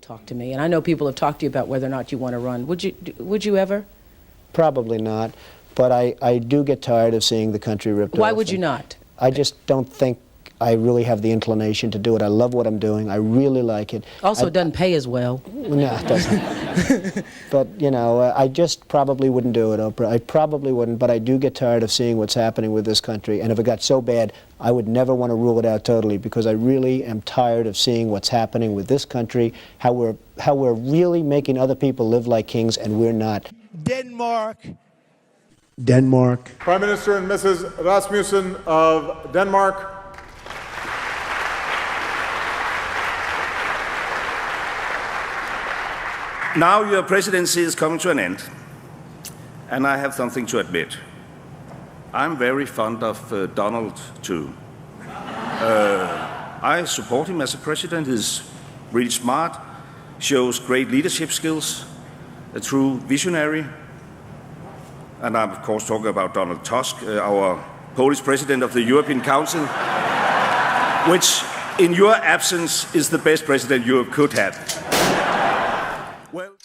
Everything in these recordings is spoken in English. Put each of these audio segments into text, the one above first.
Talk to me, and I know people have talked to you about whether or not you want to run. Would you ever? Probably not, but I do get tired of seeing the country ripped off. Why would you not? I just don't think I really have the inclination to do it. I love what I'm doing. I really like it. Also, it doesn't pay as well. No, it doesn't. But, you know, I just probably wouldn't do it, Oprah. I probably wouldn't, but I do get tired of seeing what's happening with this country. And if it got so bad, I would never want to rule it out totally, because I really am tired of seeing what's happening with this country, how we're really making other people live like kings, and we're not. Denmark. Prime Minister and Mrs. Rasmussen of Denmark. Now your presidency is coming to an end, and I have something to admit. I'm very fond of Donald, too. I support him as a president. He's really smart, shows great leadership skills, a true visionary. And I'm, of course, talking about Donald Tusk, our Polish president of the European Council, which, in your absence, is the best president Europe could have. Well,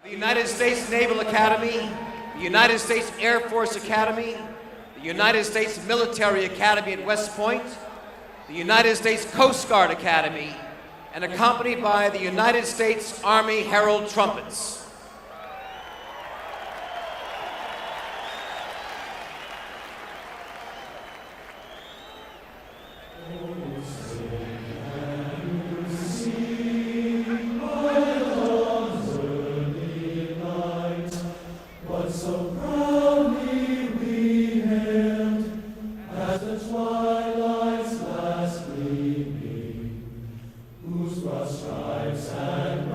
The United States Naval Academy, the United States Air Force Academy, the United States Military Academy at West Point, the United States Coast Guard Academy, and accompanied by the United States Army Herald Trumpets. Whose broad stripes and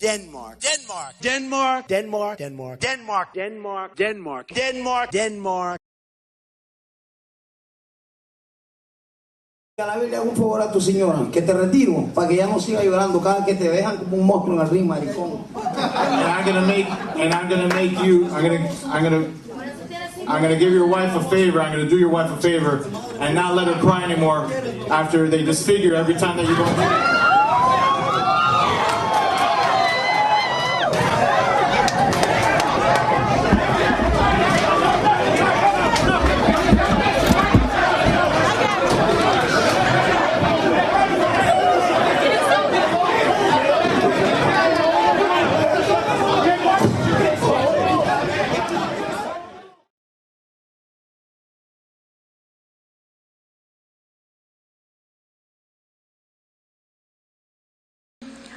Denmark. Denmark. Denmark. Denmark. Denmark. Denmark. Denmark. Denmark. Denmark. Denmark. A la vez le hago un favor a tu señora, que te retiro, para que ya no siga llorando cada que te dejan como un monstruo en el ring, maricón. I'm gonna give your wife a favor. I'm gonna do your wife a favor and not let her cry anymore after they disfigure every time that you go.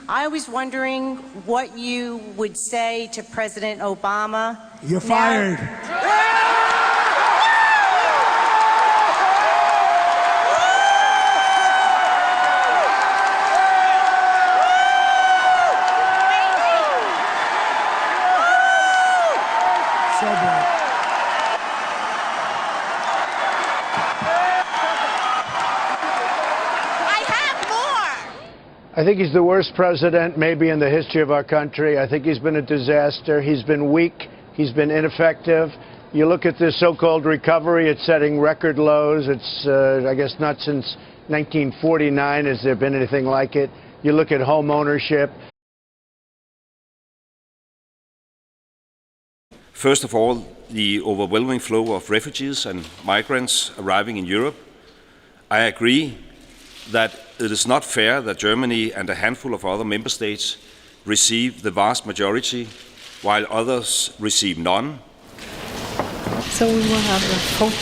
I was wondering what you would say to President Obama. You're fired. So bad. I think he's the worst president maybe in the history of our country. I think he's been a disaster. He's been weak. He's been ineffective. You look at this so-called recovery, it's setting record lows. It's, I guess, not since 1949 has there been anything like it. You look at home ownership. First of all, the overwhelming flow of refugees and migrants arriving in Europe. I agree that it is not fair that Germany and a handful of other member states receive the vast majority, while others receive none. So we will have a vote.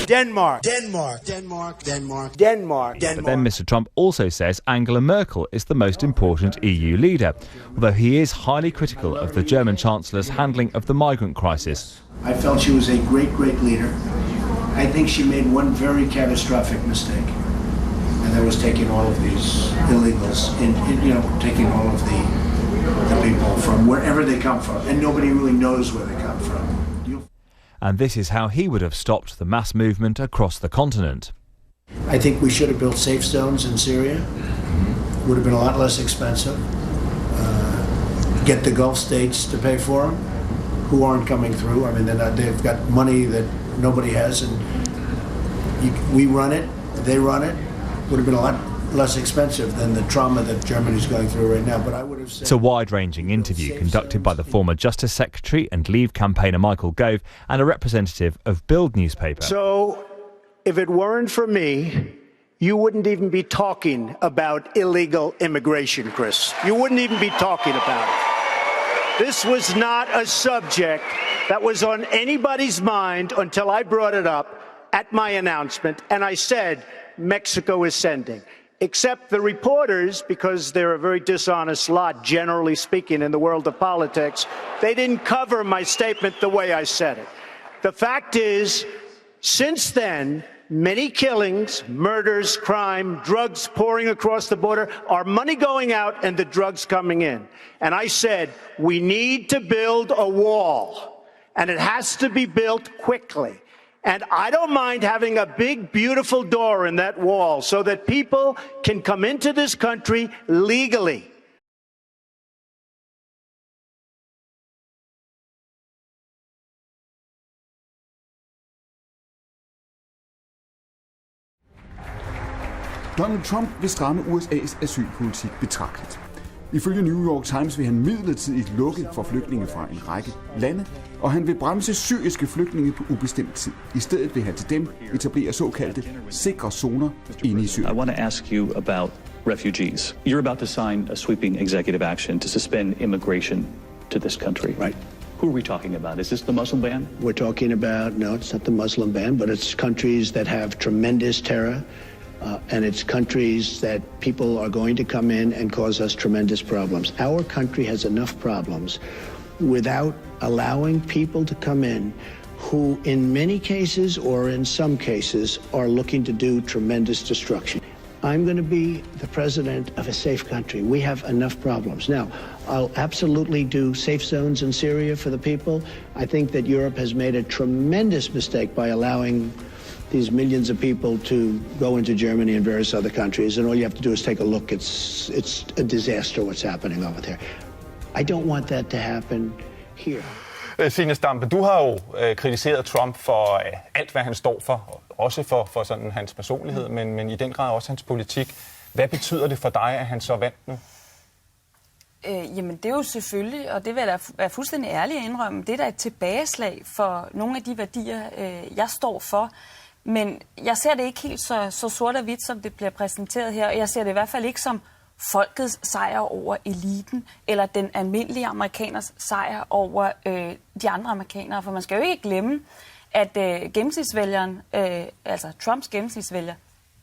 Denmark. Denmark. Denmark. Denmark. Denmark. But then Mr. Trump also says Angela Merkel is the most important EU leader, although he is highly critical of the German Chancellor's handling of the migrant crisis. I felt she was a great, great leader. I think she made one very catastrophic mistake, and that was taking all of these illegals, taking all of the people from wherever they come from, and nobody really knows where they come from. And this is how he would have stopped the mass movement across the continent. I think we should have built safe zones in Syria. Would have been a lot less expensive. Get the Gulf states to pay for them, who aren't coming through. I mean, they've got money that nobody has, and we run it, they run it. Would have been a lot less expensive than the trauma that Germany's going through right now. But I would have said... It's a wide-ranging interview conducted by the former Justice Secretary and Leave campaigner Michael Gove and a representative of Bild newspaper. So, if it weren't for me, you wouldn't even be talking about illegal immigration, Chris. You wouldn't even be talking about it. This was not a subject that was on anybody's mind until I brought it up at my announcement, and I said, Mexico is sending. Except the reporters, because they're a very dishonest lot, generally speaking, in the world of politics, they didn't cover my statement the way I said it. The fact is, since then, many killings, murders, crime, drugs pouring across the border, our money going out and the drugs coming in. And I said, we need to build a wall, and it has to be built quickly. And I don't mind having a big, beautiful door in that wall so that people can come into this country legally. Donald Trump vil stramme USA's asylpolitik betragteligt. Ifølge New York Times vil han midlertidigt lukke for flygtninge fra en række lande, og han vil bremse syriske flygtninge på ubestemt tid. I stedet vil han til dem etablere såkaldte sikre zoner inde i Syrien. I want to ask you about refugees. You're about to sign a sweeping executive action to suspend immigration to this country. Right. Who are we talking about? Is this the Muslim ban? We're talking about, no, it's not the Muslim ban, but it's countries that have tremendous terror. And it's countries that people are going to come in and cause us tremendous problems. Our country has enough problems without allowing people to come in who in many cases or in some cases are looking to do tremendous destruction. I'm going to be the president of a safe country. We have enough problems. Now, I'll absolutely do safe zones in Syria for the people. I think that Europe has made a tremendous mistake by allowing these millions of people to go into Germany and various other countries, and all you have to do is take a look. It's a disaster what's happening over there. I don't want that to happen here. Signe Stampe, du har jo kritiseret Trump for alt, hvad han står for, også for sådan hans personlighed, men i den grad også hans politik. Hvad betyder det for dig, at han så vandt nu? Jamen det er jo selvfølgelig, og det vil jeg da være fuldstændig ærlig at indrømme, det er da et tilbageslag for nogle af de værdier, jeg står for. Men jeg ser det ikke helt så sort og hvidt, som det bliver præsenteret her, og jeg ser det i hvert fald ikke som folkets sejr over eliten, eller den almindelige amerikaners sejr over de andre amerikanere. For man skal jo ikke glemme, at gennemsnitsvælgeren, altså Trumps gennemsnitsvælger,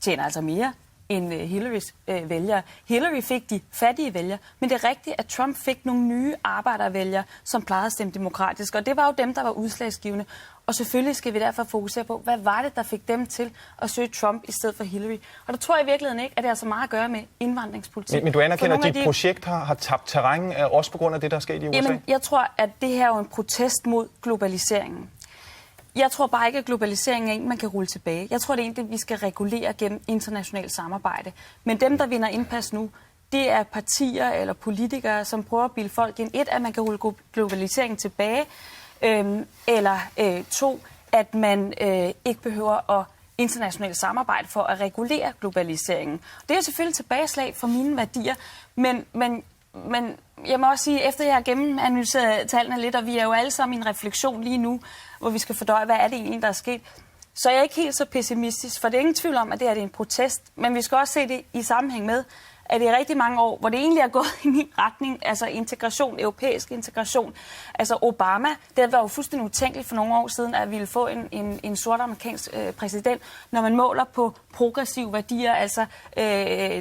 tjener altså mere end Hillarys vælgere. Hillary fik de fattige vælgere, men det er rigtigt, at Trump fik nogle nye arbejdervælgere, som plejede at stemme demokratisk, og det var jo dem, der var udslagsgivende. Og selvfølgelig skal vi derfor fokusere på, hvad var det, der fik dem til at søge Trump i stedet for Hillary. Og der tror jeg i virkeligheden ikke, at det har så meget at gøre med indvandringspolitik. Men du anerkender, at dit projekt har tabt terræn, også på grund af det, der er sket i USA? Jamen, jeg tror, at det her er jo en protest mod globaliseringen. Jeg tror bare ikke, at globaliseringen er en, man kan rulle tilbage. Jeg tror, det er en, det vi skal regulere gennem internationalt samarbejde. Men dem, der vinder indpas nu, det er partier eller politikere, som prøver at bilde folk ind. Et, at man kan rulle globaliseringen tilbage, eller to, at man ikke behøver at internationalt samarbejde for at regulere globaliseringen. Det er jo selvfølgelig tilbageslag for mine værdier, men jeg må også sige, efter jeg har gennemanalyseret tallene lidt, og vi er jo alle sammen i en refleksion lige nu, hvor vi skal fordøje, hvad er det egentlig, der er sket, så jeg er ikke helt så pessimistisk, for det er ingen tvivl om, at det her er en protest, men vi skal også se det i sammenhæng med, at det er rigtig mange år, hvor det egentlig er gået i min retning, altså integration, europæisk integration. Altså Obama, det var jo fuldstændig utænkeligt for nogle år siden, at vi ville få en sort amerikansk præsident, når man måler på progressive værdier, altså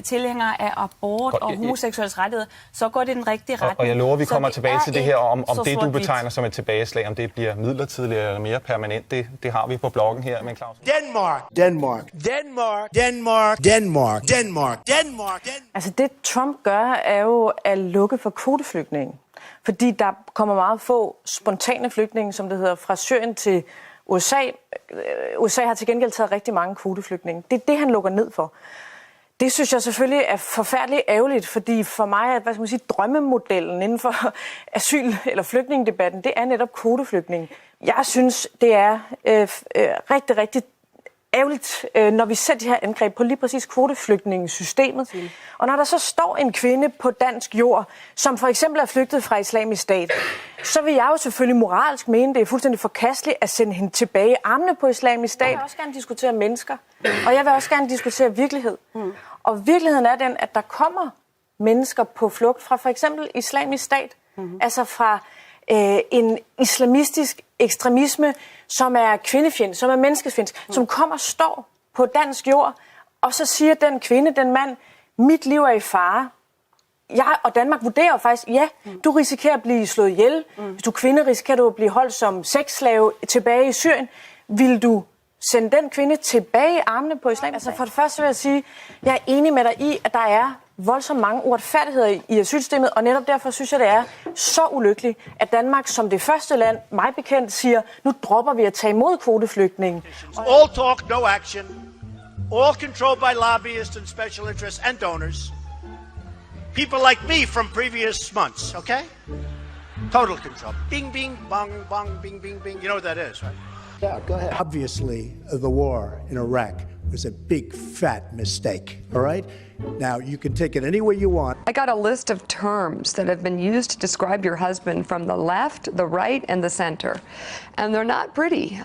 tilhængere af abort og homoseksuelles rettigheder, så går det den rigtige retning. Og jeg lover, vi kommer tilbage til det her, om det du betegner som et tilbageslag, om det bliver midlertidigt eller mere permanent, det har vi på bloggen her med Claus. Denmark. Denmark. Denmark. Denmark. Denmark. Denmark. Denmark. Altså det Trump gør, er jo at lukke for kvoteflygtninge. Fordi der kommer meget få spontane flygtninge, som det hedder, fra Syrien til USA. USA har til gengæld taget rigtig mange kvoteflygtninge. Det er det, han lukker ned for. Det synes jeg selvfølgelig er forfærdeligt ærgerligt, fordi for mig er drømmemodellen inden for asyl- eller flygtningedebatten, det er netop kvoteflygtninge. Jeg synes, det er rigtig, rigtig ærgerligt, når vi ser det her angreb på lige præcis kvoteflygtningesystemet. Og når der så står en kvinde på dansk jord, som for eksempel er flygtet fra Islamisk Stat, så vil jeg jo selvfølgelig moralsk mene, det er fuldstændig forkasteligt at sende hende tilbage i armene på Islamisk Stat. Jeg vil også gerne diskutere mennesker, og jeg vil også gerne diskutere virkelighed. Og virkeligheden er den, at der kommer mennesker på flugt fra for eksempel Islamisk Stat, altså fra en islamistisk ekstremisme, som er kvindefjendsk, som er menneskefjendsk, som kommer og står på dansk jord, og så siger den kvinde, den mand, mit liv er i fare. Jeg og Danmark vurderer jo faktisk, ja, du risikerer at blive slået ihjel. Hvis du er kvinde, risikerer du at blive holdt som sexslave tilbage i Syrien. Vil du sende den kvinde tilbage i armene på islam? Altså for det første vil jeg sige, jeg er enig med dig i, at der er voldsomt mange uretfærdigheder i asylsystemet, og netop derfor synes jeg, det er så ulykkeligt, at Danmark som det første land, mig bekendt, siger, nu dropper vi at tage imod kvoteflygtninge. All talk, no action. All controlled by lobbyists and special interests and donors. People like me from previous months, okay? Total control. Bing, bing, bong, bong, bing, bing, bing. You know what that is, right? Yeah, go ahead. Obviously, the war in Iraq was a big, fat mistake, all right? Now, you can take it any way you want. I got a list of terms that have been used to describe your husband from the left, the right, and the center. And they're not pretty.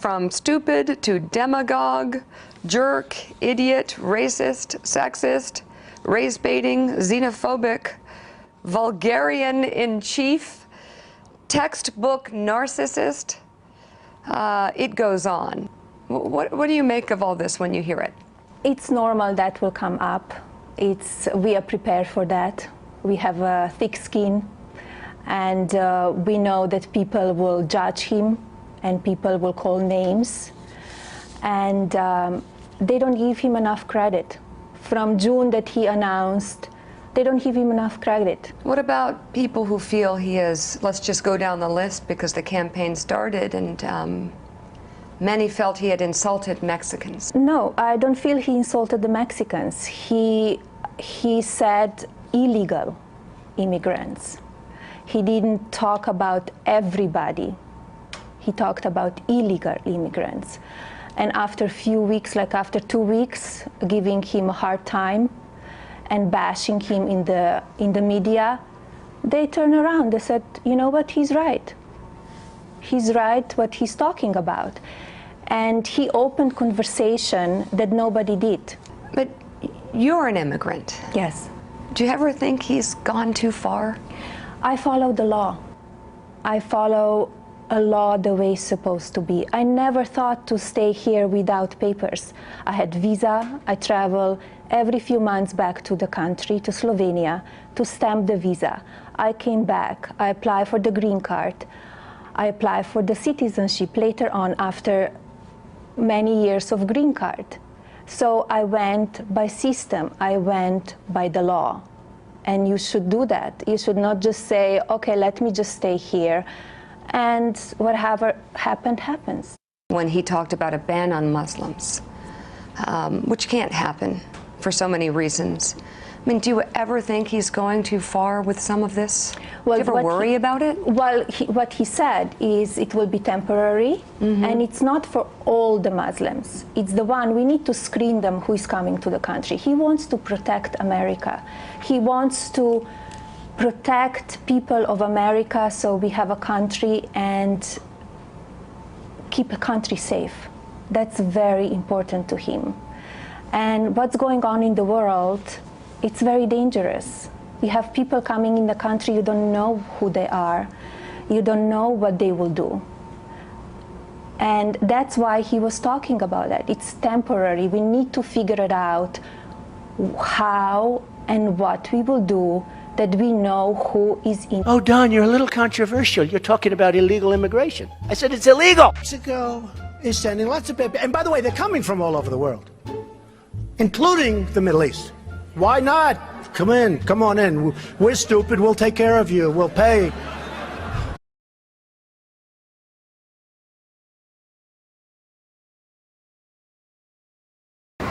From stupid to demagogue, jerk, idiot, racist, sexist, race-baiting, xenophobic, vulgarian-in-chief, textbook narcissist. It goes on. What do you make of all this when you hear it? It's normal that will come up. We are prepared for that. We have a thick skin, and we know that people will judge him and people will call names, and they don't give him enough credit. From June that he announced, they don't give him enough credit. What about people who feel he is, let's just go down the list because the campaign started and many felt he had insulted Mexicans? No, I don't feel he insulted the Mexicans. He said illegal immigrants. He didn't talk about everybody. He talked about illegal immigrants. And after a few weeks, like after 2 weeks, giving him a hard time and bashing him in the media, they turned around. They said, you know what, he's right. He's right what he's talking about. And he opened conversation that nobody did. But you're an immigrant. Yes. Do you ever think he's gone too far? I follow the law. I follow a law the way it's supposed to be. I never thought to stay here without papers. I had visa. I travel every few months back to the country, to Slovenia, to stamp the visa. I came back. I applied for the green card. I applied for the citizenship later on after many years of green card. So I went by system. I went by the law. And you should do that. You should not just say, okay, let me just stay here, and whatever happened, happens. When he talked about a ban on Muslims, which can't happen for so many reasons. I mean, do you ever think he's going too far with some of this? Well, do you ever worry about it? Well, what he said is it will be temporary, and it's not for all the Muslims. It's the one, we need to screen them who is coming to the country. He wants to protect America. He wants to protect people of America so we have a country and keep a country safe. That's very important to him. And what's going on in the world, it's very dangerous. You have people coming in the country, you don't know who they are. You don't know what they will do. And that's why he was talking about that. It's temporary. We need to figure it out how and what we will do that we know who is in. Oh, Don, you're a little controversial. You're talking about illegal immigration. I said it's illegal. Mexico is sending lots of people. And by the way, they're coming from all over the world, including the Middle East. Why not? Come in, come on in. We're stupid, we'll take care of you, we'll pay.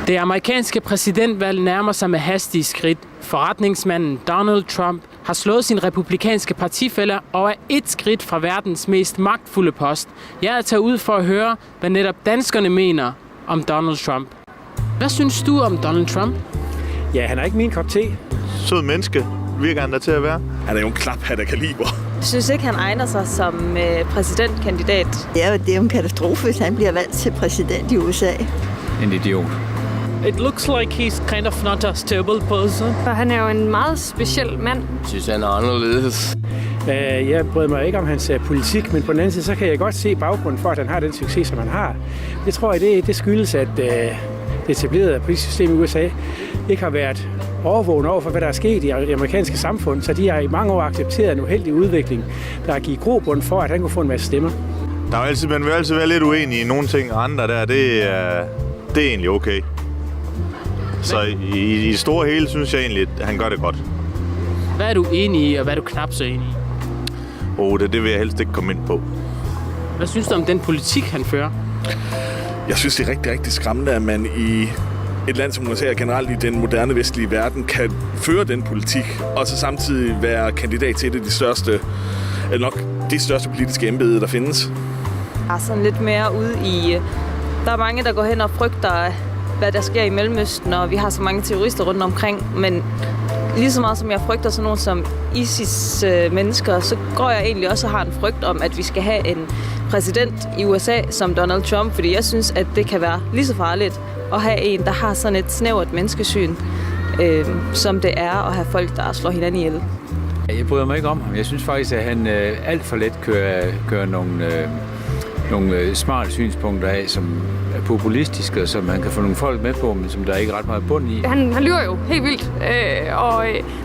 Det amerikanske præsidentvalg nærmer sig med hastige skridt. Forretningsmanden Donald Trump har slået sine republikanske partifæller og er et skridt fra verdens mest magtfulde post. Jeg er taget ud for at høre, hvad netop danskerne mener om Donald Trump. Hvad synes du om Donald Trump? Ja, han er ikke min kop te. Sød menneske, virker han da til at være. Han er jo en klaphat af kaliber. Jeg synes ikke, han egner sig som præsidentkandidat. Ja, det er jo en katastrofe, hvis han bliver valgt til præsident i USA. En idiot. It looks like he's kind of not a stable person. For han er jo en meget speciel mand. Jeg synes, han er anderledes. Jeg bryder mig ikke om hans politik, men på den anden side, så kan jeg godt se baggrunden for, at han har den succes, som han har. Det tror jeg, det skyldes, at det etablerede politiske system i USA ikke har været overvågen over for, hvad der er sket i det amerikanske samfund, så de har i mange år accepteret en uheldig udvikling, der har givet grobund for, at han kunne få en masse stemmer. Man vil altid være lidt uenig i nogle ting, og andre der, det er egentlig okay. Så i det store hele synes jeg egentlig, at han gør det godt. Hvad er du enig i, og hvad er du knap så enig i? Det vil jeg helst ikke komme ind på. Hvad synes du om den politik, han fører? Jeg synes, det er rigtig, rigtig skræmmende, at man i et land som USA generelt i den moderne vestlige verden kan føre den politik, og så samtidig være kandidat til et af de største, eller nok det største politiske embede, der findes. Jeg er sådan lidt mere ude i... Der er mange, der går hen og frygter, hvad der sker i Mellemøsten, og vi har så mange terrorister rundt omkring, men lige så meget som jeg frygter sådan nogle som ISIS mennesker, så går jeg egentlig også og har en frygt om, at vi skal have en præsident i USA som Donald Trump, fordi jeg synes, at det kan være lige så farligt at have en, der har sådan et snævert menneskesyn, som det er at have folk, der slår hinanden ihjel. Jeg bryder mig ikke om ham. Jeg synes faktisk, at han alt for let kører nogle smarte synspunkter af, som er populistiske, og som man kan få nogle folk med på, men som der er ikke ret meget bund i. Han lyver jo helt vildt,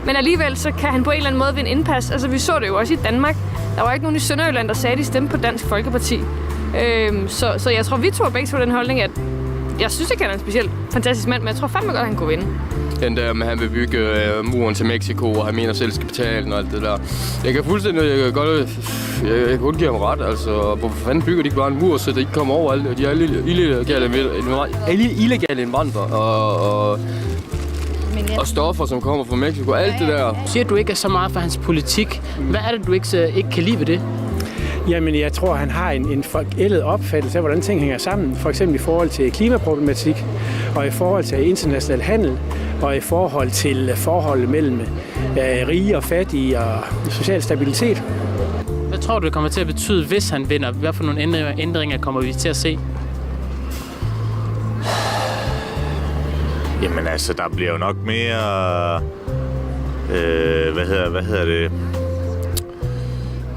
men alligevel så kan han på en eller anden måde vinde indpas. Altså vi så det jo også i Danmark. Der var ikke nogen i Sønderjylland, der sagde, at de stemte på Dansk Folkeparti. Så jeg tror, vi to er begge to den holdning, at jeg synes ikke, han er en specielt fantastisk mand, men jeg tror fandme godt, at han kunne vinde. Den der med, han vil bygge muren til Mexico, og han mener selv skal betale den og alt det der. Jeg kan fuldstændig godt... Jeg kan kun give ham ret, altså. Hvorfor fanden bygger de ikke bare en mur, så det ikke kommer over alle? De er illegale indvandrere og stoffer, som kommer fra Mexico. Alt det der. Du siger, at du ikke er så meget for hans politik. Hvad er det, du ikke kan lide ved det? Jamen, jeg tror, han har en forældet opfattelse af, hvordan ting hænger sammen. For eksempel i forhold til klimaproblematik, og i forhold til international handel, og i forhold til forholdet mellem rige og fattige og social stabilitet. Hvad tror du, det kommer til at betyde, hvis han vinder? Hvad for nogle ændringer kommer vi til at se? Jamen altså, der bliver jo nok mere... hvad hedder det?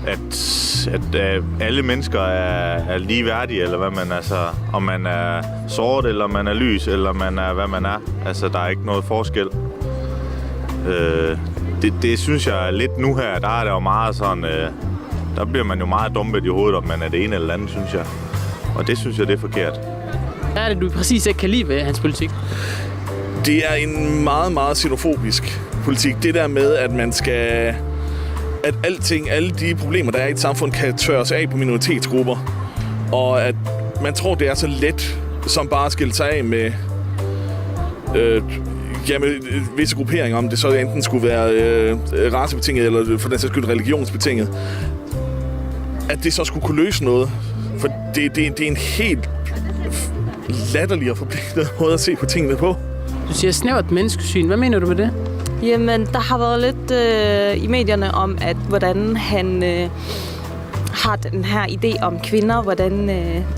At alle mennesker er ligeværdige, eller hvad man altså... Om man er sort, eller man er lys, eller man er, hvad man er. Altså, der er ikke noget forskel. Det synes jeg lidt nu her, der er det jo meget sådan... Der bliver man jo meget dumpet i hovedet, om man er det ene eller andet, synes jeg. Og det synes jeg, det er forkert. Hvad er det, du præcis ikke kan lide ved hans politik? Det er en meget, meget xenofobisk politik. Det der med, at man skal... At alle de problemer, der er i et samfund, kan tørres af på minoritetsgrupper. Og at man tror, det er så let, som bare at skille sig af med... med visse grupperinger, om det så enten skulle være racebetinget, eller for den sags skyld religionsbetinget. At det så skulle kunne løse noget. For det er en helt latterlig og forpligtet måde at se på tingene på. Du siger snævert menneskesyn. Hvad mener du med det? Jamen, der har været lidt i medierne om, at hvordan han har den her idé om kvinder, hvordan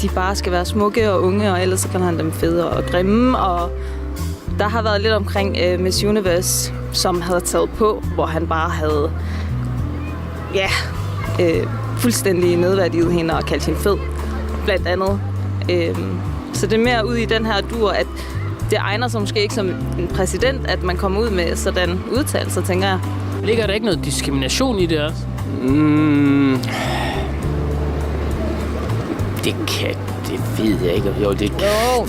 de bare skal være smukke og unge, og ellers så kan han dem fede og grimme. Og der har været lidt omkring Miss Universe, som havde taget på, hvor han bare havde fuldstændig nedværdiget hende og kaldt hende fed, blandt andet. Så det er mere ud i den her dur, at det egner sig måske ikke som en præsident, at man kommer ud med sådan udtalelser, tænker jeg. Ligger der ikke noget diskrimination i det også? Det ved jeg ikke. Jo,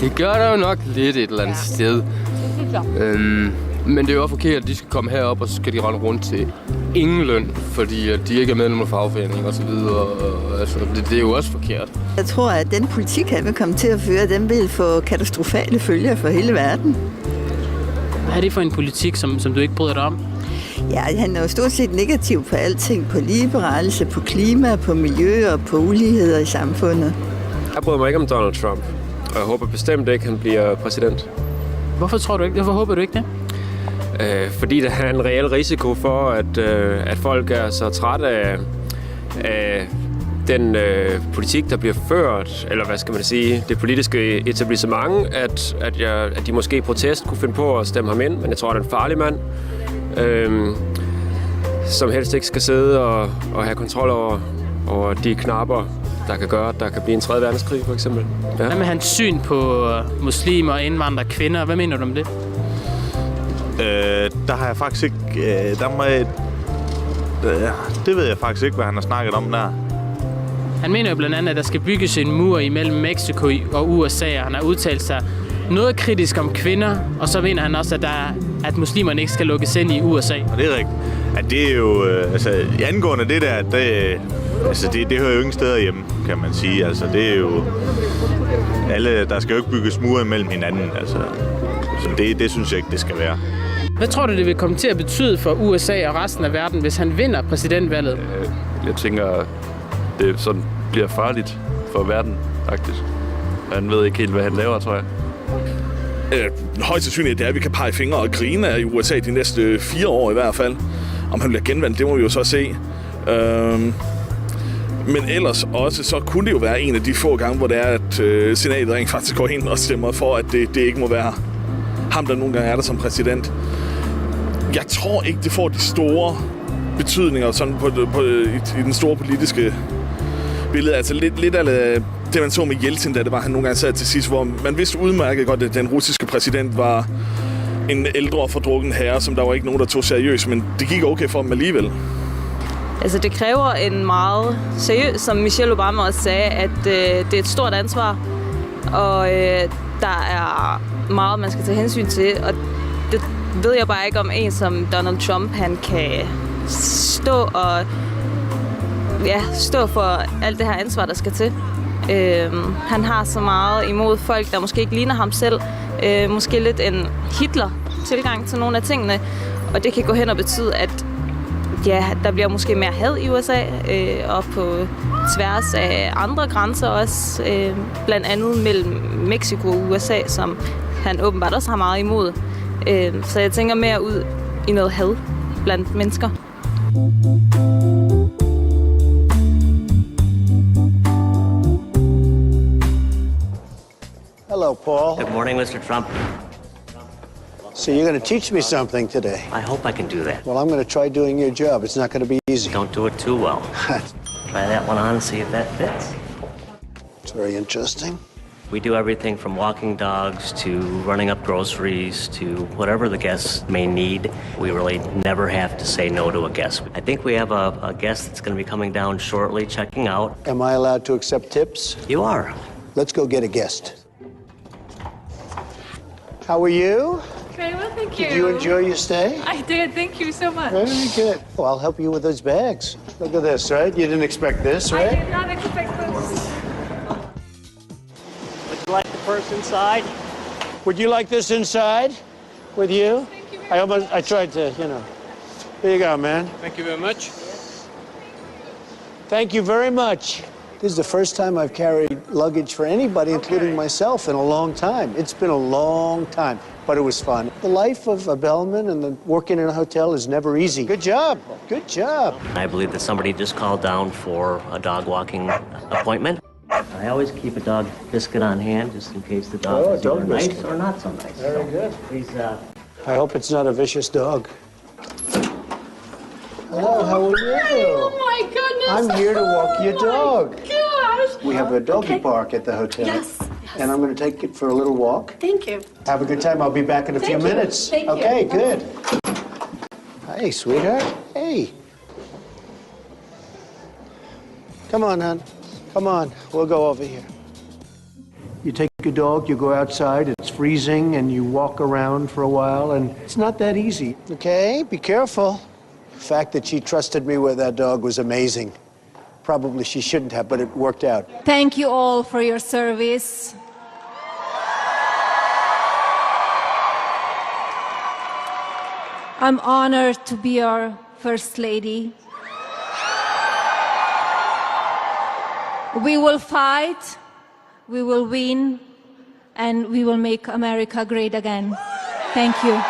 det gør der jo nok lidt et eller andet sted. Men det er jo også forkert, at de skal komme herop, og så skal de rende rundt til ingen løn, fordi de ikke er medlem af fagforening og så videre. Altså, det er jo også forkert. Jeg tror, at den politik, han vil komme til at føre, den vil få katastrofale følger for hele verden. Hvad er det for en politik, som du ikke bryder dig om? Ja, han er jo stort set negativ på alting. På ligeberettelse, på klima, på miljø og på uligheder i samfundet. Jeg bryder mig ikke om Donald Trump, og jeg håber bestemt ikke, han bliver præsident. Hvorfor håber du ikke det? Fordi der er en reel risiko for, at folk er så trætte af den politik, der bliver ført, eller hvad skal man sige, det politiske etablissement, at de måske i protest kunne finde på at stemme ham ind, men jeg tror, han er en farlig mand, som helst ikke skal sidde og have kontrol over de knapper, der kan gøre, at der kan blive en 3. verdenskrig, for eksempel. Ja. Hvad med hans syn på muslimer, indvandrere, kvinder? Hvad mener du om det? Der har jeg faktisk ikke... det ved jeg faktisk ikke, hvad han har snakket om der. Han mener jo blandt andet, at der skal bygges en mur imellem Mexico og USA, og han har udtalt sig noget kritisk om kvinder, og så mener han også, at muslimerne ikke skal lukkes ind i USA. Og det er rigtigt. At det er jo... angående det der, det hører jo ingen steder hjemme, kan man sige. Altså, det er jo... Der skal jo ikke bygges mure imellem hinanden, altså... Så det synes jeg ikke, det skal være. Hvad tror du, det vil komme til at betyde for USA og resten af verden, hvis han vinder præsidentvalget? Jeg tænker, det sådan bliver farligt for verden, faktisk. Han ved ikke helt, hvad han laver, tror jeg. Højst sandsynligt det er, at vi kan pege fingre og grine af USA de næste 4 år i hvert fald. Om han bliver genvalgt, det må vi jo så se. Men ellers også, så kunne det jo være en af de få gange, hvor det er, at senatet rent faktisk går ind og stemmer for, at det ikke må være ham, der nogle gange er der som præsident. Jeg tror ikke, det får de store betydninger sådan i den store politiske billede. Altså lidt af det, man så med Jeltsin, da det var, han nogle gange sad til sidst, hvor man vidste udmærket godt, at den russiske præsident var en ældre og fordrukken herre, som der var ikke nogen, der tog seriøst, men det gik okay for dem alligevel. Altså, det kræver en meget seriøs, som Michelle Obama også sagde, at det er et stort ansvar, og der er meget, man skal tage hensyn til, og det ved jeg bare ikke, om en som Donald Trump, han kan stå for alt det her ansvar, der skal til. Han har så meget imod folk, der måske ikke ligner ham selv. Måske lidt en Hitler-tilgang til nogle af tingene, og det kan gå hen og betyde, at der bliver måske mere had i USA, og på tværs af andre grænser også, blandt andet mellem Mexico og USA, som han åbenbart også har meget imod. Så jeg tænker mere ud i noget had blandt mennesker. Hello, Paul. Good morning, Mr. Trump. So you're going to teach me something today. I hope I can do that. Well, I'm going to try doing your job. It's not going to be easy. Don't do it too well. Try that one on and see if that fits. It's very interesting. We do everything from walking dogs to running up groceries to whatever the guests may need. We really never have to say no to a guest. I think we have a guest that's going to be coming down shortly, checking out. Am I allowed to accept tips? You are. Let's go get a guest. How are you? Very well, thank you. Did you enjoy your stay? I did, thank you so much. Very good. Well, I'll help you with those bags. Look at this, right? You didn't expect this, right? I did not expect this. Would you like the purse inside? Would you like this inside with you? Thank you very much. I tried to, you know. Here you go, man. Thank you very much. Thank you very much. This is the first time I've carried luggage for anybody, including myself, in a long time. It's been a long time, but it was fun. The life of a bellman and working in a hotel is never easy. Good job. Good job. I believe that somebody just called down for a dog walking appointment. I always keep a dog biscuit on hand just in case the dog is either nice or not so nice. Very good. Please, I hope it's not a vicious dog. Hello, how are you? Oh my goodness! I'm here to walk your dog. Gosh! We have a doggy park at the hotel. Yes. And I'm going to take it for a little walk. Thank you. Have a good time. I'll be back in a few minutes. Thank you. Okay, good. Hey, sweetheart. Hey. Come on, hon. Come on. We'll go over here. You take your dog, you go outside, it's freezing, and you walk around for a while, and it's not that easy. Okay, be careful. The fact that she trusted me with that dog was amazing. Probably she shouldn't have, but it worked out. Thank you all for your service. I'm honored to be your First Lady. We will fight, we will win, and we will make America great again. Thank you.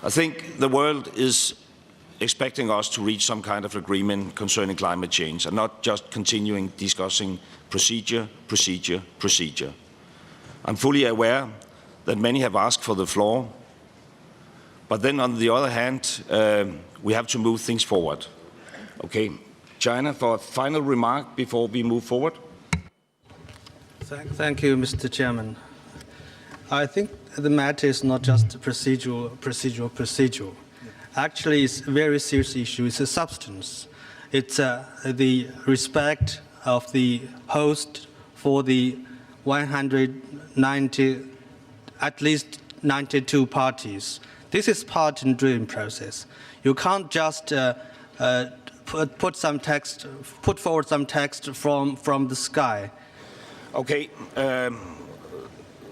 I think the world is expecting us to reach some kind of agreement concerning climate change and not just continuing discussing procedure. I'm fully aware that many have asked for the floor, but then on the other hand, we have to move things forward. Okay, China, for a final remark before we move forward. Thank you, Mr. Chairman. I think the matter is not just procedural. Actually, it's a very serious issue. It's a substance. It's the respect of the host for the 190, at least 92 parties. This is part in drilling process. You can't just put forward some text from the sky. Okay,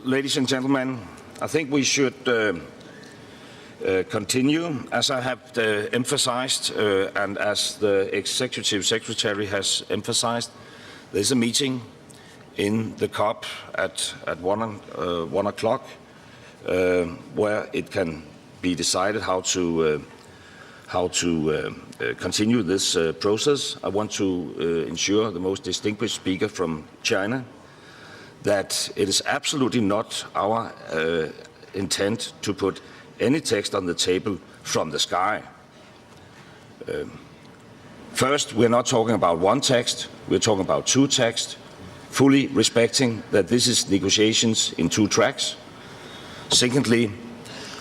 ladies and gentlemen, I think we should continue. As I have emphasized, and as the Executive Secretary has emphasized, there's a meeting in the COP at 1 o'clock, where it can be decided how to continue this process. I want to ensure the most distinguished speaker from China that it is absolutely not our intent to put any text on the table from the sky. First, we're not talking about one text, we're talking about two texts, fully respecting that this is negotiations in two tracks. Secondly,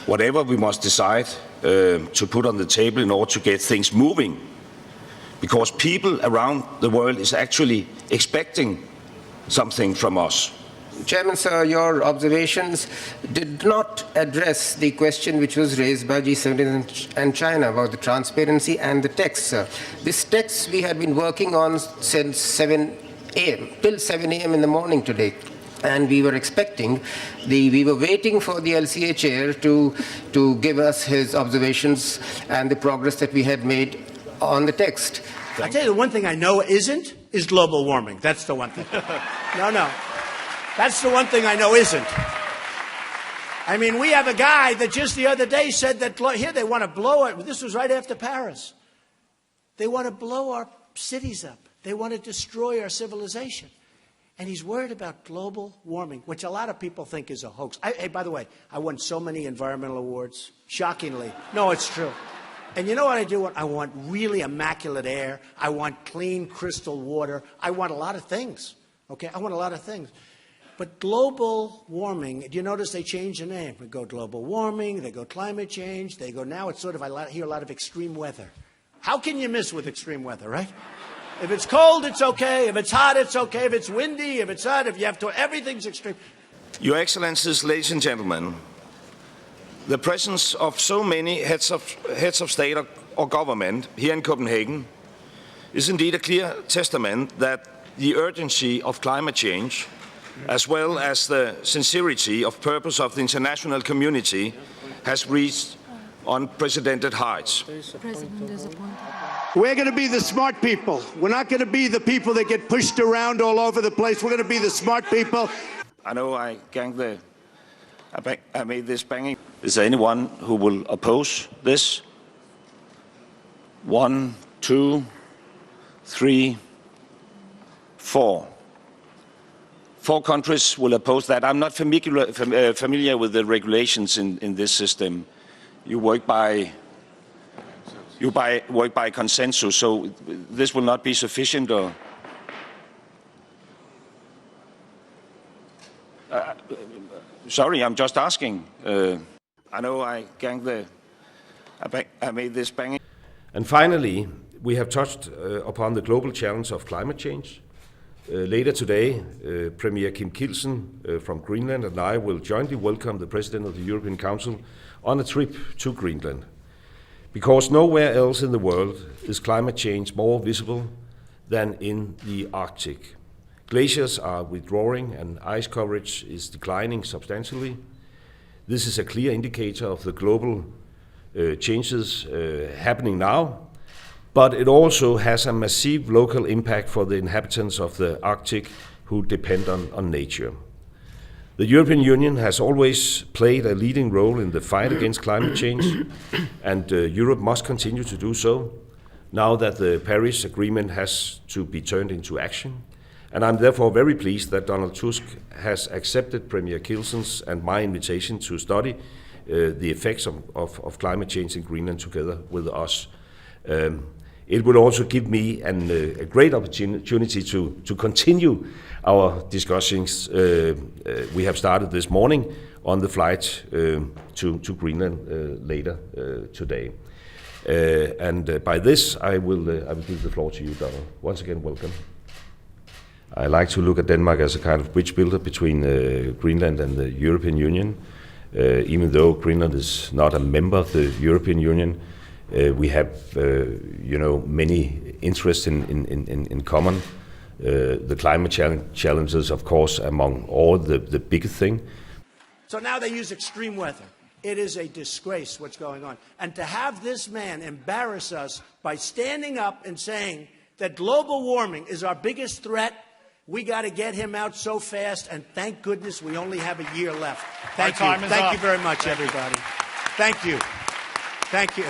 whatever we must decide to put on the table in order to get things moving, because people around the world is actually expecting something from us. Chairman, sir, your observations did not address the question which was raised by G7 and China about the transparency and the text, sir. This text we had been working on since 7 a.m. till 7 a.m. in the morning today. And we were expecting, we were waiting for the LCA chair to give us his observations and the progress that we had made on the text. I tell you, the one thing I know isn't is global warming. That's the one thing. No. That's the one thing I know isn't. I mean, we have a guy that just the other day said that here they want to blow it. This was right after Paris. They want to blow our cities up. They want to destroy our civilization. And he's worried about global warming, which a lot of people think is a hoax. Hey, by the way, I won so many environmental awards, shockingly. No, it's true. And you know what I do? I want really immaculate air. I want clean, crystal water. I want a lot of things, okay? I want a lot of things. But global warming, do you notice they change the name? We go global warming, they go climate change, they go now it's sort of, I hear a lot of extreme weather. How can you miss with extreme weather, right? If it's cold, it's okay. If it's hot, it's okay. If it's windy, if it's hot, if you have to, everything's extreme. Your Excellencies, ladies and gentlemen, the presence of so many heads of state or government here in Copenhagen is indeed a clear testament that the urgency of climate change, as well as the sincerity of purpose of the international community, has reached unprecedented heights. We're going to be the smart people. We're not going to be the people that get pushed around all over the place. We're going to be the smart people. I know I made this banging. Is there anyone who will oppose this? 1, 2, 3, 4. 4 countries will oppose that. I'm not familiar with the regulations in this system. You work by consensus, so this will not be sufficient, or sorry, I'm just asking. I know I made this banging. And finally, we have touched upon the global challenge of climate change. Later today, Premier Kim Kielsen from Greenland and I will jointly welcome the President of the European Council on a trip to Greenland. Because nowhere else in the world is climate change more visible than in the Arctic. Glaciers are withdrawing and ice coverage is declining substantially. This is a clear indicator of the global changes happening now, but it also has a massive local impact for the inhabitants of the Arctic who depend on nature. The European Union has always played a leading role in the fight against climate change, and Europe must continue to do so, now that the Paris Agreement has to be turned into action. And I'm therefore very pleased that Donald Tusk has accepted Premier Kielsen's and my invitation to study the effects of climate change in Greenland together with us. It will also give me a great opportunity to continue our discussions we have started this morning on the flight to Greenland later today. And by this, I will give the floor to you, Donald. Once again, welcome. I like to look at Denmark as a kind of bridge builder between Greenland and the European Union. Even though Greenland is not a member of the European Union, we have, many interests in common. The climate challenges, of course, among all the biggest thing. So now they use extreme weather. It is a disgrace what's going on. And to have this man embarrass us by standing up and saying that global warming is our biggest threat, we got to get him out so fast, and thank goodness we only have a year left. Thank you. Thank you very much, everybody. Thank you. Thank you.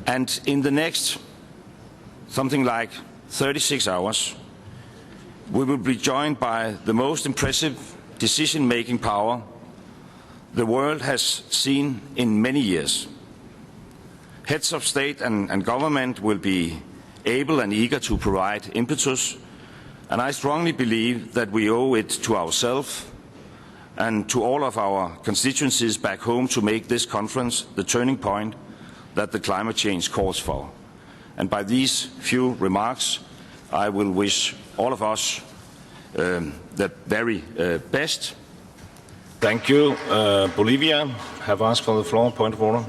And in the next something like 36 hours, we will be joined by the most impressive decision-making power the world has seen in many years. Heads of state and government will be able and eager to provide impetus, and I strongly believe that we owe it to ourselves and to all of our constituencies back home to make this conference the turning point that the climate change calls for. And by these few remarks, I will wish all of us the very best. Thank you. Bolivia have asked for the floor. Point of order.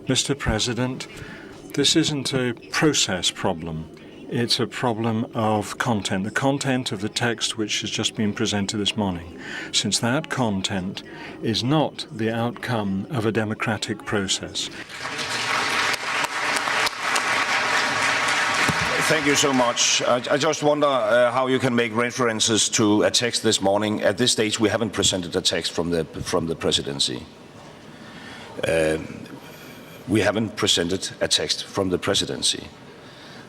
Mr. President, this isn't a process problem. It's a problem of content, the content of the text which has just been presented this morning. Since that content is not the outcome of a democratic process. Thank you so much. I just wonder how you can make references to a text this morning. At this stage, we haven't presented a text from the presidency. We haven't presented a text from the presidency.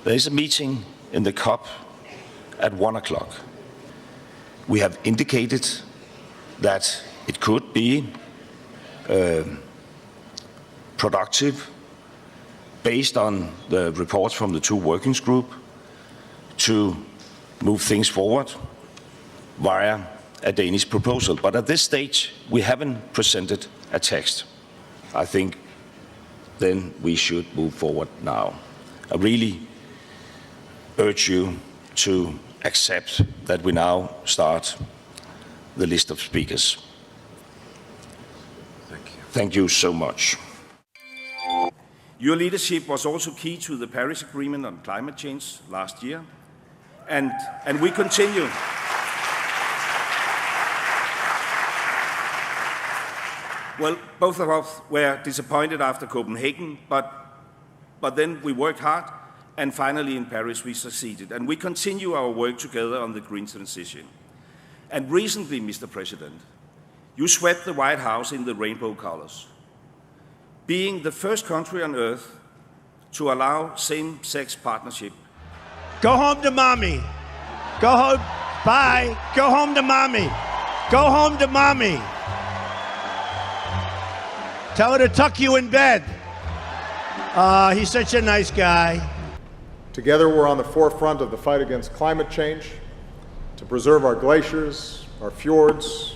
There is a meeting in the COP at 1 o'clock. We have indicated that it could be productive, based on the reports from the two working groups, to move things forward via a Danish proposal. But at this stage, we haven't presented a text. I think then we should move forward now. I really urge you to accept that we now start the list of speakers. Thank you. Thank you so much. Your leadership was also key to the Paris Agreement on climate change last year, and we continue. Well, both of us were disappointed after Copenhagen, but then we worked hard, and finally in Paris we succeeded. And we continue our work together on the green transition. And recently, Mr. President, you swept the White House in the rainbow colors, being the first country on earth to allow same-sex partnership. Go home to mommy. Go home. Bye. Go home to mommy. Go home to mommy. Tell her to tuck you in bed. He's such a nice guy. Together, we're on the forefront of the fight against climate change, to preserve our glaciers, our fjords.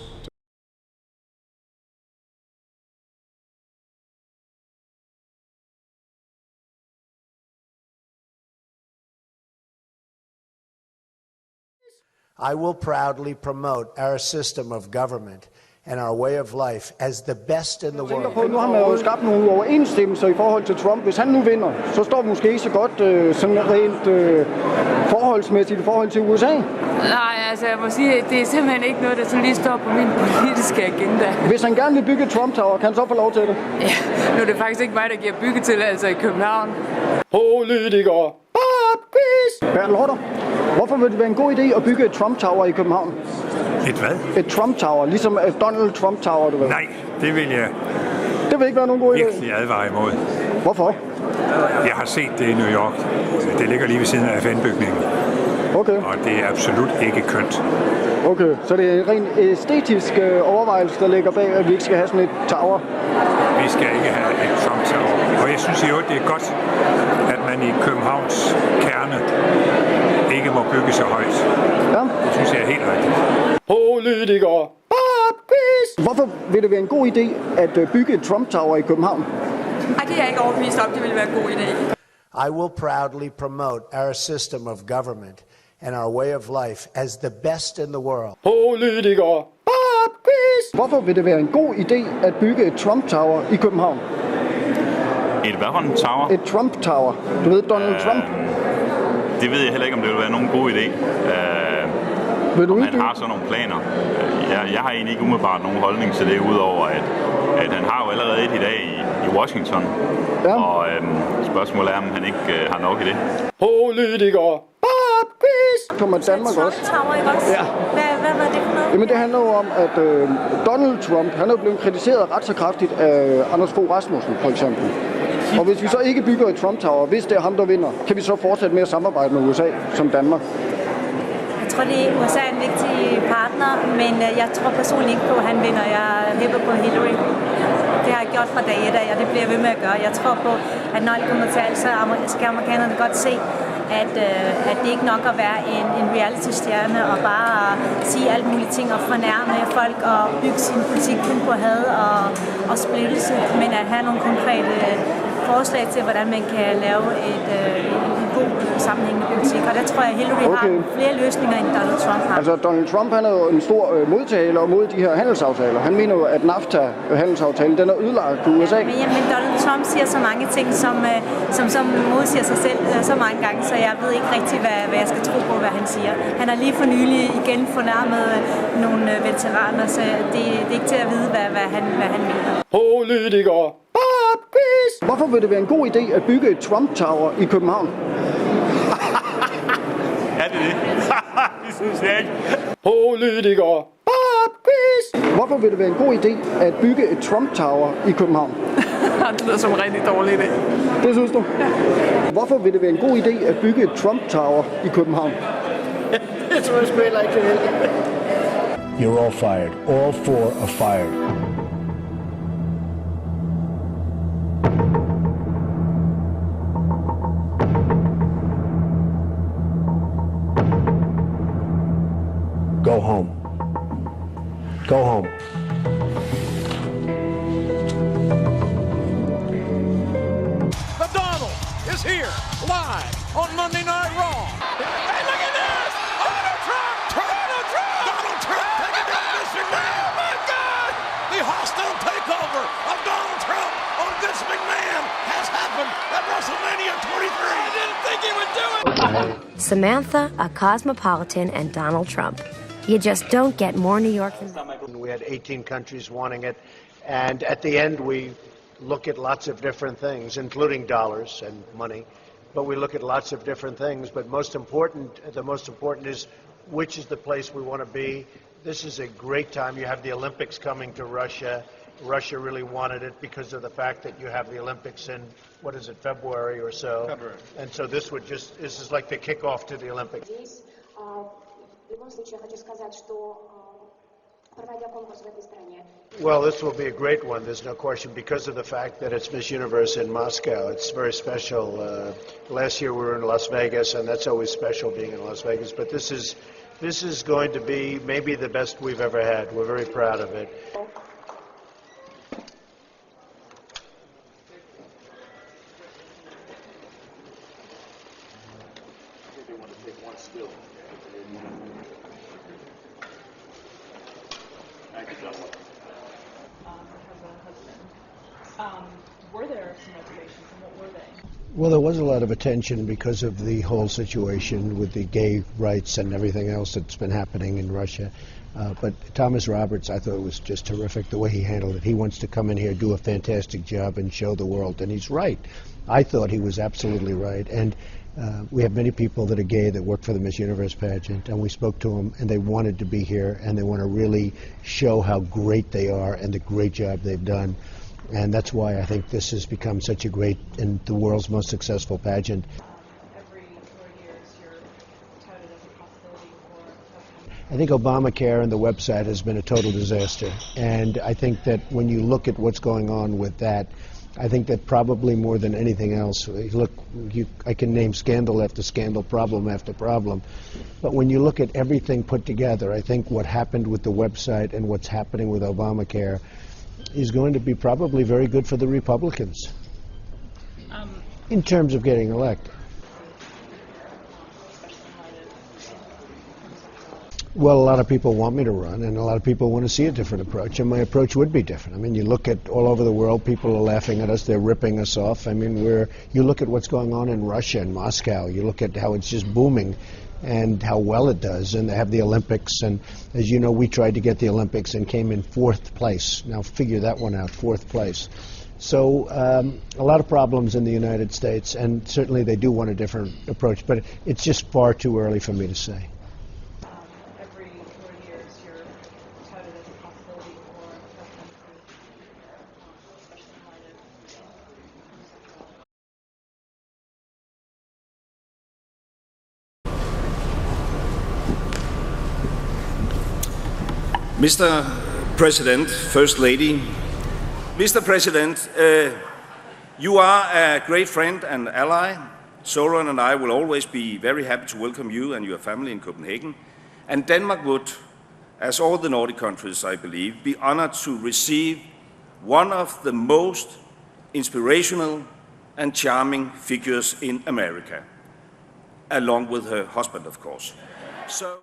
I will proudly promote our system of government and our way of life as the best in the world. Nu har man jo skabt nogle overensstemmelser i forhold til Trump. Hvis han nu vinder, så står vi måske ikke så godt sådan rent forholdsmæssigt i forhold til USA. Nej, altså jeg må sige, det er simpelthen ikke noget, der så lige står på min politiske agenda. Hvis han gerne vil bygge et Trump Tower, kan han så få lov til det? Ja, nu er det faktisk ikke mig, der giver byggetilladelse i København. Politikere! Bertel Hårder, hvorfor vil det være en god idé at bygge et Trump Tower i København? Et hvad? Et Trump Tower, ligesom Donald Trump Tower, du ved. Nej, det vil jeg det vil ikke være nogen god idé. Virkelig advare imod. Hvorfor? Jeg har set det i New York. Det ligger lige ved siden af FN-bygningen. Okay. Og det er absolut ikke kønt. Okay, så det er en ren æstetisk overvejelse, der ligger bag, at vi ikke skal have sådan et tower? Vi skal ikke have et Trump Tower. Og jeg synes jo, det er godt, at man i Københavns kerne ikke må bygge så højt. Ja. Det synes jeg er helt rigtigt. Politikere! Hvorfor vil det være en god idé at bygge et Trump Tower i København? Ej, det er jeg ikke overbevist om, det vil være en god idé. I will proudly promote our system of government and our way of life as the best in the world. Politikere! Hvorfor vil det være en god idé at bygge et Trump Tower i København? Et hvad for en tower? Et Trump Tower. Du ved, Donald Trump. Det ved jeg heller ikke, om det vil være nogen god idé. Om han har sådan nogle planer. Jeg har egentlig ikke umiddelbart nogen holdning til det, udover at han har jo allerede et i dag i Washington. Ja. Og spørgsmålet er, om han ikke har nok i det. Politikere! Kommer Danmark også. Ja. Hvad var det for noget? Jamen det handler jo om, at Donald Trump, han er blevet kritiseret ret så kraftigt af Anders Fogh Rasmussen, for eksempel. Og hvis vi så ikke bygger et Trump Tower, hvis det er ham, der vinder, kan vi så fortsætte med at samarbejde med USA som Danmark? Jeg tror, at USA er en vigtig partner, men jeg tror personligt ikke på, at han vinder. Jeg hæpper på Hillary. Det har jeg gjort fra dag 1 af, og det bliver jeg ved med at gøre. Jeg tror på, at når alt kommer til alt, så skal amerikanerne godt se, at det ikke nok at være en reality-stjerne og bare sige alle mulige ting og fornærme folk og bygge sin politik kun på had og splittelse, men at have nogle konkrete forslag til, hvordan man kan lave en god sammenhængende politik. Og der tror jeg, Hillary har flere løsninger, end Donald Trump har. Altså, Donald Trump han er jo en stor modtaler mod de her handelsaftaler. Han mener jo, at NAFTA-handelsaftalen den er ødelagt i USA. Men Donald Trump siger så mange ting, som modsiger sig selv så mange gange, så jeg ved ikke rigtig, hvad jeg skal tro på, hvad han siger. Han har lige for nylig igen fornærmet nogle veteraner, så det er ikke til at vide, hvad han mener. Politikere! Hvorfor vil det være en god idé at bygge et Trump Tower i København? Er det det? Det synes jeg ikke. Politikere! Hvorfor vil det være en god idé at bygge et Trump Tower i København? Det lyder som en rigtig dårlig idé. Det synes du? Ja. Hvorfor vil det være en god idé at bygge et Trump Tower i København? Det tror jeg sgu heller ikke, det er. You're all fired. All four are fired. Go home. Go home. The Donald is here, live on Monday Night Raw. Hey, look at this! Donald Trump! Donald Trump! Donald Trump taking down Vince McMahon! Oh my God! The hostile takeover of Donald Trump on Vince McMahon has happened at WrestleMania 23. I didn't think he would do it! Samantha, a cosmopolitan, and Donald Trump. You just don't get more New York than that. We had 18 countries wanting it, and at the end we look at lots of different things, including dollars and money, but we look at lots of different things. But the most important is which is the place we want to be. This is a great time. You have the Olympics coming to Russia. Russia really wanted it because of the fact that you have the Olympics in, what is it, February or so? February. And so this is like the kickoff to the Olympics. Well, this will be a great one, there's no question, because of the fact that it's Miss Universe in Moscow. It's very special. Last year we were in Las Vegas, and that's always special being in Las Vegas. But this is going to be maybe the best we've ever had. We're very proud of it. Were there some reservations, and what were they? Well, there was a lot of attention because of the whole situation with the gay rights and everything else that's been happening in Russia. But Thomas Roberts, I thought it was just terrific the way he handled it. He wants to come in here, do a fantastic job, and show the world. And he's right. I thought he was absolutely right. And we have many people that are gay that work for the Miss Universe pageant, and we spoke to them, and they wanted to be here, and they want to really show how great they are and the great job they've done. And that's why I think this has become such a great and the world's most successful pageant. Every 4 years, you're touted as a possibility for... I think Obamacare and the website has been a total disaster. And I think that when you look at what's going on with that, I think that probably more than anything else, look, I can name scandal after scandal, problem after problem. But when you look at everything put together, I think what happened with the website and what's happening with Obamacare is going to be probably very good for the Republicans in terms of getting elected. Well, a lot of people want me to run, and a lot of people want to see a different approach, and my approach would be different. I mean, you look at all over the world, people are laughing at us, they're ripping us off. I mean, you look at what's going on in Russia and Moscow, you look at how it's just booming and how well it does, and they have the Olympics, and as you know, we tried to get the Olympics and came in 4th place. Now figure that one out, 4th place. So a lot of problems in the United States, and certainly they do want a different approach, but it's just far too early for me to say. Every 4 years, you're touted as a possibility for presidency, especially in light of... Mr. President, First Lady, Mr. President, you are a great friend and ally Søren and I will always be very happy to welcome you and your family in Copenhagen. And Denmark would, as all the Nordic countries, I believe, be honored to receive one of the most inspirational and charming figures in America, along with her husband, of course. So,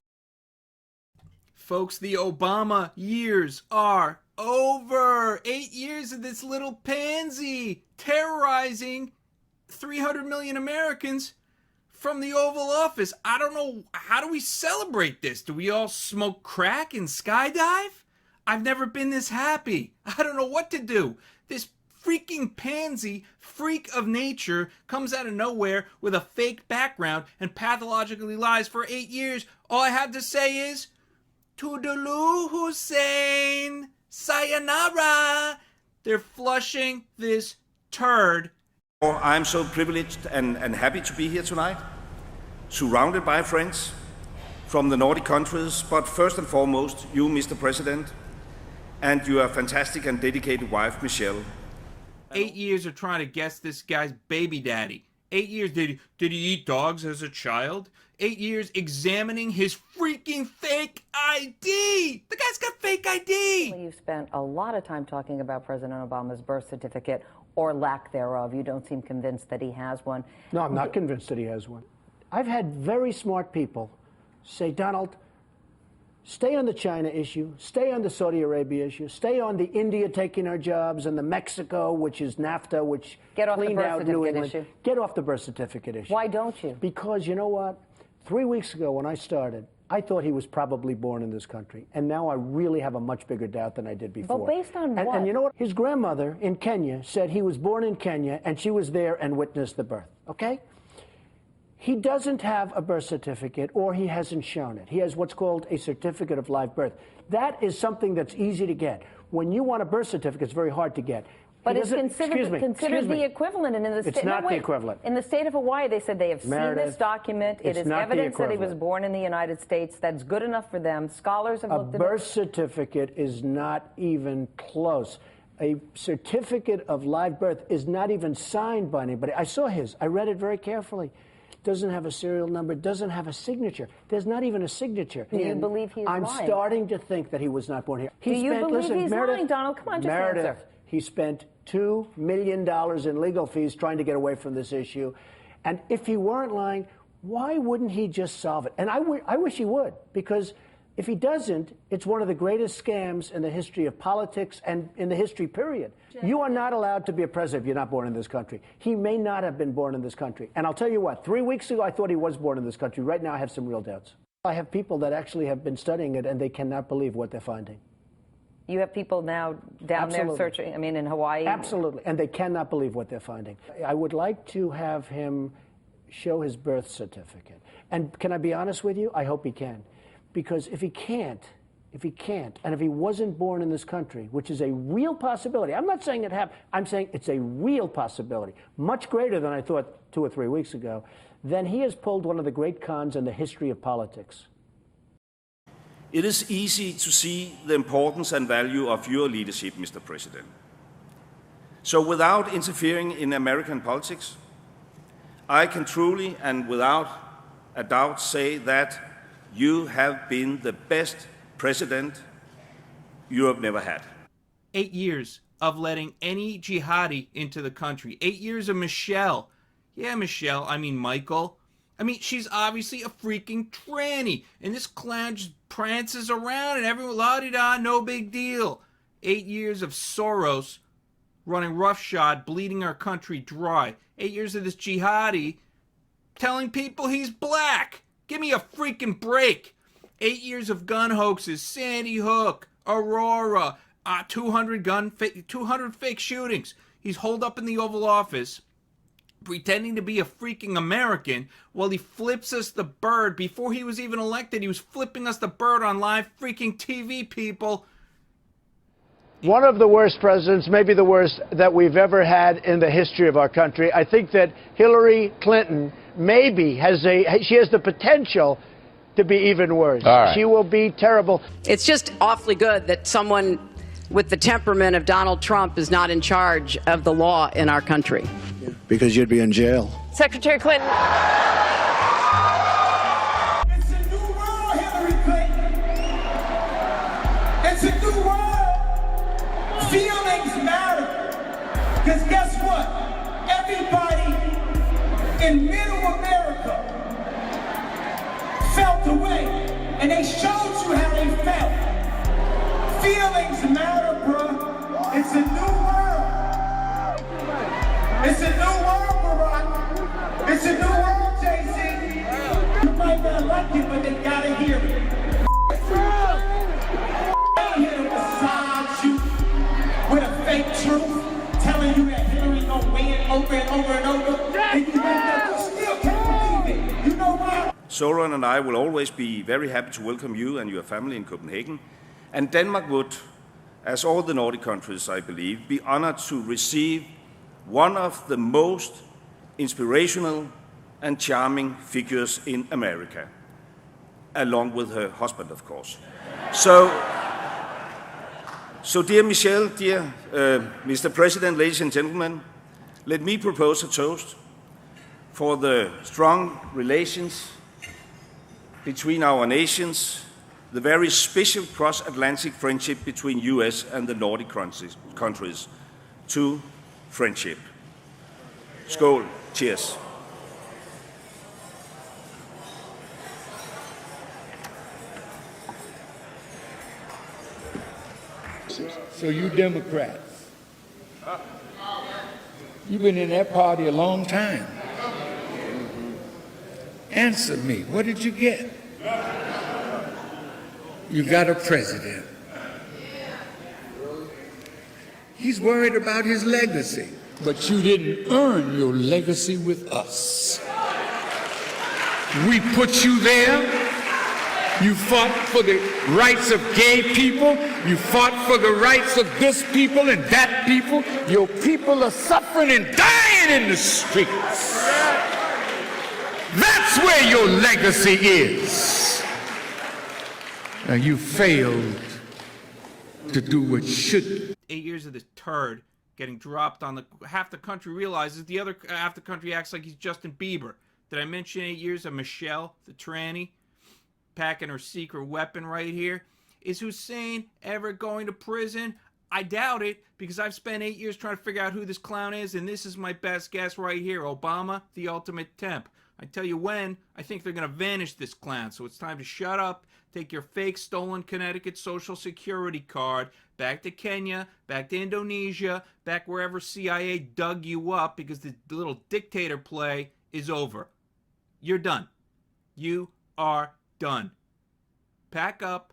folks, the Obama years are over. 8 years of this little pansy terrorizing 300 million Americans from the Oval Office. I don't know, how do we celebrate this? Do we all smoke crack and skydive? I've never been this happy. I don't know what to do. This freaking pansy, freak of nature, comes out of nowhere with a fake background and pathologically lies for 8 years. All I have to say is, Toodaloo Hussein, sayonara. They're flushing this turd. I'm so privileged and happy to be here tonight, surrounded by friends from the Nordic countries, but first and foremost, you, Mr. President, and your fantastic and dedicated wife, Michelle. 8 years of trying to guess this guy's baby daddy. 8 years, did he eat dogs as a child? 8 years examining his freaking fake ID. The guy's got fake ID. You've spent a lot of time talking about President Obama's birth certificate, or lack thereof. You don't seem convinced that he has one. No, I'm not convinced that he has one. I've had very smart people say, Donald, stay on the China issue, stay on the Saudi Arabia issue, stay on the India taking our jobs, and the Mexico, which is NAFTA, which cleaned out New England. Issue. Get off the birth certificate issue. Why don't you? Because you know what? 3 weeks ago when I started, I thought he was probably born in this country. And now I really have a much bigger doubt than I did before. But based on what? And you know what? His grandmother in Kenya said he was born in Kenya and she was there and witnessed the birth, okay? He doesn't have a birth certificate, or he hasn't shown it. He has what's called a certificate of live birth. That is something that's easy to get. When you want a birth certificate, it's very hard to get. But it's considered the equivalent. And in the it's not the equivalent. In the state of Hawaii, they said they have seen this document. It is evidence that he was born in the United States. That's good enough for them. Scholars have looked at it. A birth certificate is not even close. A certificate of live birth is not even signed by anybody. I saw his. I read it very carefully. Doesn't have a serial number, doesn't have a signature. There's not even a signature. Do you believe he's lying? I'm starting to think that he was not born here. Do you believe he's lying, Donald? Come on, just answer. He spent $2 million in legal fees trying to get away from this issue. And if he weren't lying, why wouldn't he just solve it? And I wish he would, because if he doesn't, it's one of the greatest scams in the history of politics and in the history, period. You are not allowed to be a president if you're not born in this country. He may not have been born in this country. And I'll tell you what, 3 weeks ago, I thought he was born in this country. Right now, I have some real doubts. I have people that actually have been studying it, and they cannot believe what they're finding. You have people now down there searching, I mean, in Hawaii? Absolutely, and they cannot believe what they're finding. I would like to have him show his birth certificate. And can I be honest with you? I hope he can. Because if he can't, and if he wasn't born in this country, which is a real possibility, I'm not saying it happened, I'm saying it's a real possibility, much greater than I thought 2 or 3 weeks ago, then he has pulled one of the great cons in the history of politics. It is easy to see the importance and value of your leadership, Mr. President. So without interfering in American politics, I can truly and without a doubt say that you have been the best president Europe never had. 8 years of letting any jihadi into the country. 8 years of Michelle. Yeah, Michelle, I mean Michael. I mean, she's obviously a freaking tranny. And this clown just prances around and everyone, la-di-da, no big deal. 8 years of Soros running roughshod, bleeding our country dry. 8 years of this jihadi telling people he's black. Give me a freaking break. 8 years of gun hoaxes, Sandy Hook, Aurora, 200 fake shootings. He's holed up in the Oval Office, pretending to be a freaking American, while he flips us the bird. Before he was even elected, he was flipping us the bird on live freaking TV, people. One of the worst presidents, maybe the worst that we've ever had in the history of our country. I think that Hillary Clinton maybe she has the potential to be even worse. She will be terrible. It's just awfully good that someone with the temperament of Donald Trump is not in charge of the law in our country. because you'd be in jail. Secretary Clinton. It's a new world, Hillary Clinton. It's a new world. Feelings matter. Because guess what? Everybody in middle America felt the way. And they showed you how they felt. Feelings matter, bruh. It's a new world. It's a new world, Barack. It's a new world, Jay-Z. You might not like it, but they gotta hear it. They here to massage you with a fake truth, telling you that Hillary gonna win over and over and over. And you still can't believe it. You know why? Søren and I will always be very happy to welcome you and your family in Copenhagen. And Denmark would, as all the Nordic countries, I believe, be honored to receive one of the most inspirational and charming figures in America, along with her husband, of course. So dear Michelle, dear Mr. President, ladies and gentlemen, let me propose a toast for the strong relations between our nations, the very special cross-Atlantic friendship between US and the Nordic countries, to friendship. Skål. Cheers. So you Democrats, you've been in that party a long time. Answer me, what did you get? You got a president. He's worried about his legacy. But you didn't earn your legacy with us. We put you there. You fought for the rights of gay people. You fought for the rights of this people and that people. Your people are suffering and dying in the streets. That's where your legacy is. Now you failed to do what should. 8 years of this turd getting dropped on half the country realizes the other half the country acts like he's Justin Bieber. Did I mention 8 years of Michelle, the tranny, packing her secret weapon right here? Is Hussein ever going to prison? I doubt it, because I've spent 8 years trying to figure out who this clown is, and this is my best guess right here. Obama, the ultimate temp. I tell you when, I think they're going to vanish this clown, so it's time to shut up, take your fake stolen Connecticut Social Security card back to Kenya, back to Indonesia, back wherever CIA dug you up, because the little dictator play is over. You're done. You are done. Pack up,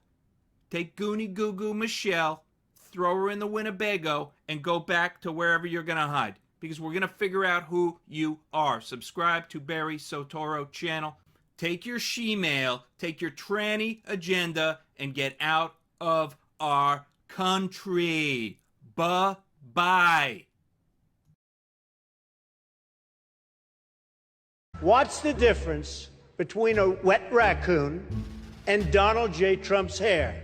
take Goonie Goo Goo Michelle, throw her in the Winnebago, and go back to wherever you're going to hide. Because we're going to figure out who you are. Subscribe to Barry Soetoro channel. Take your she-mail, take your tranny agenda, and get out of our country. Bye-bye. What's the difference between a wet raccoon and Donald J. Trump's hair?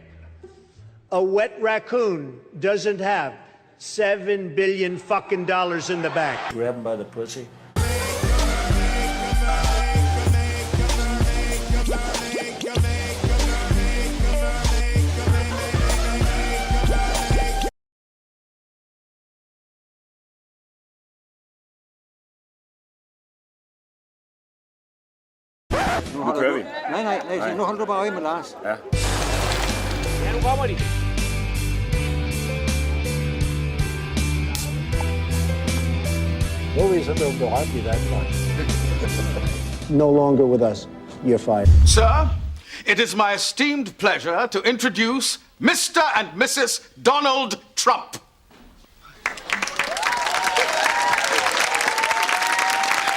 A wet raccoon doesn't have $7 billion fucking dollars in the bank. Grab him by the pussy. Nu kører vi. Nej, nu holder du bare øje med Lars. Ja. Ja, nu kommer de. Nu er vi så blevet berømt i Danmark. No longer with us. You're fired. Sir, it is my esteemed pleasure to introduce Mr. and Mrs. Donald Trump.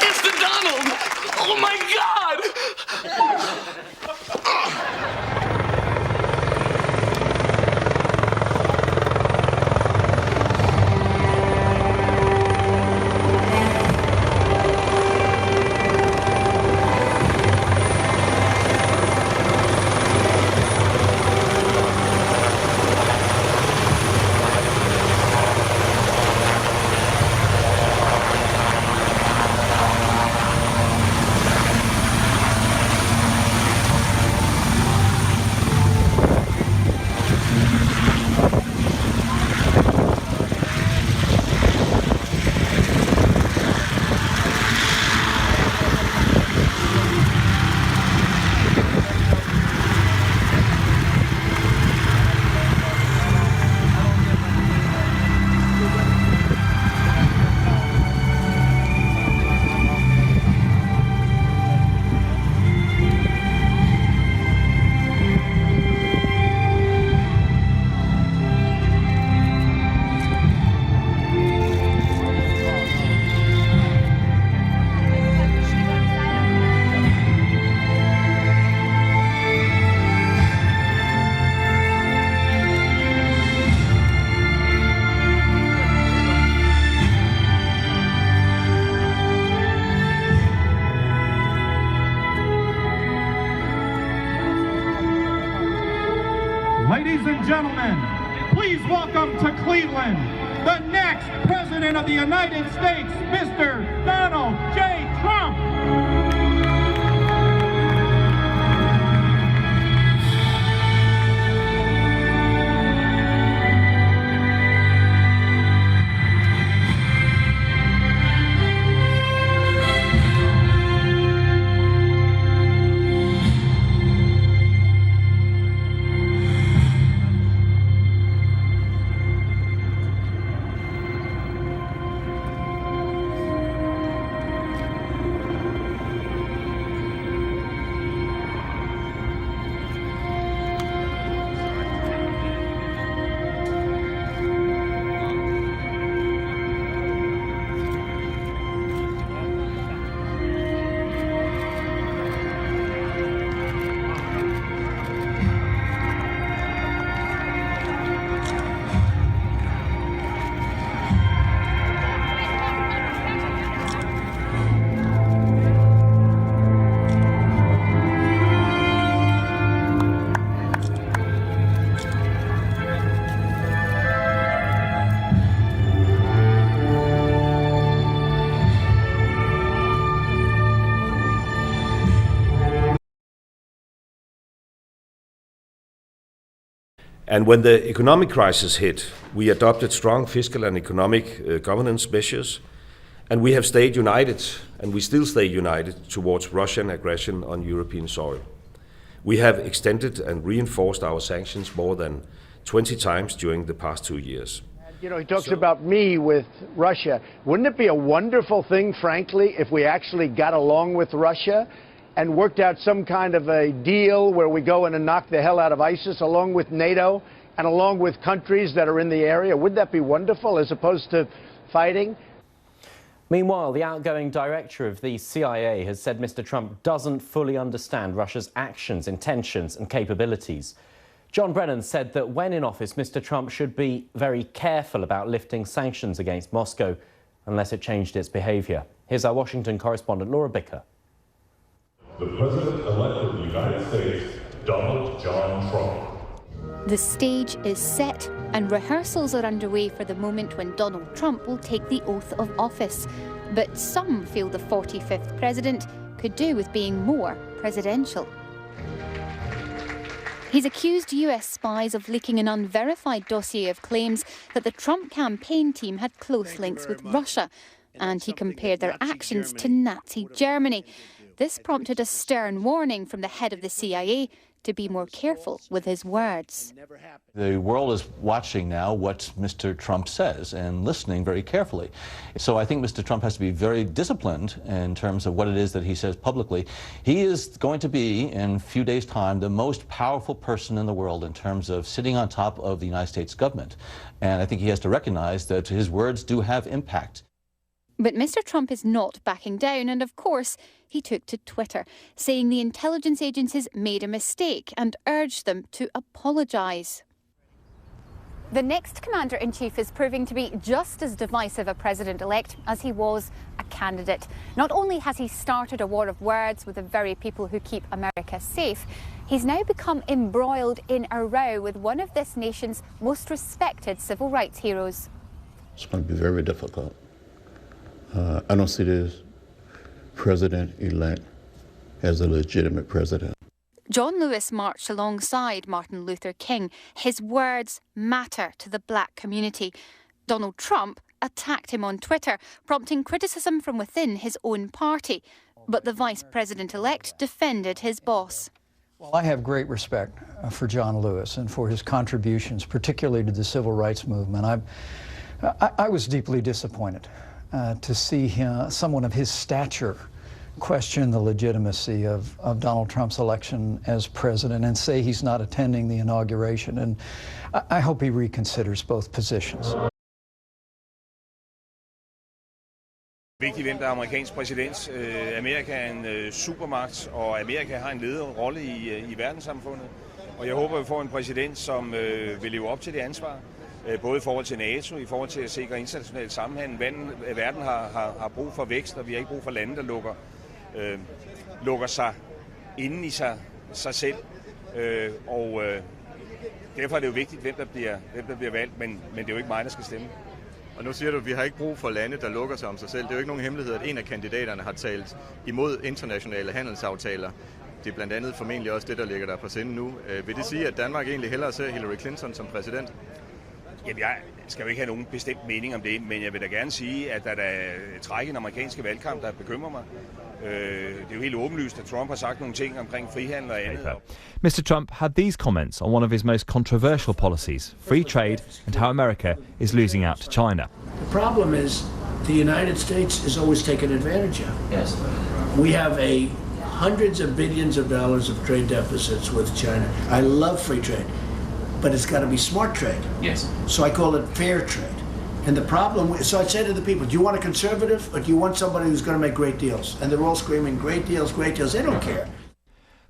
It's the Donald! Oh my God! and gentlemen, please welcome to Cleveland the next President of the United States, Mr. Donald J. Trump. And when the economic crisis hit, we adopted strong fiscal and economic governance measures, and we have stayed united, and we still stay united towards Russian aggression on European soil. We have extended and reinforced our sanctions more than 20 times during the past 2 years. You know, he talks about me with Russia. Wouldn't it be a wonderful thing, frankly, if we actually got along with Russia and worked out some kind of a deal where we go in and knock the hell out of ISIS along with NATO and along with countries that are in the area? Wouldn't that be wonderful as opposed to fighting? Meanwhile, the outgoing director of the CIA has said Mr. Trump doesn't fully understand Russia's actions, intentions and capabilities. John Brennan said that when in office, Mr. Trump should be very careful about lifting sanctions against Moscow unless it changed its behaviour. Here's our Washington correspondent Laura Bicker. The President-elect of the United States, Donald John Trump. The stage is set and rehearsals are underway for the moment when Donald Trump will take the oath of office. But some feel the 45th president could do with being more presidential. He's accused US spies of leaking an unverified dossier of claims that the Trump campaign team had close links with Russia, and he compared their actions to Nazi Germany. This prompted a stern warning from the head of the CIA to be more careful with his words. The world is watching now what Mr. Trump says and listening very carefully. So I think Mr. Trump has to be very disciplined in terms of what it is that he says publicly. He is going to be, in a few days' time, the most powerful person in the world in terms of sitting on top of the United States government. And I think he has to recognize that his words do have impact. But Mr. Trump is not backing down, and of course, he took to Twitter, saying the intelligence agencies made a mistake and urged them to apologise. The next Commander-in-Chief is proving to be just as divisive a President-elect as he was a candidate. Not only has he started a war of words with the very people who keep America safe, he's now become embroiled in a row with one of this nation's most respected civil rights heroes. It's going to be very difficult. I don't see this president-elect as a legitimate president. John Lewis marched alongside Martin Luther King. His words matter to the black community. Donald Trump attacked him on Twitter, prompting criticism from within his own party. But the vice president-elect defended his boss. Well, I have great respect for John Lewis and for his contributions, particularly to the civil rights movement. I was deeply disappointed to see someone of his stature question the legitimacy of Donald Trump's election as president and say he's not attending the inauguration. And I hope he reconsiders both positions. Vigtigt, hvem der er amerikansk præsident. Amerika er en supermagt, og Amerika har en ledende rolle i verdenssamfundet. Og jeg håber, vi får en præsident, som vil leve op til det ansvar. Både i forhold til NATO, i forhold til at sikre international sammenhæng. Verden har brug for vækst, og vi har ikke brug for lande, der lukker sig inden i sig selv. Derfor er det jo vigtigt, hvem der bliver valgt, men det er jo ikke mig, der skal stemme. Og nu siger du, at vi har ikke brug for lande, der lukker sig om sig selv. Det er jo ikke nogen hemmelighed, at en af kandidaterne har talt imod internationale handelsaftaler. Det er blandt andet formentlig også det, der ligger der på sinde nu. Vil det sige, at Danmark egentlig hellere ser Hillary Clinton som præsident? Jamen, jeg skal jo ikke have nogen bestemt mening om det, men jeg vil da gerne sige, at der er træk i den amerikanske valgkamp, der bekymrer mig. Det er jo helt åbenlyst, at Trump har sagt nogle ting omkring frihandel og andet. Mr. Trump had these comments on one of his most controversial policies, free trade, and how America is losing out to China. The problem is the United States is always taken advantage of. Yes. We have hundreds of billions of dollars of trade deficits with China. I love free trade, but it's got to be smart trade. Yes. So I call it fair trade. And the problem, so I say to the people, do you want a conservative or do you want somebody who's going to make great deals? And they're all screaming, great deals, great deals. They don't care.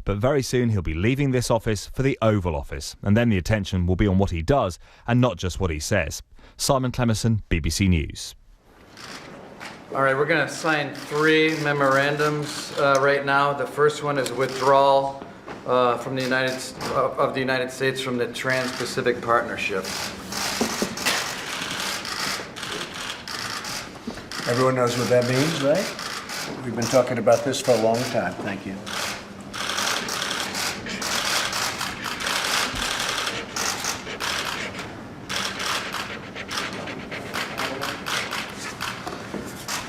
But very soon he'll be leaving this office for the Oval Office, and then the attention will be on what he does and not just what he says. Simon Clemison, BBC News. All right, we're going to sign 3 memorandums right now. The first one is withdrawal from the United States from the Trans-Pacific Partnership. Everyone knows what that means, right? We've been talking about this for a long time. Thank you.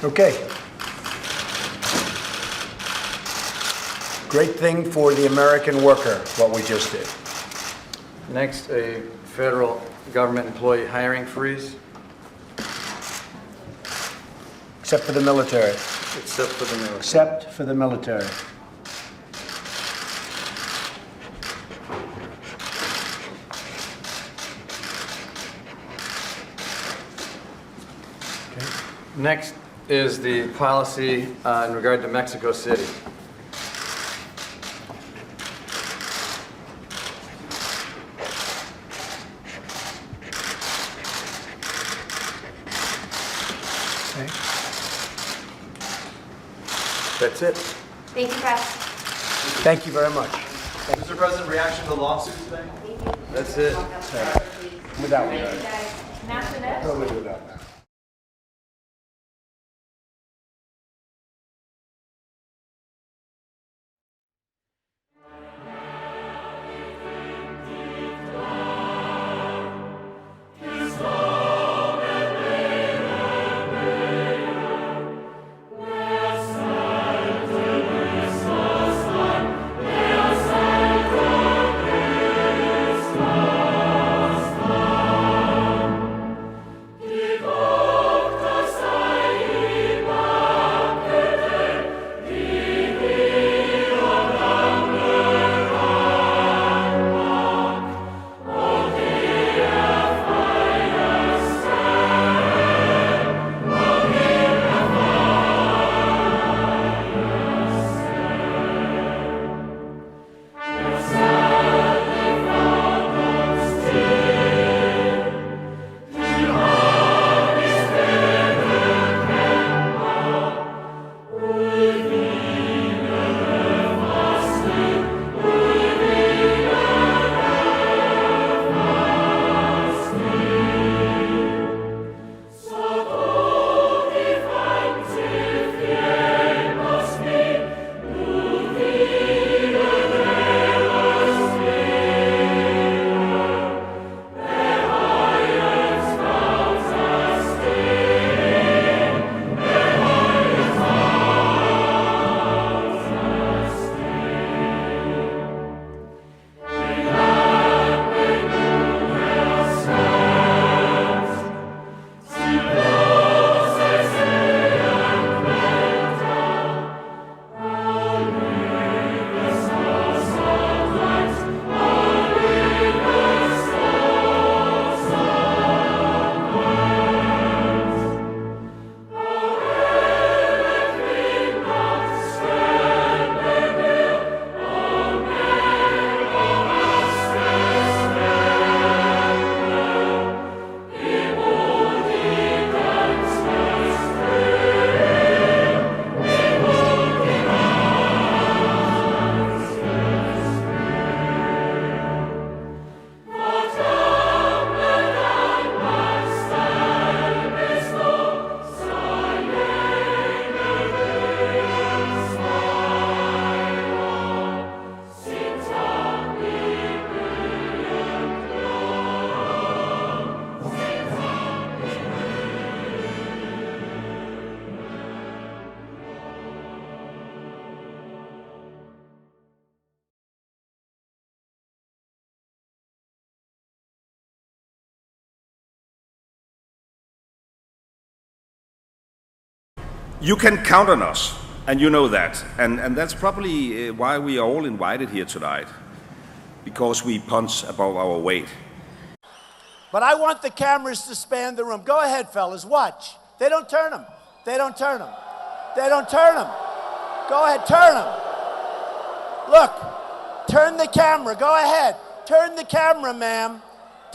Okay. Great thing for the American worker, what we just did. Next, a federal government employee hiring freeze. Except for the military. Except for the military. Except for the military. Next is the policy in regard to Mexico City. That's it. Thank you, Press. Thank you very much. Mr. President, reaction to the lawsuit today? That's it. Without me. Totally without that. Give You can count on us, and you know that. And that's probably why we are all invited here tonight, because we punch above our weight. But I want the cameras to span the room. Go ahead, fellas, watch. They don't turn them. They don't turn them. They don't turn them. Go ahead, turn them. Look, turn the camera. Go ahead. Turn the camera, ma'am.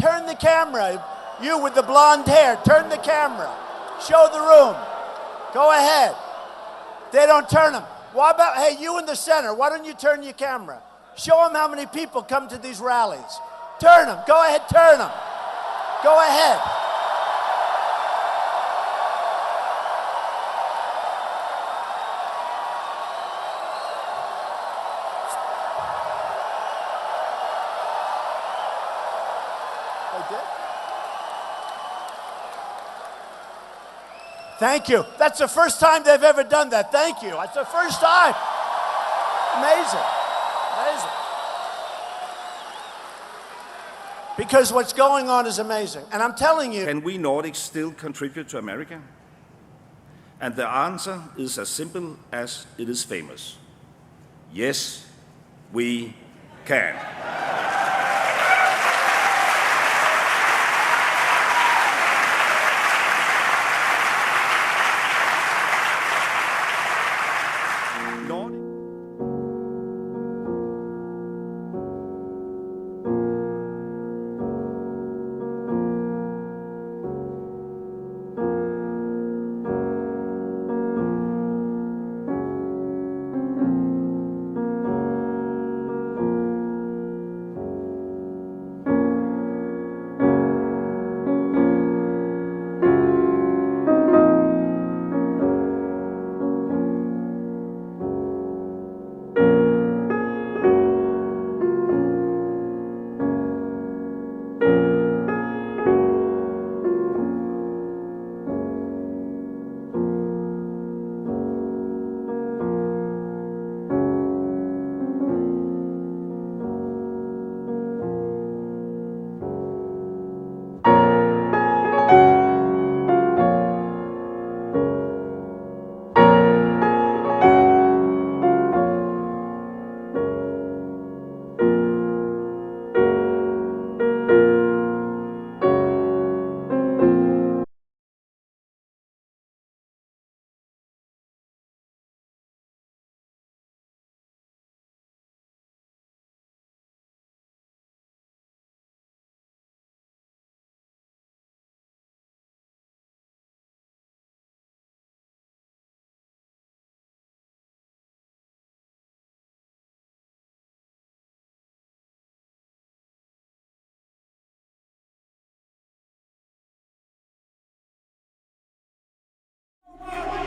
Turn the camera. You with the blonde hair, turn the camera. Show the room. Go ahead. They don't turn them. What about, hey, you in the center, why don't you turn your camera? Show them how many people come to these rallies. Turn them. Go ahead, turn them. Go ahead. Thank you. That's the first time they've ever done that. Thank you. That's the first time. Amazing. Amazing. Because what's going on is amazing. And I'm telling you. Can we Nordics still contribute to America? And the answer is as simple as it is famous. Yes, we can.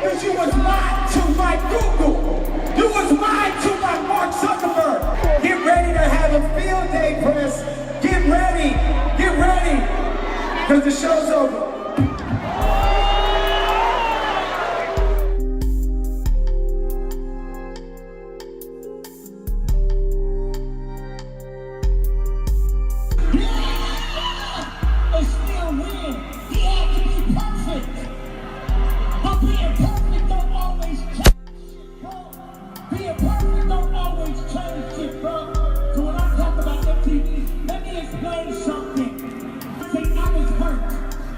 Because you was lied to my Google. You was lied to my Mark Zuckerberg. Get ready to have a field day, press. Get ready. Get ready. Because the show's over.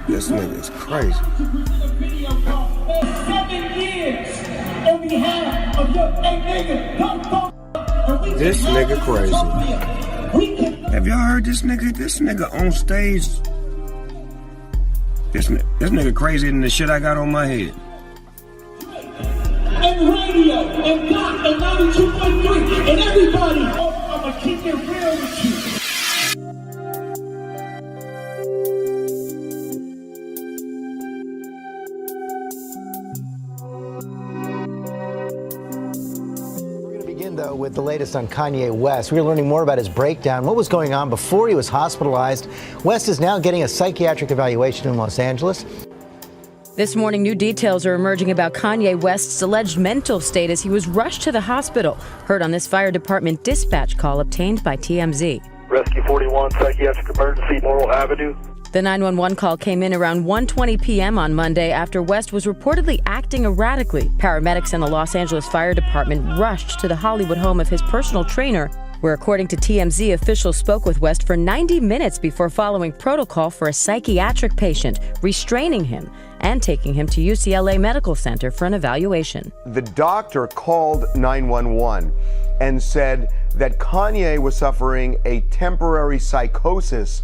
This nigga is crazy. 7 years on behalf of your nigga. This nigga crazy. Have y'all heard this nigga? This nigga on stage. This nigga crazier than the shit I got on my head. And radio, and Doc, and 92.3, and everybody. I'ma keep it real with you. With the latest on Kanye West. We're learning more about his breakdown, what was going on before he was hospitalized. West is now getting a psychiatric evaluation in Los Angeles. This morning, new details are emerging about Kanye West's alleged mental state as he was rushed to the hospital. Heard on this fire department dispatch call obtained by TMZ. Rescue 41, psychiatric emergency, Morrill Avenue. The 911 call came in around 1:20 p.m. on Monday after West was reportedly acting erratically. Paramedics and the Los Angeles Fire Department rushed to the Hollywood home of his personal trainer, where, according to TMZ, officials spoke with West for 90 minutes before following protocol for a psychiatric patient, restraining him and taking him to UCLA Medical Center for an evaluation. The doctor called 911 and said that Kanye was suffering a temporary psychosis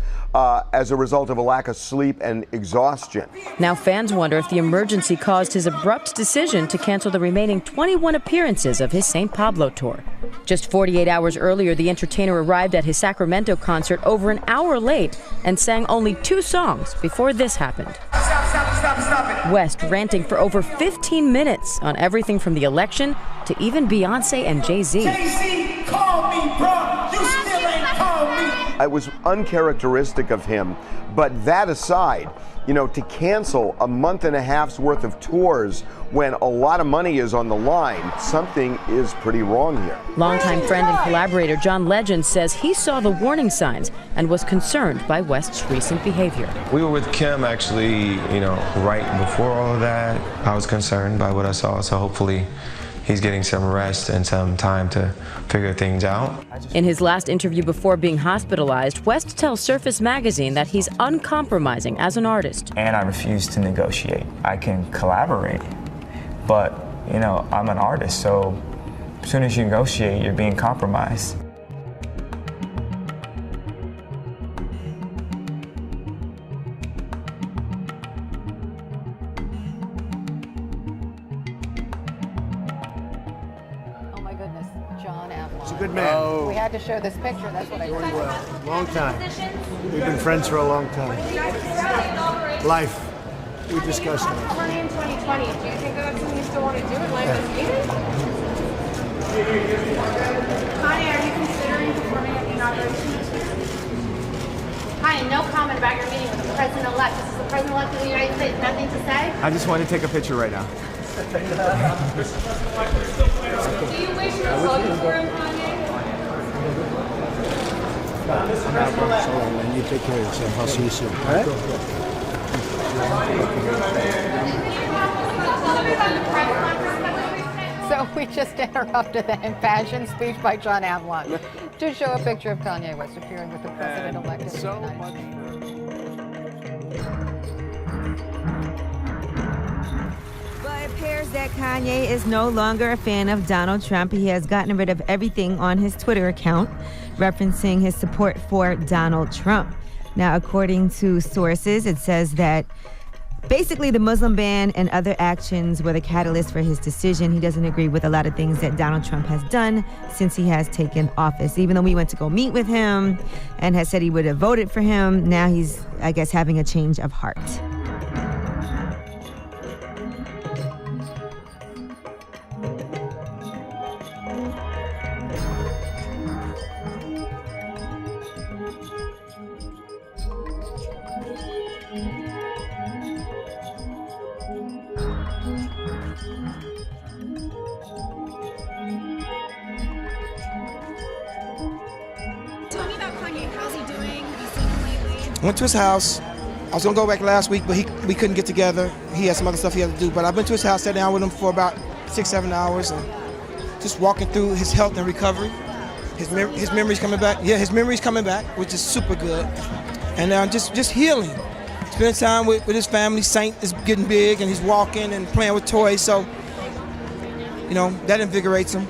as a result of a lack of sleep and exhaustion. Now fans wonder if the emergency caused his abrupt decision to cancel the remaining 21 appearances of his St. Pablo tour. Just 48 hours earlier, the entertainer arrived at his Sacramento concert over an hour late and sang only 2 songs before this happened. Stop it. West ranting for over 15 minutes on everything from the election to even Beyonce and Jay-Z. Jay-Z, call me, bro. You still ain't called me. It was uncharacteristic of him, but that aside, to cancel a month and a half's worth of tours when a lot of money is on the line, something is pretty wrong here. Longtime friend and collaborator John Legend says he saw the warning signs and was concerned by West's recent behavior. We were with Kim actually, right before all of that. I was concerned by what I saw, so hopefully he's getting some rest and some time to figure things out. In his last interview before being hospitalized, West tells Surface Magazine that he's uncompromising as an artist. And I refuse to negotiate. I can collaborate, but, I'm an artist, so as soon as you negotiate, you're being compromised. Good man. We had to show this picture. That's what I Doing well. Long time. We've been friends for a long time. Life. We discussed it. Running in 2020. Do you think that's something you still want to do in life as leaders? Kanye, are you considering performing at the inauguration this year? Kanye, no comment about your meeting with the president-elect. This is the president-elect of the United States. Nothing to say? I just want to take a picture right now. Do you wish you were voting for him, Kanye? And you take care of yourself. I'll see you soon. All right? So we just interrupted the impassioned speech by John Avlon to show a picture of Kanye West appearing with the president-elect of the United States. It appears that Kanye is no longer a fan of Donald Trump. He has gotten rid of everything on his Twitter account referencing his support for Donald Trump. Now, according to sources, it says that basically the Muslim ban and other actions were the catalyst for his decision. He doesn't agree with a lot of things that Donald Trump has done since he has taken office. Even though we went to go meet with him and has said he would have voted for him, now he's, I guess, having a change of heart. Went to his house. I was gonna go back last week, but we couldn't get together. He had some other stuff he had to do. But I went to his house, sat down with him for about 6-7 hours, and just walking through his health and recovery. His memory's coming back. Yeah, his memory's coming back, which is super good. And just healing. Spending time with his family. Saint is getting big, and he's walking and playing with toys. So, that invigorates him.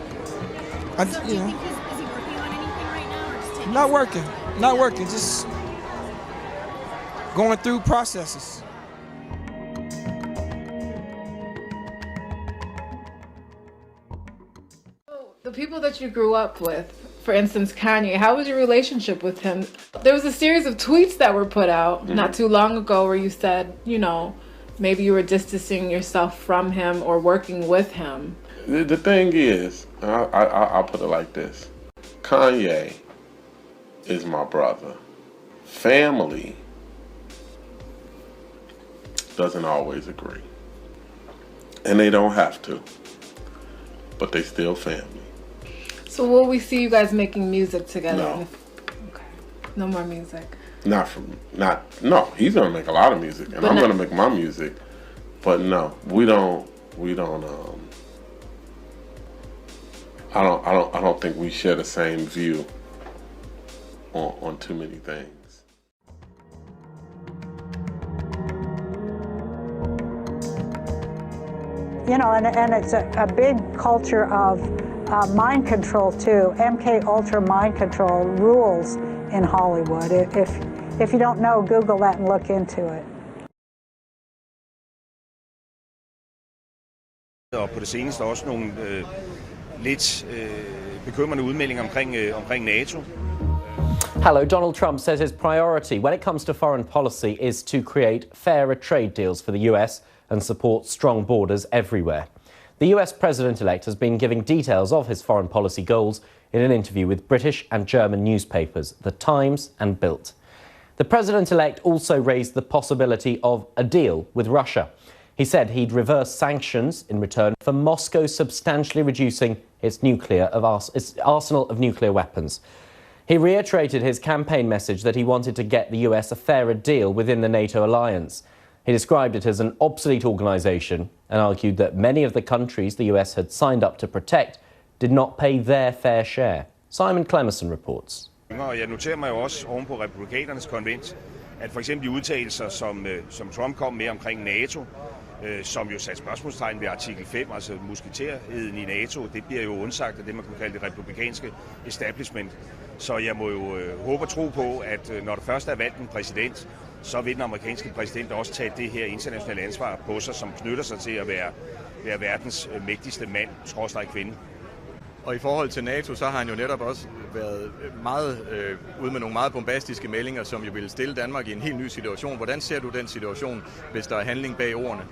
Is he working on anything right now, or just taking Not working. Just going through processes. The people that you grew up with, for instance, Kanye, how was your relationship with him? There was a series of tweets that were put out not too long ago where you said, maybe you were distancing yourself from him or working with him. The thing is, I'll put it like this. Kanye is my brother. Family doesn't always agree. And they don't have to. But they still family. So will we see you guys making music together? No. Okay. No more music. No, he's gonna make a lot of music, and I'm gonna make my music. But no, we don't. I don't think we share the same view on too many things. You know, and it's a big culture of mind control too. MK Ultra mind control rules in Hollywood. If you don't know, Google that and look into it. Og på det seneste også nogle lidt bekymrende udmeldinger omkring NATO. Hello, Donald Trump says his priority when it comes to foreign policy is to create fairer trade deals for the US and support strong borders everywhere. The US president-elect has been giving details of his foreign policy goals in an interview with British and German newspapers, The Times and Bild. The president-elect also raised the possibility of a deal with Russia. He said he'd reverse sanctions in return for Moscow substantially reducing its arsenal of nuclear weapons. He reiterated his campaign message that he wanted to get the US a fairer deal within the NATO alliance. He described it as an obsolete organisation and argued that many of the countries the US had signed up to protect did not pay their fair share. Simon Clemerson reports. Jeg noterer mig jo også oven på republikanernes konvent, at for eksempel de udtalelser, som Trump kom med omkring NATO, som jo satte spørgsmålstegn ved artikel 5, altså musketærheden i NATO, det bliver jo undsagt af det, man kunne kalde det republikanske establishment. Så jeg må jo håbe og tro på, at når der først er valgt en præsident, så vil den amerikanske præsident også tage det her internationale ansvar på sig, som knytter sig til at være verdens mægtigste mand, /kvinde. Og i forhold til NATO, så har han jo netop også været meget ude med nogle meget bombastiske meldinger, som jo ville stille Danmark i en helt ny situation. Hvordan ser du den situation, hvis der er handling bag ordene?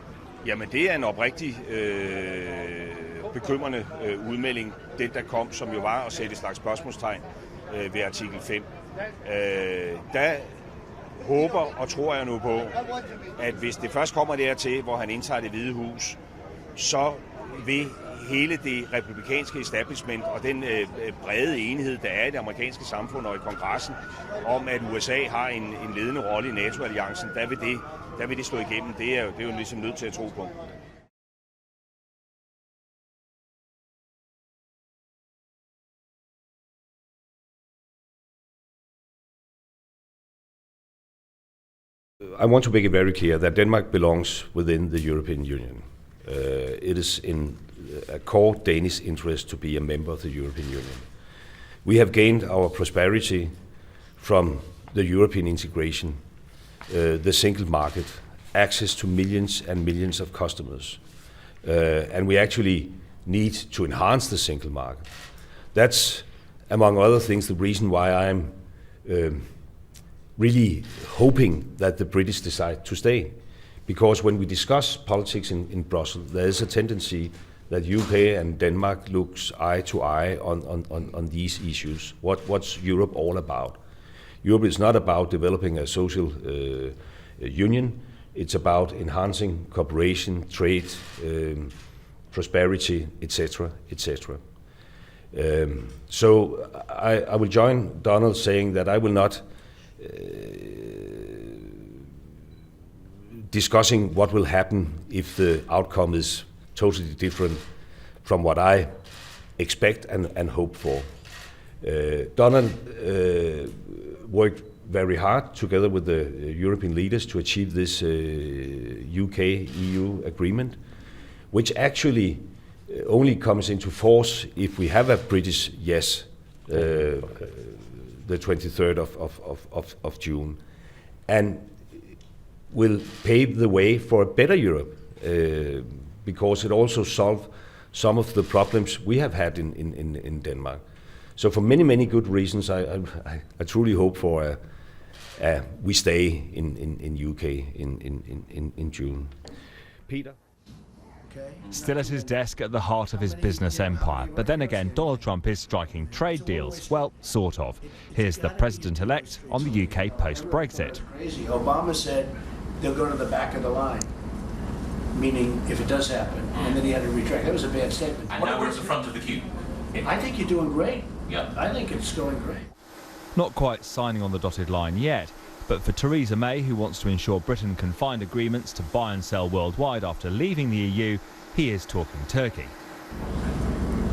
Jamen det er en oprigtig bekymrende udmelding, den der kom, som jo var at sætte et slags spørgsmålstegn ved artikel 5. Der håber og tror jeg nu på, at hvis det først kommer dertil, hvor han indtager Det Hvide Hus, så vil hele det republikanske establishment og den brede enhed, der er i det amerikanske samfund og i kongressen, om at USA har en ledende rolle i NATO-alliancen, der vil det slå igennem. Det er jo ligesom nødt til at tro på. I want to make it very clear that Denmark belongs within the European Union. It is in a core Danish interest to be a member of the European Union. We have gained our prosperity from the European integration, the single market, access to millions and millions of customers. And we actually need to enhance the single market. That's, among other things, the reason why I'm really hoping that the British decide to stay. Because when we discuss politics in Brussels, there is a tendency that UK and Denmark looks eye to eye on these issues. What's Europe all about? Europe is not about developing a social union. It's about enhancing cooperation, trade, prosperity, etc., etc. So I will join Donald saying that I will not discussing what will happen if the outcome is totally different from what I expect and hope for. Donald worked very hard together with the European leaders to achieve this UK-EU agreement, which actually only comes into force if we have a British yes the 23rd of June, and will pave the way for a better Europe, because it also solves some of the problems we have had in Denmark. So for many good reasons, I truly hope for we stay in UK in June. Peter? Still at his desk at the heart of his business empire. But then again, Donald Trump is striking trade deals. Well, sort of. Here's the president-elect on the UK post-Brexit. Crazy. Obama said they'll go to the back of the line, meaning if it does happen, and then he had to retract. That was a bad statement. And now we're at the front of the queue. I think you're doing great. Yeah. I think it's going great. Not quite signing on the dotted line yet, But for Theresa May, who wants to ensure Britain can find agreements to buy and sell worldwide after leaving the EU, he is talking Turkey.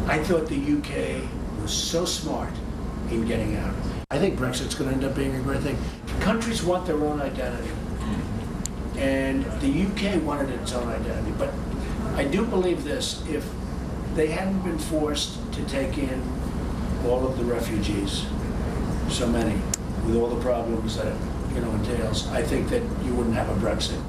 I thought the UK was so smart in getting out. I think Brexit's going to end up being a great thing. Countries want their own identity. And the UK wanted its own identity. But I do believe this, if they hadn't been forced to take in all of the refugees, so many, with all the problems that it entails, I think that you wouldn't have a Brexit.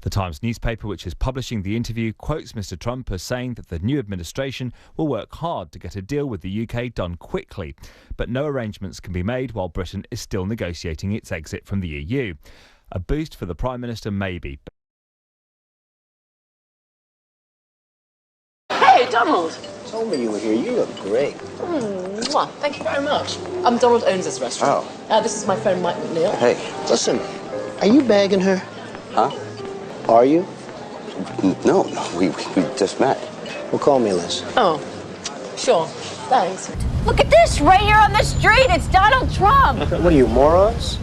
The Times newspaper, which is publishing the interview, quotes Mr Trump as saying that the new administration will work hard to get a deal with the UK done quickly, but no arrangements can be made while Britain is still negotiating its exit from the EU. A boost for the Prime Minister, maybe. Hey, Donald! Told me you were here. You look great. Mwah. Thank you very much. Donald owns this restaurant. Oh. This is my friend Mike McNeil. Hey, listen, are you bagging her? Huh? Are you? No, we just met. Well, call me Liz. Oh, sure. Thanks. Look at this right here on the street. It's Donald Trump. What are you, morons?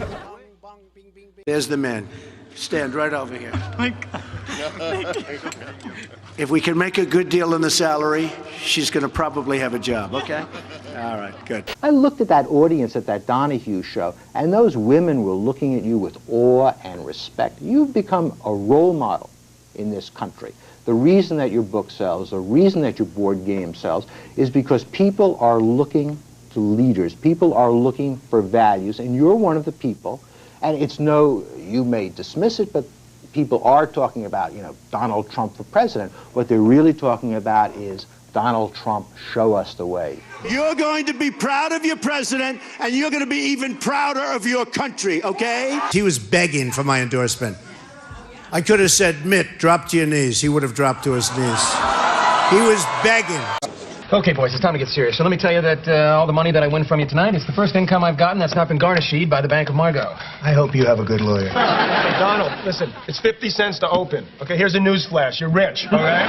There's the man. Stand right over here. If we can make a good deal in the salary, she's going to probably have a job, okay? All right, good. I looked at that audience at that Donahue show, and those women were looking at you with awe and respect. You've become a role model in this country. The reason that your book sells, the reason that your board game sells, is because people are looking to leaders. People are looking for values, and you're one of the people. And it's you may dismiss it, but people are talking about, Donald Trump for president. What they're really talking about is Donald Trump, show us the way. You're going to be proud of your president, and you're going to be even prouder of your country, okay? He was begging for my endorsement. I could have said, Mitt, drop to your knees. He would have dropped to his knees. He was begging. Okay, boys, it's time to get serious. So let me tell you that all the money that I win from you tonight is the first income I've gotten that's not been garnished by the Bank of Margot. I hope you have a good lawyer. Hey, Donald, listen, it's 50 cents to open. Okay, here's a news flash. You're rich, all right?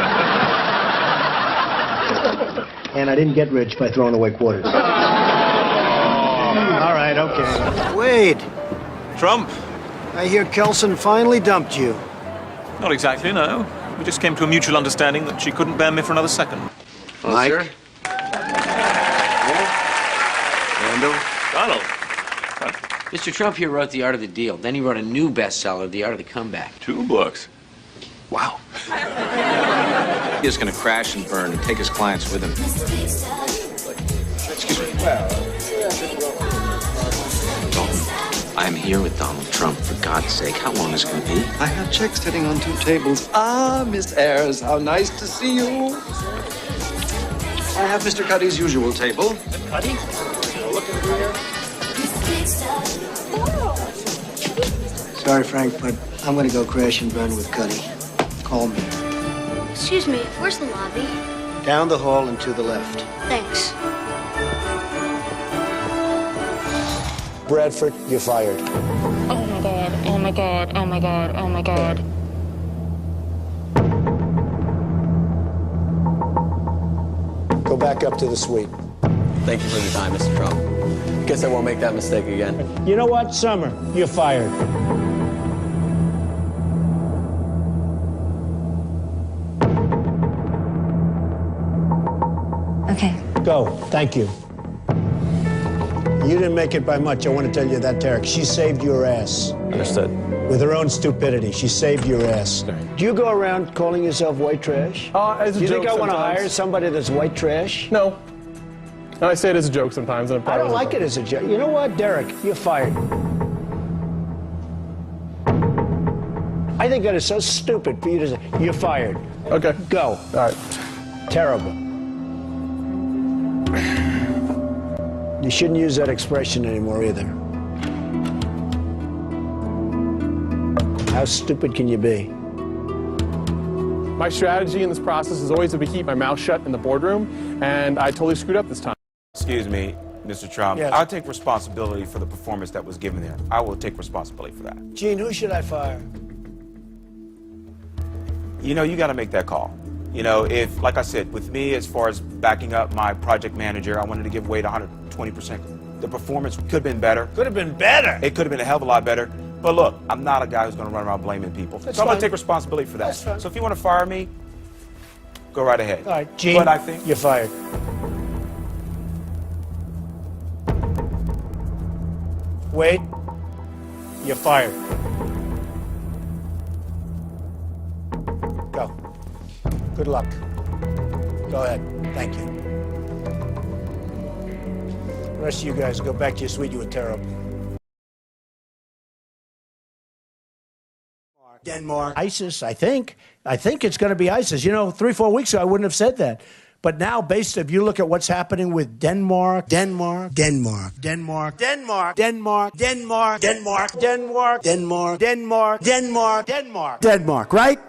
And I didn't get rich by throwing away quarters. All right, okay. Wade. Trump. I hear Kelson finally dumped you. Not exactly, no. We just came to a mutual understanding that she couldn't bear me for another second. Mike? Randall? Donald. Mr. Trump here wrote The Art of the Deal. Then he wrote a new bestseller, The Art of the Comeback. 2 books. Wow. He's going to crash and burn and take his clients with him. Excuse me. Dalton, I'm here with Donald Trump, for God's sake. How long is it going to be? I have checks sitting on 2 tables. Ah, Miss Ayers, how nice to see you. I have Mr. Cuddy's usual table. Cuddy? Sorry, Frank, but I'm going to go crash and burn with Cuddy. Call me. Excuse me, where's the lobby? Down the hall and to the left. Thanks. Bradford, you're fired. Oh my god, oh my god, oh my god, oh my god. Go back up to the suite. Thank you for the time, Mr. Trump. Guess I won't make that mistake again. You know what, Summer? You're fired. Okay. Go. Thank you. You didn't make it by much. I want to tell you that, Tarek. She saved your ass. Understood. With her own stupidity. She saved your ass. Do you go around calling yourself white trash? As a Do you joke think I want to sometimes. hire somebody that's white trash? No. I say it as a joke sometimes. And I don't like it as a joke. You know what, Derek? You're fired. I think that is so stupid for you to say, you're fired. Okay. Go. All right. Terrible. You shouldn't use that expression anymore either. How stupid can you be? My strategy in this process is always to keep my mouth shut in the boardroom, and I totally screwed up this time. Excuse me, Mr. Trump. Yes. I'll take responsibility for the performance that was given there. I will take responsibility for that. Gene, who should I fire? You know, you got to make that call. You know, like I said, with me, as far as backing up my project manager, I wanted to give Wade 120% The performance could have been better. Could have been better. It could have been a hell of a lot better. But look, I'm not a guy who's going to run around blaming people. That's so I'm going fine. to take responsibility for that. That's fine. So if you want to fire me, go right ahead. All right, Gene, but I think you're fired. Wade, you're fired. Go. Good luck. Go ahead. Thank you. The rest of you guys, go back to your suite. You were terrible. Denmark. ISIS, I think. I think it's going to be ISIS. You know, 3-4 weeks ago, I wouldn't have said that. But now, based if you look at what's happening with Denmark, Denmark, Denmark, Denmark, Denmark, Denmark, Denmark, Denmark, Denmark, Denmark, Denmark, Denmark, Denmark, Denmark, right?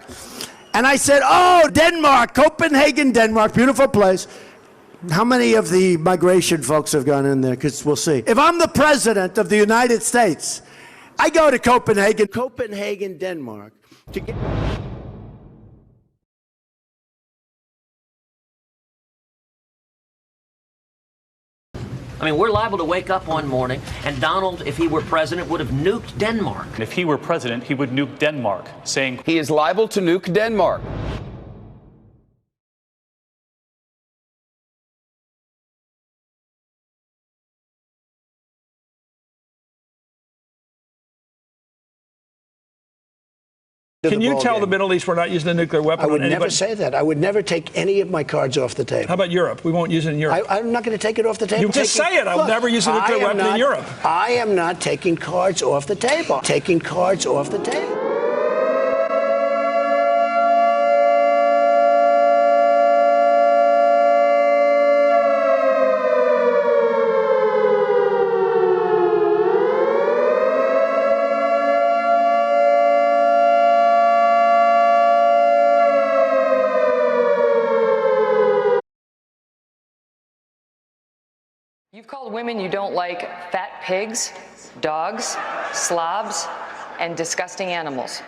And I said, oh, Denmark, Copenhagen, Denmark, beautiful place. How many of the migration folks have gone in there? Because we'll see. If I'm the president of the United States, I go to Copenhagen, Denmark, to get... I mean, we're liable to wake up one morning and Donald, if he were president, would have nuked Denmark. And if he were president, he would nuke Denmark, saying He is liable to nuke Denmark. Can you tell the Middle East we're not using a nuclear weapon I would on anybody? never say that. I would never take any of my cards off the table. How about Europe? We won't use it in Europe. I'm not going to take it off the table. You just say it. I would Look, never use a nuclear weapon in Europe. I am not taking cards off the table. Taking cards off the table. You've called women you don't like fat pigs, dogs, slobs, and disgusting animals.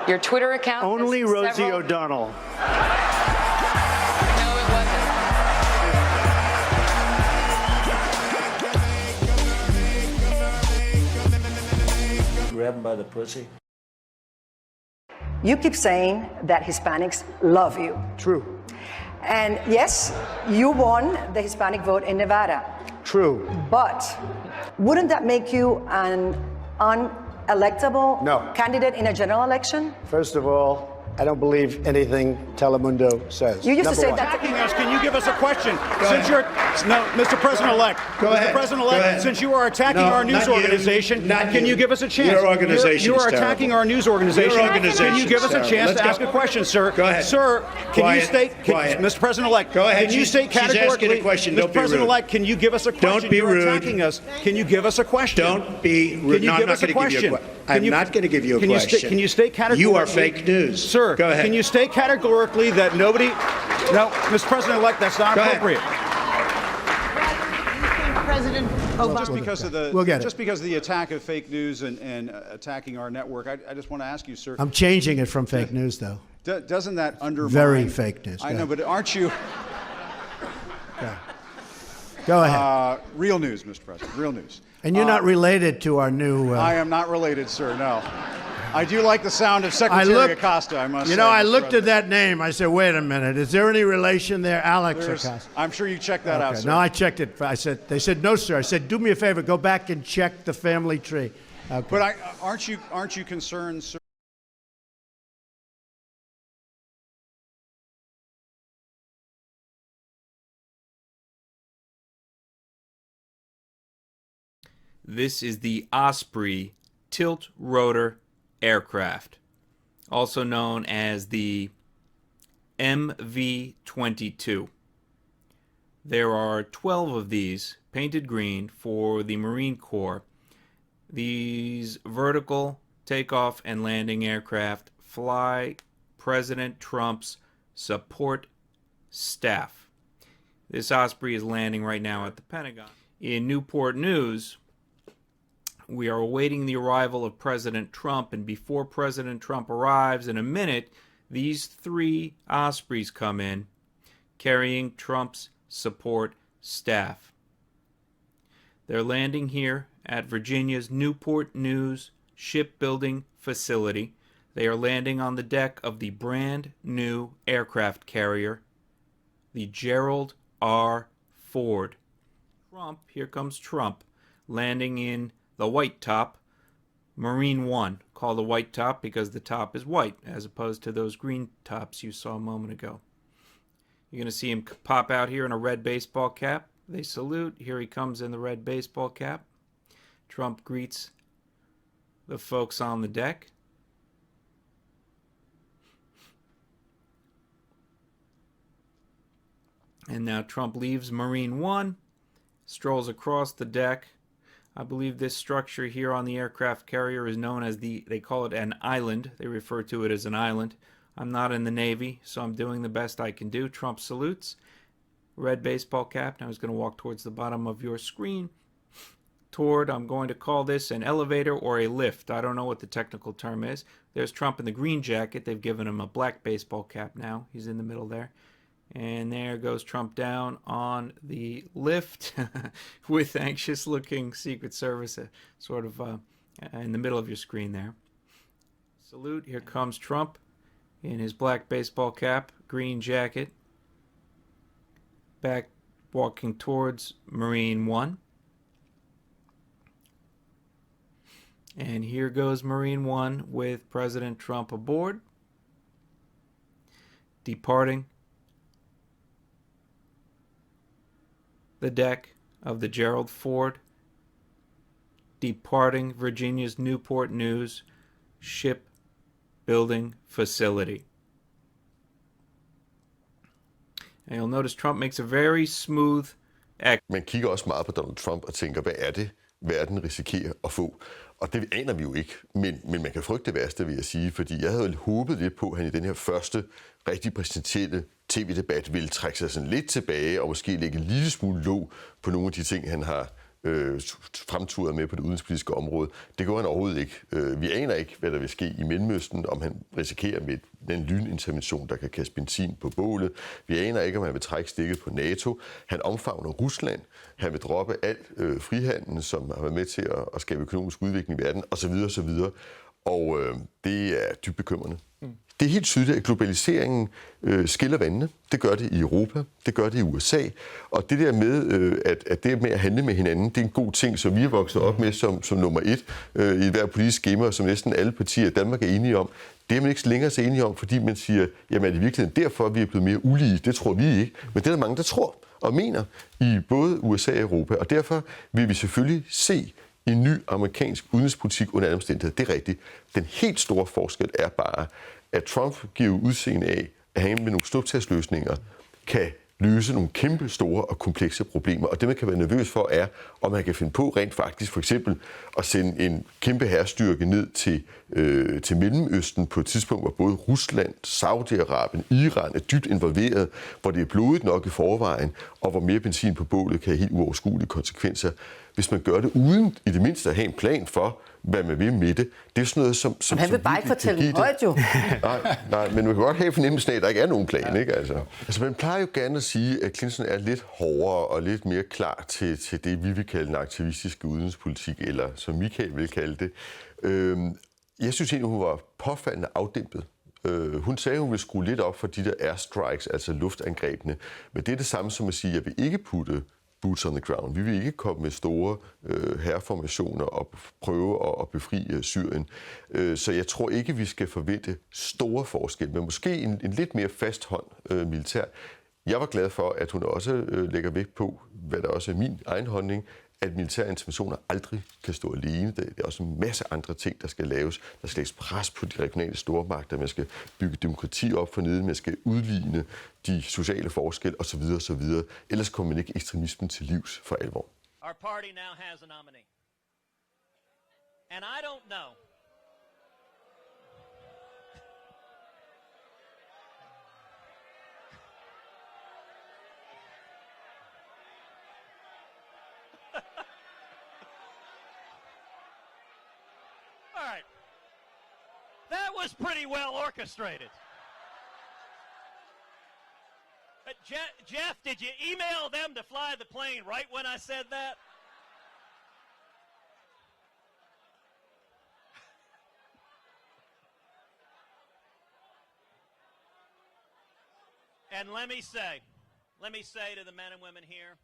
Your Twitter account Only has Rosie several... O'Donnell. No, it wasn't. Grab him by the pussy. You keep saying that Hispanics love you. True. And yes, you won the Hispanic vote in Nevada. True. But wouldn't that make you an unelectable candidate in a general election? First of all, I don't believe anything Telemundo says. You used to say that. Attacking us, can you give us a question? Since you're Mr. President-elect. Go ahead. Mr. President-elect, since you are attacking our news organization, can you give us a chance? Your organization You are attacking our news organization. Your organization. Can you give us a chance to ask a question, sir? Go ahead. Sir, can you state, Mr. President-elect, go ahead. can you state categorically? She's asking a question. Don't Mr. be rude. President-elect, can you give us a question? Don't be rude. You're attacking us. Can you give us a question? Don't be rude. Can you give us a question? I'm not going to give you a question. Can you state categorically? You are fake news. Sir, go ahead. Can you state categorically that nobody... No, Mr. President-elect, that's not appropriate. President Obama. Just because of the attack of fake news and attacking our network, I just want to ask you, sir. I'm changing it from fake news, though. Doesn't that undermine... Very fake news. I know, but aren't you... Go ahead. Real news, Mr. President, real news. And you're not related to our new... I am not related, sir, no. I do like the sound of Secretary Acosta, I must say. You know, I Mr. looked at President. that name. I said, wait a minute. Is there any relation there? Alex Acosta. I'm sure you checked that out, sir. No, I checked it. They said, no, sir. I said, do me a favor. Go back and check the family tree. Okay. But aren't you concerned, sir? This is the Osprey tilt-rotor aircraft, also known as the MV-22. There are 12 of these painted green for the Marine Corps. These vertical takeoff and landing aircraft fly President Trump's support staff. This Osprey is landing right now at the Pentagon. In Newport News, we are awaiting the arrival of President Trump, and before President Trump arrives in a minute, these 3 Ospreys come in carrying Trump's support staff. They're landing here at Virginia's Newport News shipbuilding facility. They are landing on the deck of the brand new aircraft carrier, the Gerald R. Ford. Trump, here comes Trump, landing in the white top, Marine One, called the white top because the top is white, as opposed to those green tops you saw a moment ago. You're going to see him pop out here in a red baseball cap. They salute. Here he comes in the red baseball cap. Trump greets the folks on the deck. And now Trump leaves Marine One, strolls across the deck. I believe this structure here on the aircraft carrier is known as they call it an island. They refer to it as an island. I'm not in the Navy, so I'm doing the best I can do. Trump salutes. Red baseball cap. Now he's going to walk towards the bottom of your screen. I'm going to call this an elevator or a lift. I don't know what the technical term is. There's Trump in the green jacket. They've given him a black baseball cap now. He's in the middle there. And there goes Trump down on the lift with anxious-looking Secret Service sort of in the middle of your screen there. Salute. Here comes Trump in his black baseball cap, green jacket, back walking towards Marine One. And here goes Marine One with President Trump aboard, departing the deck of the Gerald Ford, departing Virginia's Newport News shipbuilding facility. And you'll notice Trump makes a very smooth act. Man kigger også meget på Donald Trump og tænker, hvad er det, verden risikerer at få? Og det aner vi jo ikke, men man kan frygte det værste, vil jeg sige, fordi jeg havde håbet lidt på, at han i den her første rigtig præsidentielle tv-debat ville trække sig sådan lidt tilbage og måske lægge en lille smule låg på nogle af de ting, han har fremturet med på det udenrigspolitiske område. Det gør han overhovedet ikke. Vi aner ikke, hvad der vil ske i Mellemøsten, om han risikerer med den lynintervention, der kan kaste benzin på bålet. Vi aner ikke, om han vil trække stikket på NATO. Han omfavner Rusland. Han vil droppe alt frihandlen, som har været med til at skabe økonomisk udvikling i verden, osv. osv. Og det er dybt bekymrende. Det er helt tydeligt, at globaliseringen skiller vandene. Det gør det i Europa, det gør det i USA. Og det der med, at det med at handle med hinanden, det er en god ting, som vi er vokset op med som nummer 1 i hver politisk skema, som næsten alle partier i Danmark er enige om. Det er man ikke længere så enige om, fordi man siger, jamen er det i virkeligheden derfor, vi er blevet mere ulige? Det tror vi ikke. Men det er der mange, der tror og mener i både USA og Europa. Og derfor vil vi selvfølgelig se en ny amerikansk udenrigspolitik under alle omstændigheder. Det er rigtigt. Den helt store forskel er bare, at Trump giver udseende af, at han med nogle snuptagsløsninger kan løse nogle kæmpe store og komplekse problemer. Og det, man kan være nervøs for, er, om man kan finde på rent faktisk for eksempel at sende en kæmpe hærstyrke ned til Mellemøsten på et tidspunkt, hvor både Rusland, Saudi-Arabien, Iran er dybt involveret, hvor det er blodigt nok i forvejen, og hvor mere benzin på bålet kan have helt uoverskuelige konsekvenser. Hvis man gør det uden i det mindste at have en plan for, hvad man vil med det, det er sådan noget, som han vil bare ikke fortælle den højt, jo. Nej, men man kan godt have fornemmelsen af, at der ikke er nogen plan, ikke? Altså, man plejer jo gerne at sige, at Clinton er lidt hårdere og lidt mere klar til det, vi vil kalde en aktivistisk udenrigspolitik, eller som Michael vil kalde det. Jeg synes egentlig, hun var påfaldende afdæmpet. Hun sagde, at hun ville skrue lidt op for de der airstrikes, altså luftangrebene. Men det er det samme som at sige, at jeg vil ikke putte boots on the ground. Vi vil ikke komme med store hærformationer og prøve at befri Syrien. Så jeg tror ikke, vi skal forvente store forskelle, men måske en lidt mere fast hånd militær. Jeg var glad for, at hun også lægger vægt på, hvad der også er min egen holdning, at militære interventioner aldrig kan stå alene. Det er også en masse andre ting, der skal laves. Der skal lægges pres på de regionale stormagter. Man skal bygge demokrati op for neden. Man skal udligne de sociale forskelle osv. osv. Ellers kommer man ikke ekstremismen til livs for alvor. Our party now has a nominee. And I don't know. All right. That was pretty well orchestrated. Jeff, did you email them to fly the plane right when I said that? And let me say to the men and women here,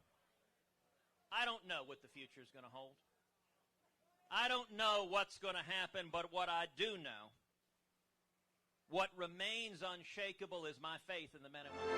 I don't know what the future is going to hold. I don't know what's going to happen, but what I do know, what remains unshakable is my faith in the men and women.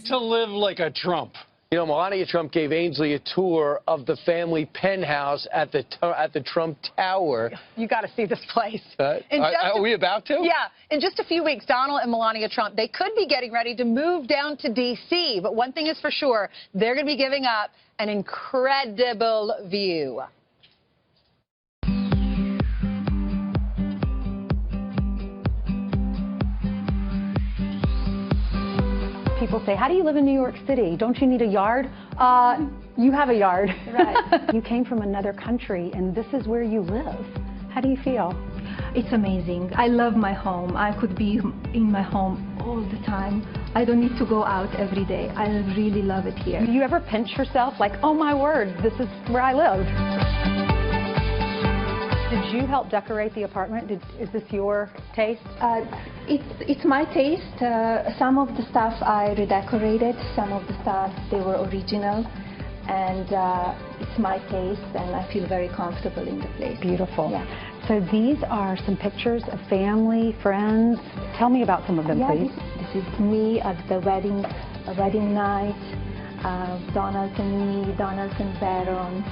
To live like a Trump. You know, Melania Trump gave Ainsley a tour of the family penthouse at the Trump Tower. You got to see this place. Are we about to? Yeah. In just a few weeks, Donald and Melania Trump, they could be getting ready to move down to D.C., but one thing is for sure, they're going to be giving up an incredible view. People say, how do you live in New York City? Don't you need a yard? You have a yard. Right. You came from another country, and this is where you live. How do you feel? It's amazing. I love my home. I could be in my home all the time. I don't need to go out every day. I really love it here. Do you ever pinch yourself like, oh my word, this is where I live? Did you help decorate the apartment? Is this your taste? It's my taste. Some of the stuff I redecorated, some of the stuff they were original, and it's my taste, and I feel very comfortable in the place. Beautiful. Yeah. So these are some pictures of family, friends. Tell me about some of them, please. This is me at the wedding night. Donald and me, Donald and Baron.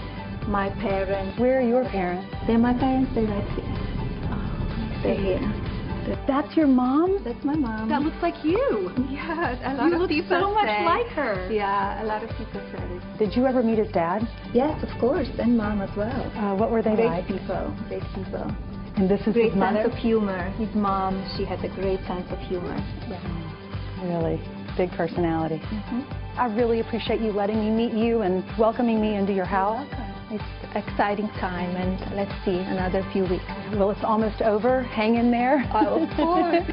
My parents. Where are your parents? They're my parents. They're right here. Oh, they're here. That's your mom? That's my mom. That looks like you. Yes, a lot of people so much say. like her. Yeah, a lot of people say. Did you ever meet his dad? Yes, of course, and mom as well. What were they like? Great people. And this is great his mother? sense of humor. His mom, she has a great sense of humor. Yeah. Really big personality. I really appreciate you letting me meet you and welcoming me into your house. You're welcome. It's exciting time, and let's see, another few weeks. Well, it's almost over. Hang in there. Of course.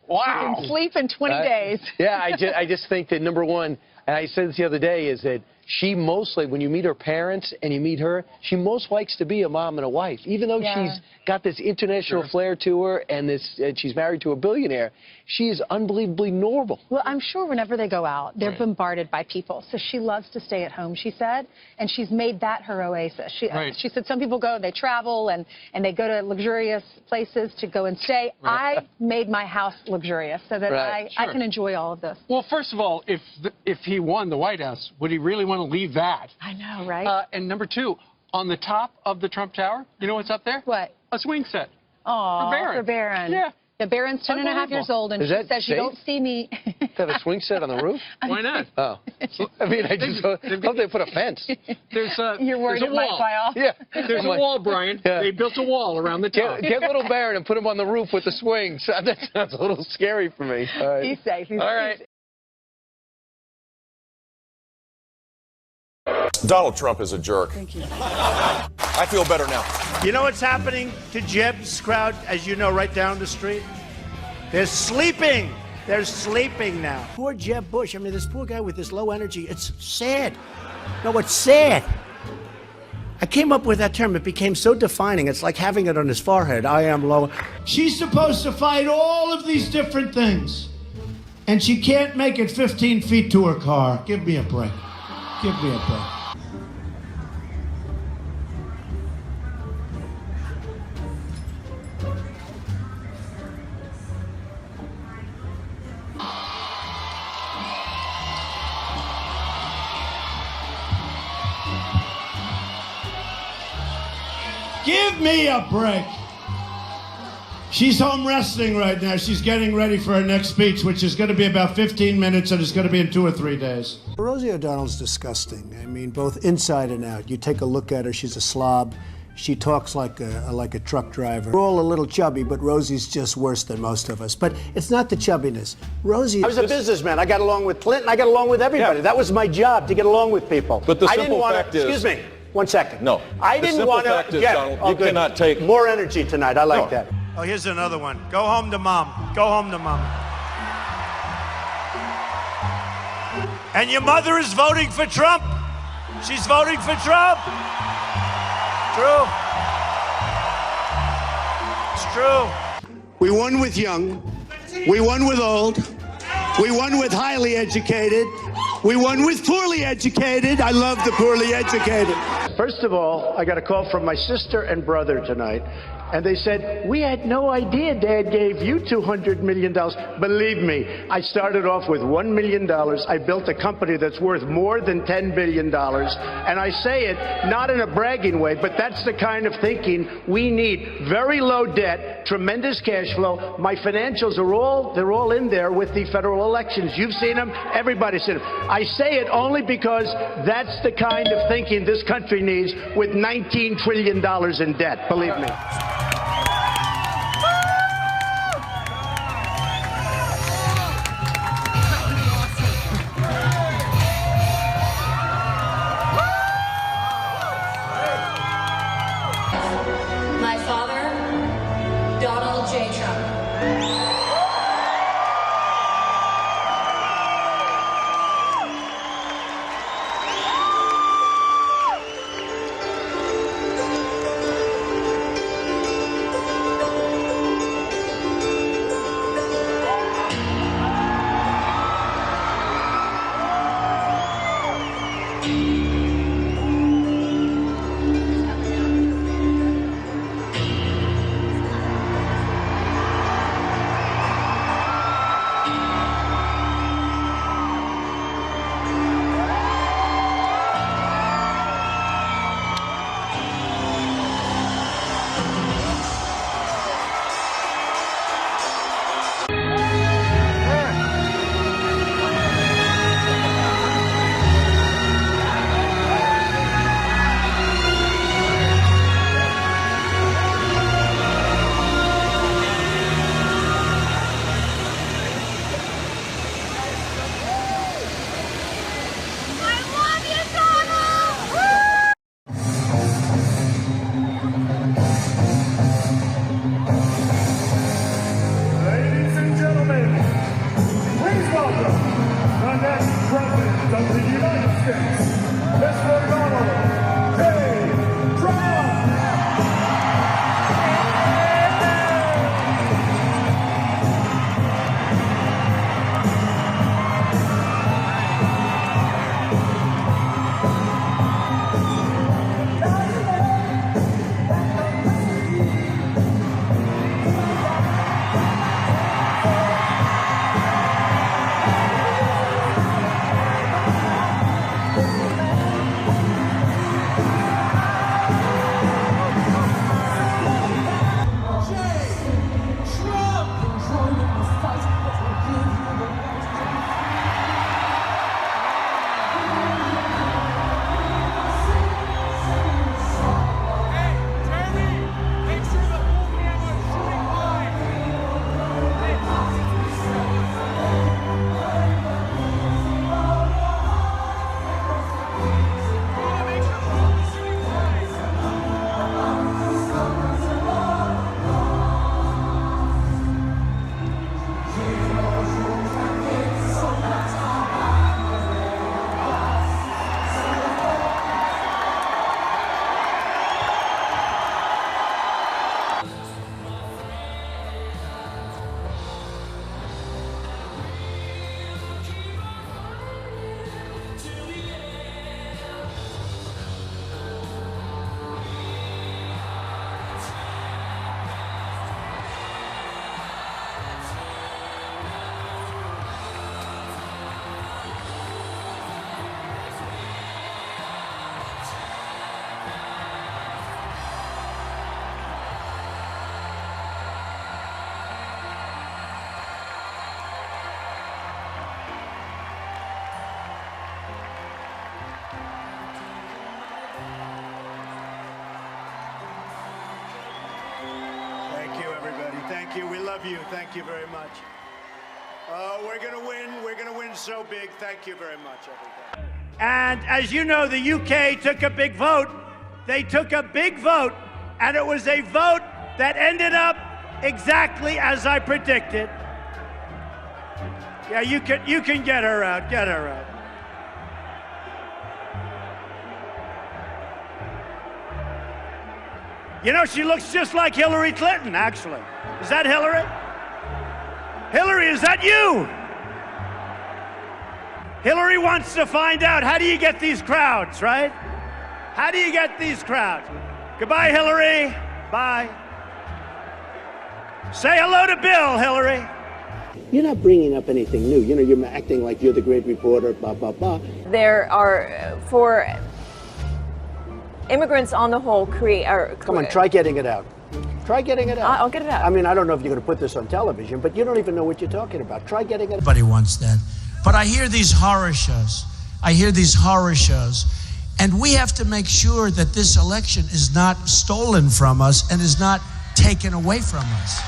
Wow. You can sleep in 20 days. Yeah, I just think that, number one, and I said this the other day, is that she mostly, when you meet her parents and you meet her, she most likes to be a mom and a wife. Even though she's got this international flair to her and she's married to a billionaire, she is unbelievably normal. Well, I'm sure whenever they go out, they're bombarded by people. So she loves to stay at home, she said, and she's made that her oasis. She said some people go, they travel, and they go to luxurious places to go and stay. I made my house luxurious so that I can enjoy all of this. Well, first of all, if he won the White House, would he really want to leave that? I know, right? And number two, on the top of the Trump Tower, you know what's up there? What? A swing set. Oh, for Barron. Yeah. The Baron's 10.5 years old, and she says you don't see me. To have a swing set on the roof? Why not? Oh. I mean, I just hope they put a fence. You're worried it might fly off? Yeah. There's a wall, Brian. Yeah. They built a wall around the top. Get little Barron and put him on the roof with the swings. That sounds a little scary for me. All right. He's safe. All right. Donald Trump is a jerk. Thank you. I feel better now. You know what's happening to Jeb's crowd, as you know, right down the street? They're sleeping. They're sleeping now. Poor Jeb Bush. I mean, this poor guy with this low energy. It's sad. No, it's sad. I came up with that term. It became so defining. It's like having it on his forehead. I am low. She's supposed to fight all of these different things, and she can't make it 15 feet to her car. Give me a break. Give me a break. Give me a break. She's home resting right now. She's getting ready for her next speech, which is going to be about 15 minutes, and it's going to be in 2 or 3 days. Rosie O'Donnell's disgusting. I mean, both inside and out. You take a look at her, she's a slob. She talks like a truck driver. We're all a little chubby, but Rosie's just worse than most of us. But it's not the chubbiness. Rosie... I was a businessman. I got along with Clinton. I got along with everybody. Yeah. That was my job, to get along with people. But the simple fact is... Excuse me. 1 second. No. I didn't want to... The simple fact is, Donald, you cannot take... More energy tonight. I like that. Oh, here's another one. Go home to mom. Go home to mom. And your mother is voting for Trump. She's voting for Trump. True. It's true. We won with young. We won with old. We won with highly educated. We won with poorly educated. I love the poorly educated. First of all, I got a call from my sister and brother tonight, and they said, we had no idea Dad gave you $200 million. Believe me, I started off with $1 million. I built a company that's worth more than $10 billion. And I say it not in a bragging way, but that's the kind of thinking we need. Very low debt, tremendous cash flow. My financials are they're all in there with the federal elections. You've seen them. Everybody's seen them. I say it only because that's the kind of thinking this country needs with $19 trillion in debt. Believe me. My father, Donald J. Trump. Thank you. We love you. Thank you very much. We're going to win. We're going to win so big. Thank you very much, everybody. And as you know, the UK took a big vote. They took a big vote, and it was a vote that ended up exactly as I predicted. Yeah, you can get her out. Get her out. You know, she looks just like Hillary Clinton, actually. Is that Hillary? Hillary, is that you? Hillary wants to find out, how do you get these crowds, right? How do you get these crowds? Goodbye, Hillary. Bye. Say hello to Bill, Hillary. You're not bringing up anything new. You know, you're acting like you're the great reporter, blah, blah, blah. There are, for immigrants on the whole, Come on, try getting it out. Try getting it out. I'll get it out. I mean, I don't know if you're going to put this on television, but you don't even know what you're talking about. Try getting it out. Everybody wants that. But I hear these horror shows. And we have to make sure that this election is not stolen from us and is not taken away from us.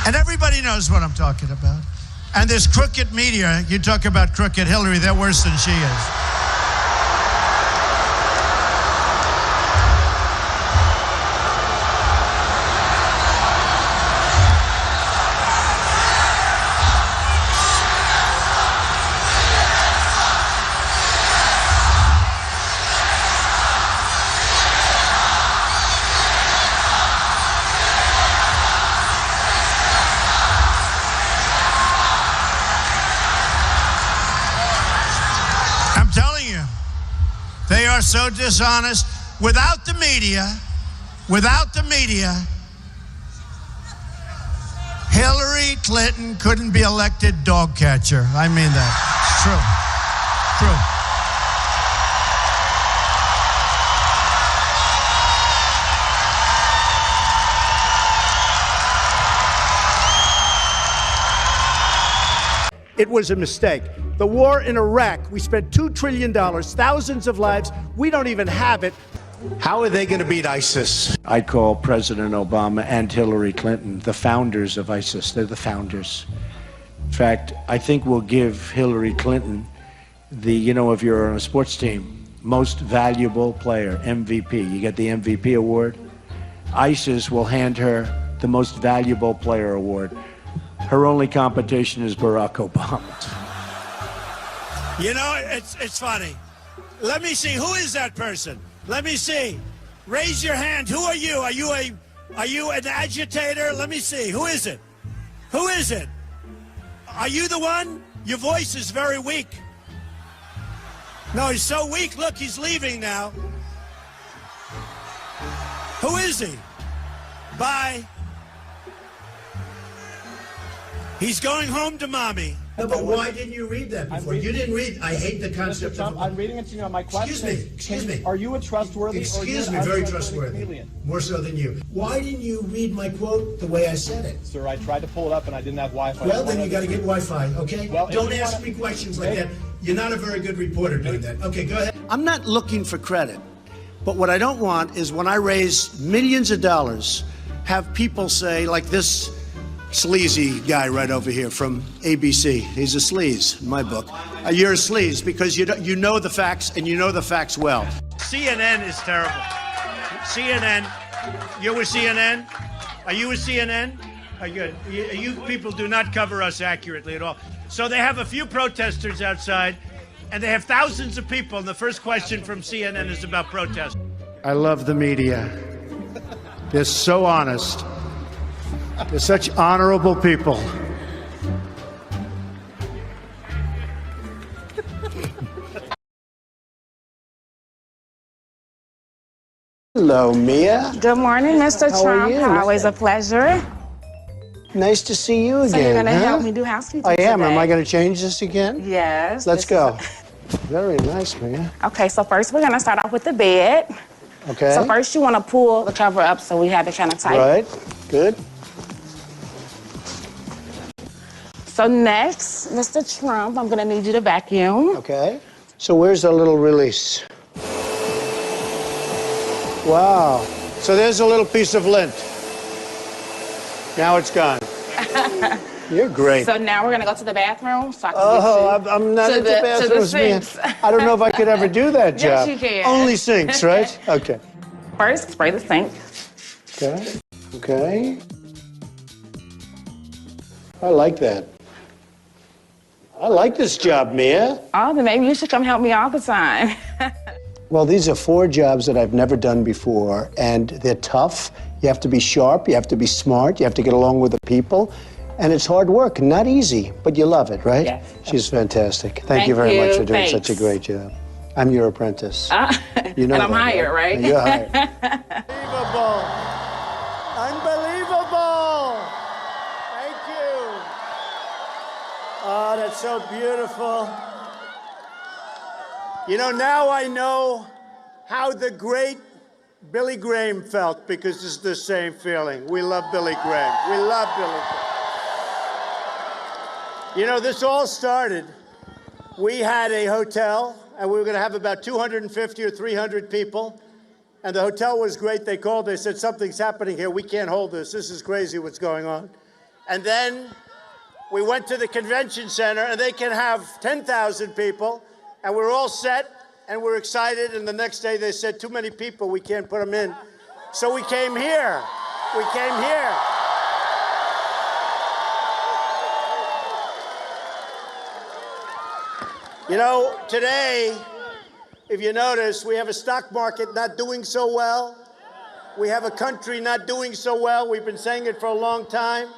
And everybody knows what I'm talking about. And this crooked media, you talk about crooked Hillary, they're worse than she is. They are so dishonest. Without the media, Hillary Clinton couldn't be elected dog catcher. I mean that. It's true. True. It was a mistake. The war in Iraq, we spent $2 trillion, thousands of lives. We don't even have it. How are they going to beat ISIS? I call President Obama and Hillary Clinton the founders of ISIS. They're the founders. In fact, I think we'll give Hillary Clinton the, you know, if you're on a sports team, most valuable player, MVP. You get the MVP award. ISIS will hand her the Most Valuable Player award. Her only competition is Barack Obama. You know, it's funny. Let me see. Who is that person? Let me see. Raise your hand. Who are you? Are you an agitator? Let me see. Who is it? Who is it? Are you the one? Your voice is very weak. No, he's so weak. Look, he's leaving now. Who is he? Bye. He's going home to mommy. No, but why didn't you read that before? You didn't read. I hate the concept of. I'm reading it to you on my question. Excuse me. Are you a trustworthy? Excuse me, very trustworthy. More so than you. Why didn't you read my quote the way I said it? Sir, I tried to pull it up and I didn't have Wi-Fi. Well, then you got to get Wi-Fi, okay? Well, don't ask me questions like that. You're not a very good reporter doing that. Okay, go ahead. I'm not looking for credit, but what I don't want is when I raise millions of dollars, have people say, like this sleazy guy right over here from ABC. He's a sleaze in my book. You're a sleaze because you know the facts and you know the facts well. CNN is terrible. CNN. You're with CNN? Are you with CNN? Are you? You people do not cover us accurately at all. So they have a few protesters outside, and they have thousands of people, and the first question from CNN is about protest. I love the media. They're so honest. They're such honorable people. Hello, Mia. Good morning, Mr. How Trump. are you? Always a pleasure. Nice to see you again. So you're going to huh? help me do housekeeping I am. today? Am I going to change this again? Yes. Let's go. Very nice, Mia. Okay, so first we're going to start off with the bed. Okay. So first you want to pull the cover up so we have it kind of tight. Right. Good. So next, Mr. Trump, I'm going to need you to vacuum. Okay. So where's the little release? Wow. So there's a little piece of lint. Now it's gone. You're great. So now we're going to go to the bathroom so I can get you I'm not to into the bathrooms, man. sinks. I don't know if I could ever do that job. Yes, you can. Only sinks, right? Okay. First, spray the sink. Okay. Okay. I like that. I like this job, Mia. Oh, then maybe you should come help me all the time. Well, these are 4 jobs that I've never done before, and they're tough. You have to be sharp, you have to be smart, you have to get along with the people, and it's hard work, not easy, but you love it, right? Yes. She's fantastic. Thank you very much for doing such a great job. I'm your apprentice. You know and I'm that, hired, right? You're hired. Unbelievable. Unbelievable. Thank you. Oh, that's so beautiful. You know, now I know how the great Billy Graham felt, because it's the same feeling. We love Billy Graham. We love Billy Graham. You know, this all started, we had a hotel, and we were going to have about 250 or 300 people, and the hotel was great. They called, they said, something's happening here. We can't hold this. This is crazy what's going on. And then we went to the convention center, and they can have 10,000 people, and we're all set, and we're excited, and the next day they said, too many people, we can't put them in. So we came here. We came here. You know, today, if you notice, we have a stock market not doing so well. We have a country not doing so well. We've been saying it for a long time.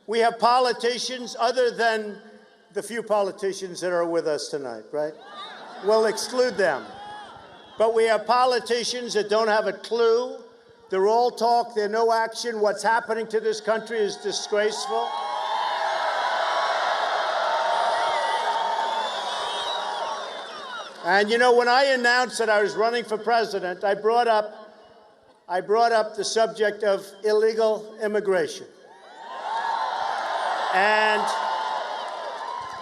We have politicians, other than the few politicians that are with us tonight, right? We'll exclude them. But we have politicians that don't have a clue. They're all talk, they're no action. What's happening to this country is disgraceful. And you know, when I announced that I was running for president, I brought up the subject of illegal immigration. And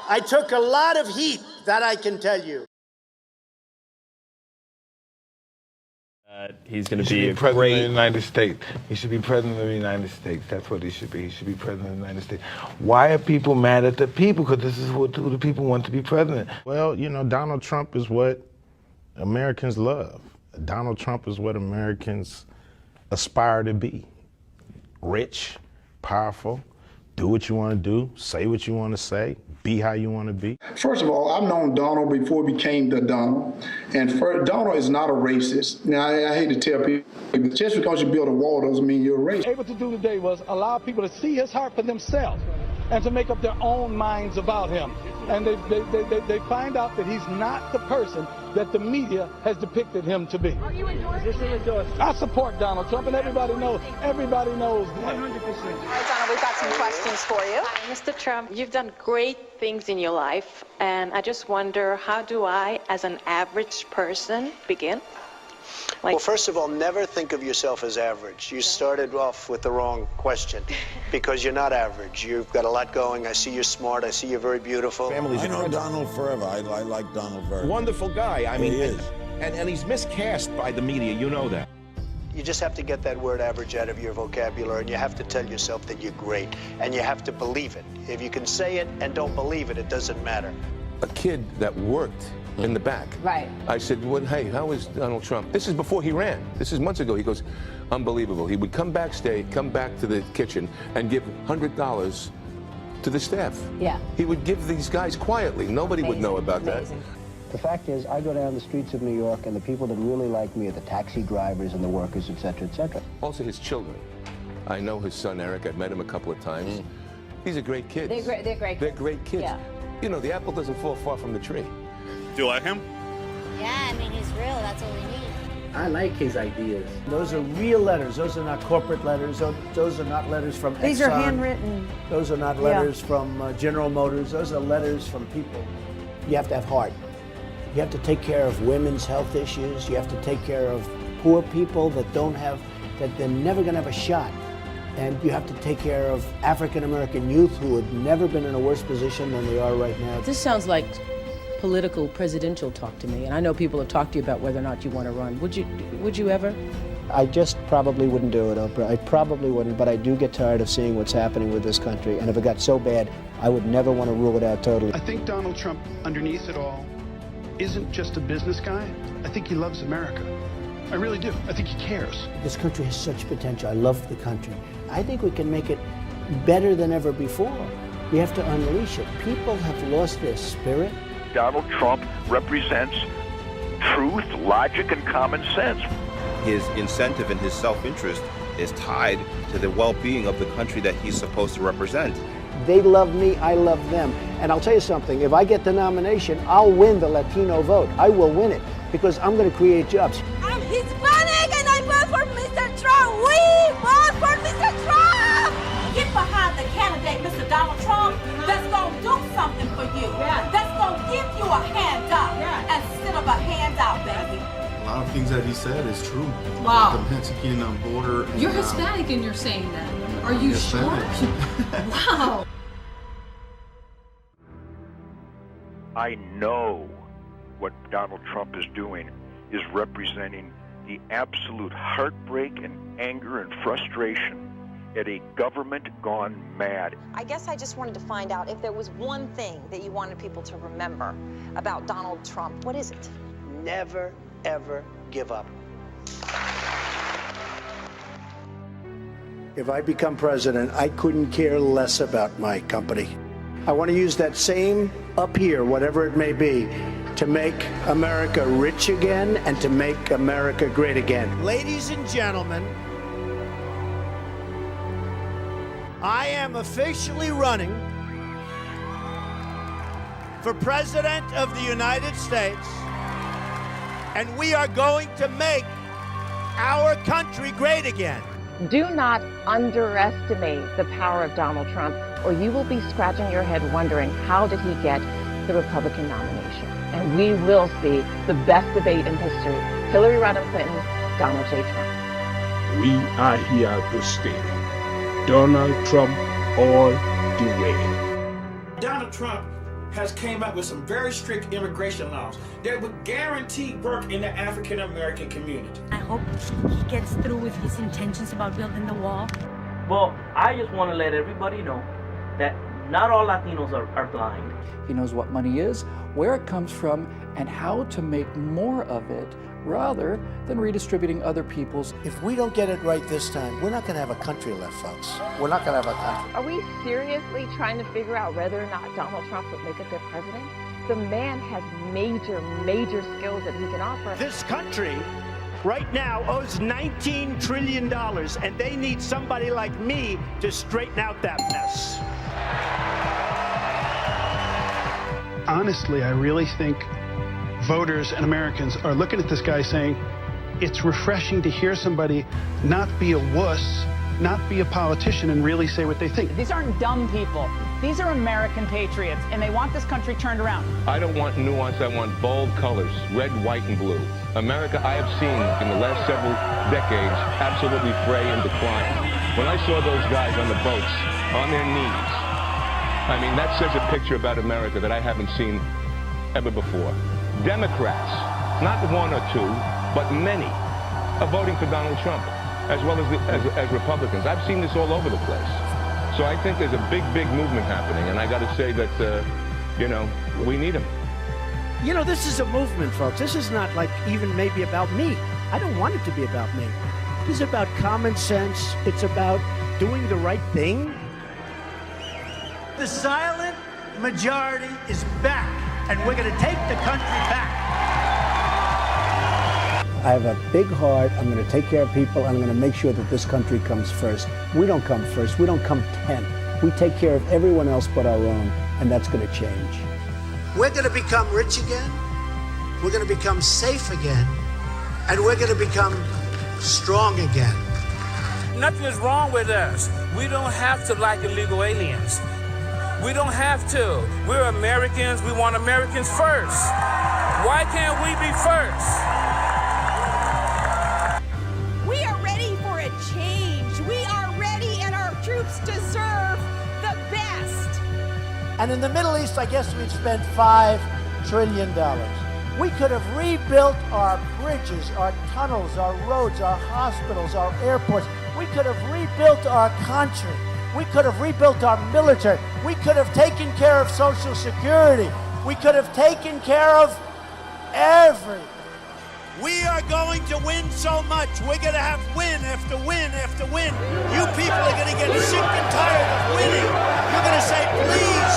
I took a lot of heat, that I can tell you. He's going to be be president great. of the United States. He should be president of the United States. That's what he should be. He should be president of the United States. Why are people mad at the people? Because this is who the people want to be president. Well, you know, Donald Trump is what Americans love. Donald Trump is what Americans aspire to be. rich, powerful, do what you want to do, say what you want to say, be how you want to be. First of all, I've known Donald before he became the Donald. And Donald is not a racist. Now, I hate to tell people, just because you build a wall doesn't mean you're a racist. Able to do today was allow people to see his heart for themselves and to make up their own minds about him. And they find out that he's not the person that the media has depicted him to be. Are you endorsing? I support Donald Trump, and everybody knows that. 100%. All right, Donald, we've got some questions for you. Hi, Mr. Trump, you've done great things in your life, and I just wonder, how do I, as an average person, begin? Well, first of all, never think of yourself as average. You started off with the wrong question because you're not average. You've got a lot going. I see you're smart. I see you're very beautiful. I know Donald forever. I like Donald very much. Wonderful guy. I mean, and he's miscast by the media. You know that. You just have to get that word average out of your vocabulary, and you have to tell yourself that you're great, and you have to believe it. If you can say it and don't believe it, it doesn't matter. A kid that worked in the back. Right. I said, well, hey, how is Donald Trump? This is before he ran. This is months ago. He goes, unbelievable. He would come backstage, come back to the kitchen and give $100 to the staff. Yeah. He would give these guys quietly. Nobody would know about that. The fact is, I go down the streets of New York, and the people that really like me are the taxi drivers and the workers, et cetera, et cetera. Also his children. I know his son, Eric. I've met him a couple of times. These are great kids. They're great kids. They're great kids. Yeah. You know, the apple doesn't fall far from the tree. Do you like him? Yeah, I mean, he's real. That's all we need. I like his ideas. Those are real letters. Those are not corporate letters. Those are not letters from Exxon. These are handwritten. Those are not letters from General Motors. Those are letters from people. You have to have heart. You have to take care of women's health issues. You have to take care of poor people that they're never going to have a shot. And you have to take care of African-American youth who have never been in a worse position than they are right now. This sounds like political presidential talk to me, and I know people have talked to you about whether or not you want to run. Would you ever? I just probably wouldn't do it, Oprah. I probably wouldn't, but I do get tired of seeing what's happening with this country. And if it got so bad, I would never want to rule it out totally. I think Donald Trump, underneath it all, isn't just a business guy. I think he loves America. I really do. I think he cares. This country has such potential. I love the country. I think we can make it better than ever before. We have to unleash it. People have lost their spirit. Donald Trump represents truth, logic, and common sense. His incentive and his self-interest is tied to the well-being of the country that he's supposed to represent. They love me, I love them. And I'll tell you something, if I get the nomination, I'll win the Latino vote. I will win it because I'm going to create jobs. I'm Hispanic and I vote for Mr. Trump. We vote for Mr. Trump. Get behind the candidate, Mr. Donald Trump, that's going to do something for you. Yeah. That's going to give you a handout instead of a handout, baby. A lot of things that he said is true. Wow. The Mexican border. You're Hispanic and you're saying that. Are you sure? Wow. I know what Donald Trump is doing is representing the absolute heartbreak and anger and frustration at a government gone mad. I guess I just wanted to find out if there was one thing that you wanted people to remember about Donald Trump. What is it? Never, ever give up. If I become president, I couldn't care less about my company. I want to use that same up here, whatever it may be, to make America rich again and to make America great again. Ladies and gentlemen, I am officially running for President of the United States, and we are going to make our country great again. Do not underestimate the power of Donald Trump, or you will be scratching your head wondering, how did he get the Republican nomination? And we will see the best debate in history. Hillary Rodham Clinton, Donald J. Trump. We are here to stay. Donald Trump all the way. Donald Trump has came up with some very strict immigration laws that would guarantee work in the African American community. I hope he gets through with his intentions about building the wall. Well, I just want to let everybody know that not all Latinos are blind. He knows what money is, where it comes from, and how to make more of it rather than redistributing other people's. If we don't get it right this time, we're not going to have a country left, folks. We're not going to have a country. Are we seriously trying to figure out whether or not Donald Trump would make a good president? The man has major skills that he can offer. This country right now owes $19 trillion, and they need somebody like me to straighten out that mess. Honestly, I really think voters and Americans are looking at this guy saying, it's refreshing to hear somebody not be a wuss, not be a politician, and really say what they think. These aren't dumb people. These are American patriots, and they want this country turned around. I don't want nuance, I want bold colors, red, white, and blue. America I have seen in the last several decades absolutely fray and decline. When I saw those guys on the boats, on their knees, I mean, that says a picture about America that I haven't seen ever before. Democrats, not one or two, but many, are voting for Donald Trump, as well as Republicans. I've seen this all over the place. So I think there's a big movement happening, and I got to say that, you know, we need him. You know, this is a movement, folks. This is not like even maybe about me. I don't want it to be about me. This is about common sense. It's about doing the right thing. The silent majority is back, and we're going to take the country back. I have a big heart. I'm going to take care of people. I'm going to make sure that this country comes first. We don't come first. We don't come 10th. We take care of everyone else but our own, and that's going to change. We're going to become rich again. We're going to become safe again. And we're going to become strong again. Nothing is wrong with us. We don't have to like illegal aliens. We don't have to. We're Americans. We want Americans first. Why can't we be first? We are ready for a change. We are ready, and our troops deserve the best. And in the Middle East, I guess we've spent $5 trillion. We could have rebuilt our bridges, our tunnels, our roads, our hospitals, our airports. We could have rebuilt our country. We could have rebuilt our military. We could have taken care of Social Security. We could have taken care of everything. We are going to win so much. We're going to have win after win after win. You people are going to get sick and tired of winning. You're going to say, please,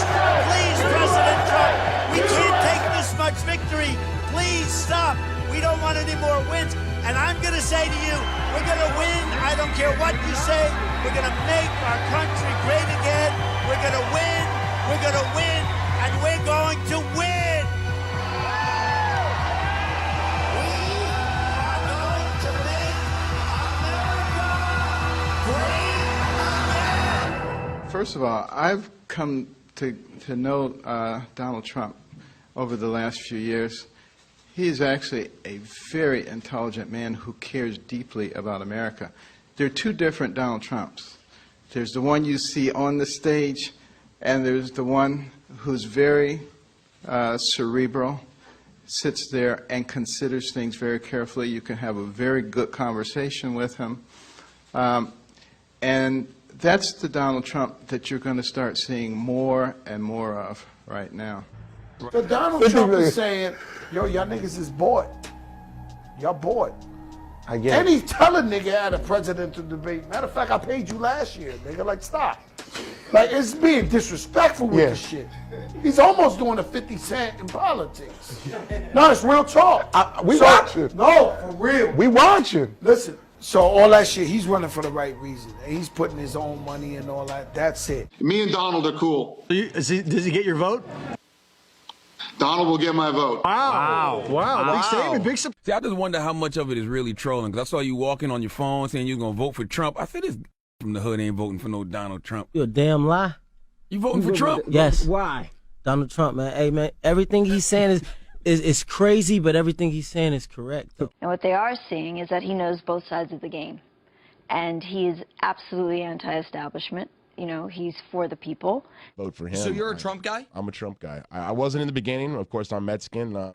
please, President Trump, we can't take this much victory. Please stop. We don't want any more wins. And I'm going to say to you, we're going to win. I don't care what you say. We're going to make our country great again. We're going to win. We're going to win. And we're going to win. First of all, I've come to know Donald Trump over the last few years. He is actually a very intelligent man who cares deeply about America. There are two different Donald Trumps. There's the one you see on the stage, and there's the one who's very cerebral, sits there and considers things very carefully. You can have a very good conversation with him. And that's the Donald Trump that you're going to start seeing more and more of right now. So Donald Trump is saying, yo, y'all niggas is bored. Y'all bored. I get And it. he's telling nigga at a presidential debate, matter of fact, I paid you last year. Nigga, like, stop. Like, it's being disrespectful with this shit. He's almost doing a 50 Cent in politics. No, it's real talk. We watching. No, for real. We watching. Listen, so all that shit, he's running for the right reason. And he's putting his own money and all that. That's it. Me and Donald are cool. Does he get your vote? Donald will get my vote. Wow. Big statement. Big See, I just wonder how much of it is really trolling, because I saw you walking on your phone saying you're going to vote for Trump. I said, this from the hood ain't voting for no Donald Trump. You a damn lie. You voting for Trump? Yes. Why? Donald Trump, man. Hey, man, everything he's saying is crazy, but everything he's saying is correct. And what they are seeing is that he knows both sides of the game. And he is absolutely anti-establishment. You know, he's for the people. Vote for him. So you're a Trump guy? I'm a Trump guy. I wasn't in the beginning. Of course, I'm Mexican. We endorse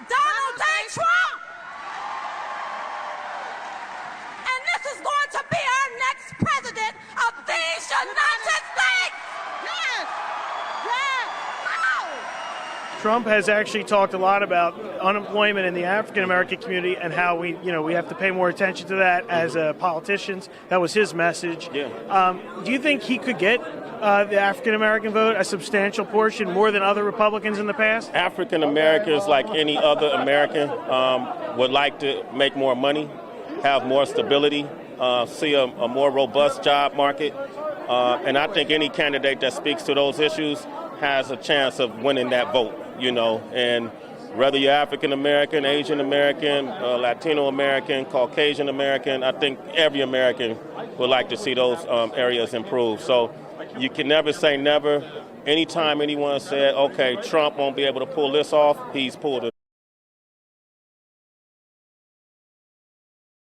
Donald J. Trump. And this is going to be our next president of these United States. Yes. Yes. Trump has actually talked a lot about unemployment in the African American community and how we have to pay more attention to that as politicians. That was his message. Yeah. Do you think he could get the African American vote, a substantial portion, more than other Republicans in the past? African Americans, like any other American, would like to make more money, have more stability, see a more robust job market. And I think any candidate that speaks to those issues has a chance of winning that vote, and whether you're African American, Asian American, Latino American, Caucasian American, I think every American would like to see those areas improve. So you can never say never. Anytime anyone said, okay, Trump won't be able to pull this off, he's pulled it.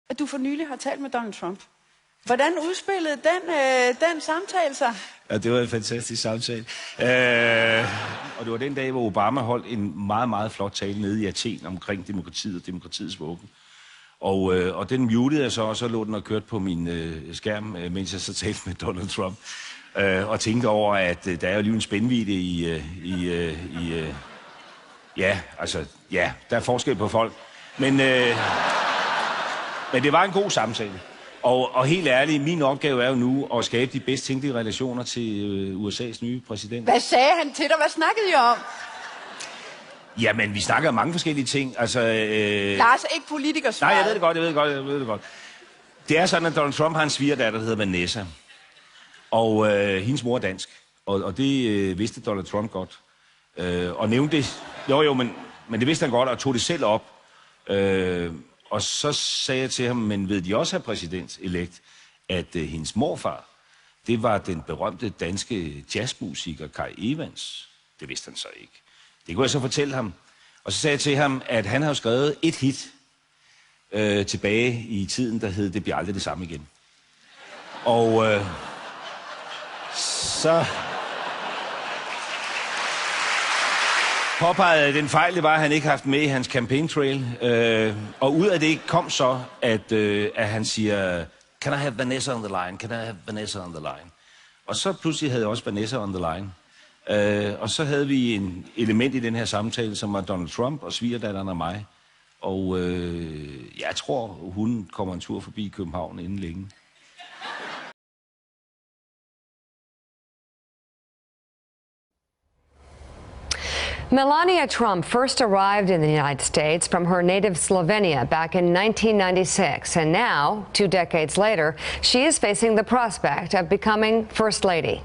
At du for nylig har talt med Donald Trump. Hvordan udspillede den samtale sig? Ja, det var en fantastisk samtale. Og det var den dag, hvor Obama holdt en meget, meget flot tale nede i Athen omkring demokratiet og demokratiets våben. Og den mutede jeg så, og så lå den og kørte på min skærm, mens jeg så talte med Donald Trump. Og tænkte over, at der er jo lige en spændvidde der er forskel på folk. Men det var en god samtale. Og helt ærligt, min opgave er jo nu at skabe de bedst tænkelige relationer til USA's nye præsident. Hvad sagde han til dig? Hvad snakkede I om? Jamen, vi snakker om mange forskellige ting. Altså, Lars, ikke politikersvar. Nej, jeg ved det godt. Det er sådan, at Donald Trump har en svigerdatter, der hedder Vanessa. Og hendes mor er dansk. Og det vidste Donald Trump godt. Og nævnte det. Men det vidste han godt, og tog det selv op. Og så sagde jeg til ham, men ved de også, herr præsident-elekt, at hendes morfar, det var den berømte danske jazzmusiker Kai Evans. Det vidste han så ikke. Det kunne jeg så fortælle ham. Og så sagde jeg til ham, at han har skrevet et hit tilbage i tiden, der hed Det bliver aldrig det samme igen. Og så påpegede den fejl, det var, at han ikke haft med i hans campaign trail. Og ud af det kom så, at han siger, can I have Vanessa on the line? Can I have Vanessa on the line? Og så pludselig havde jeg også Vanessa on the line. Og så havde vi en element i den her samtale, som var Donald Trump og svigerdatteren og mig. Og jeg tror, hun kommer en tur forbi København inden længe. Melania Trump first arrived in the United States from her native Slovenia back in 1996, and now, 2 decades later, she is facing the prospect of becoming First Lady.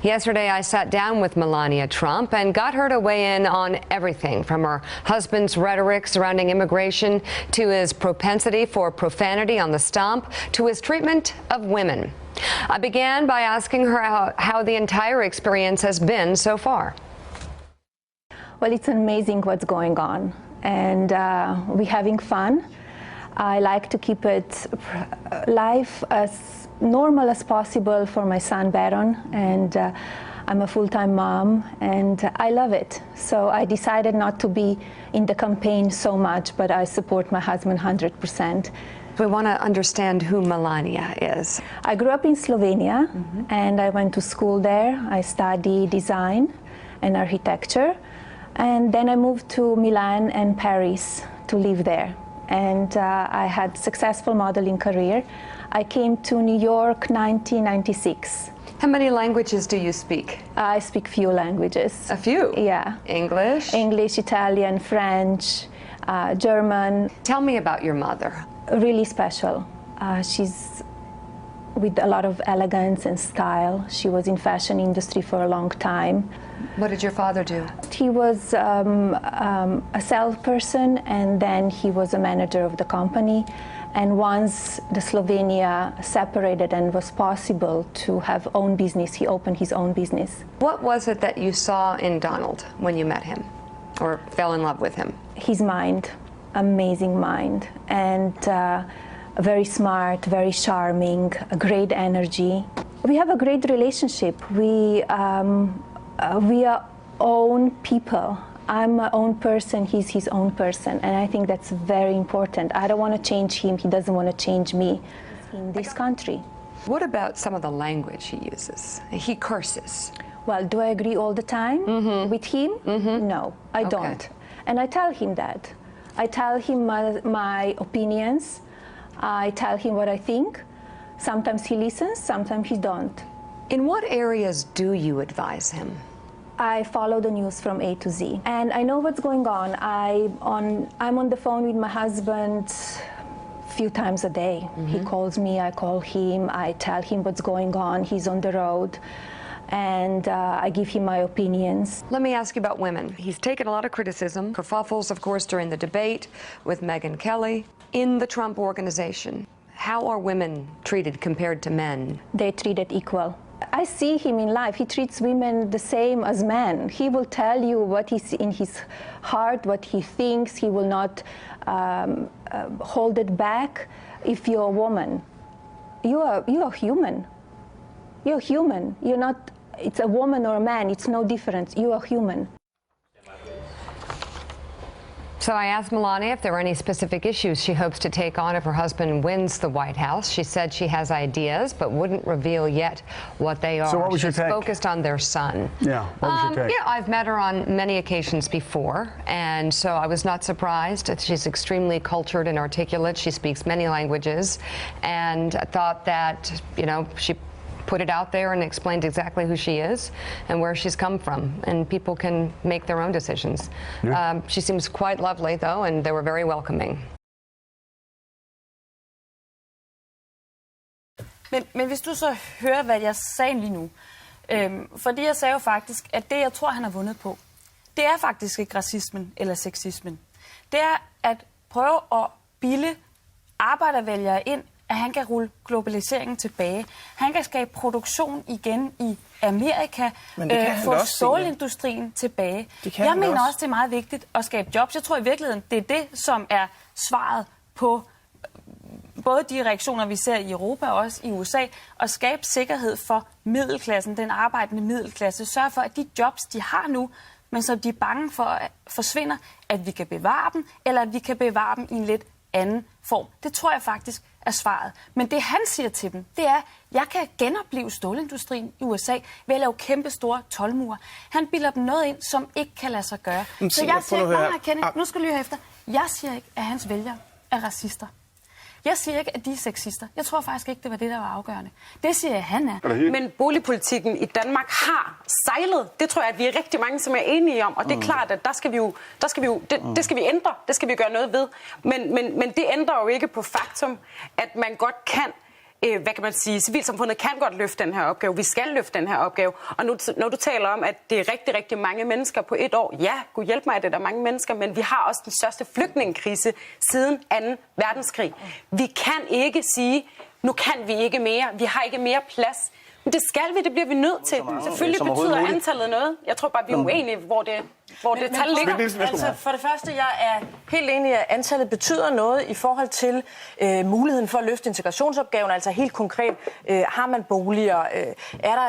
Yesterday, I sat down with Melania Trump and got her to weigh in on everything from her husband's rhetoric surrounding immigration to his propensity for profanity on the stump to his treatment of women. I began by asking her how the entire experience has been so far. Well, it's amazing what's going on, and we're having fun. I like to keep life as normal as possible for my son Baron, and I'm a full-time mom, and I love it. So I decided not to be in the campaign so much, but I support my husband 100%. We want to understand who Melania is. I grew up in Slovenia, and I went to school there. I studied design and architecture. And then I moved to Milan and Paris to live there. And I had successful modeling career. I came to New York 1996. How many languages do you speak? I speak few languages. A few? Yeah. English? English, Italian, French, German. Tell me about your mother. Really special. She's with a lot of elegance and style. She was in fashion industry for a long time. What did your father do? He was a salesperson, and then he was a manager of the company. And once the Slovenia separated and was possible to have own business, he opened his own business. What was it that you saw in Donald when you met him or fell in love with him? His mind, amazing mind, and very smart, very charming, a great energy. We have a great relationship. We are own people. I'm my own person, he's his own person, and I think that's very important. I don't want to change him, he doesn't want to change me in this country. What about some of the language he uses? He curses. Well, do I agree all the time with him? No, I don't. And I tell him that. I tell him my opinions. I tell him what I think. Sometimes he listens, sometimes he don't. In what areas do you advise him? I follow the news from A to Z, and I know what's going on. I'm on the phone with my husband a few times a day. He calls me, I call him, I tell him what's going on. He's on the road, and I give him my opinions. Let me ask you about women. He's taken a lot of criticism, kerfuffles, of course, during the debate with Megyn Kelly. In the Trump organization, how are women treated compared to men? They're treated equal. I see him in life. He treats women the same as men. He will tell you what is in his heart, what he thinks. He will not hold it back. If you're a woman, you are human. You're human. You're not. It's a woman or a man. It's no difference. You are human. So I asked Melania if there were any specific issues she hopes to take on if her husband wins the White House. She said she has ideas, but wouldn't reveal yet what they are. So what was your take? She's focused on their son. Yeah, what was your take? Yeah, I've met her on many occasions before, and so I was not surprised. She's extremely cultured and articulate. She speaks many languages, and I thought that, you know, she put it out there and explained exactly who she is and where she's come from, and people can make their own decisions. Yeah. She seems quite lovely, though, and they were very welcoming. Men hvis du så hører, hvad jeg sagde lige nu, fordi jeg sagde jo faktisk, at det, jeg tror, han har vundet på, det er faktisk ikke racismen eller sexismen. Det er at prøve at bilde arbejdervælgere ind, at han kan rulle tilbage. Han kan skabe produktion igen i Amerika, få stålindustrien tilbage. Jeg mener også, det er meget vigtigt at skabe jobs. Jeg tror i virkeligheden, det er det, som er svaret på både de reaktioner, vi ser i Europa og også i USA, at skabe sikkerhed for middelklassen, den arbejdende middelklasse. Sørge for, at de jobs, de har nu, men som de er bange for at forsvinder, at vi kan bevare dem, eller at vi kan bevare dem i en lidt anden form. Det tror jeg faktisk er svaret. Men det han siger til dem, det er, jeg kan genopleve stålindustrien i USA ved at lave kæmpe store toldmure. Han bilder dem noget ind, som ikke kan lade sig gøre. Så jeg siger ikke, nu skal du lige høre efter, jeg siger ikke, at hans vælgere er racister. Jeg siger ikke, at de er sexister. Jeg tror faktisk ikke, det var det, der var afgørende. Det siger jeg, han er. Men boligpolitikken i Danmark har sejlet. Det tror jeg, at vi er rigtig mange, som er enige om. Og det er klart, at det skal vi ændre. Det skal vi gøre noget ved. Men det ændrer jo ikke på faktum, at man godt kan, hvad kan man sige, civilsamfundet kan godt løfte den her opgave. Vi skal løfte den her opgave. Og når du taler om, at det er rigtig, rigtig mange mennesker på et år. Ja, Gud hjælp mig, at det er der mange mennesker, men vi har også den største flygtningekrise siden 2. verdenskrig. Vi kan ikke sige, nu kan vi ikke mere. Vi har ikke mere plads. Men det skal vi, det bliver vi nødt til. Selvfølgelig betyder antallet noget. Jeg tror bare, vi er uenige, hvor det tal ligger. Altså, for det første, jeg er helt enig, at antallet betyder noget i forhold til muligheden for at løfte integrationsopgaven. Altså helt konkret, har man boliger? Er der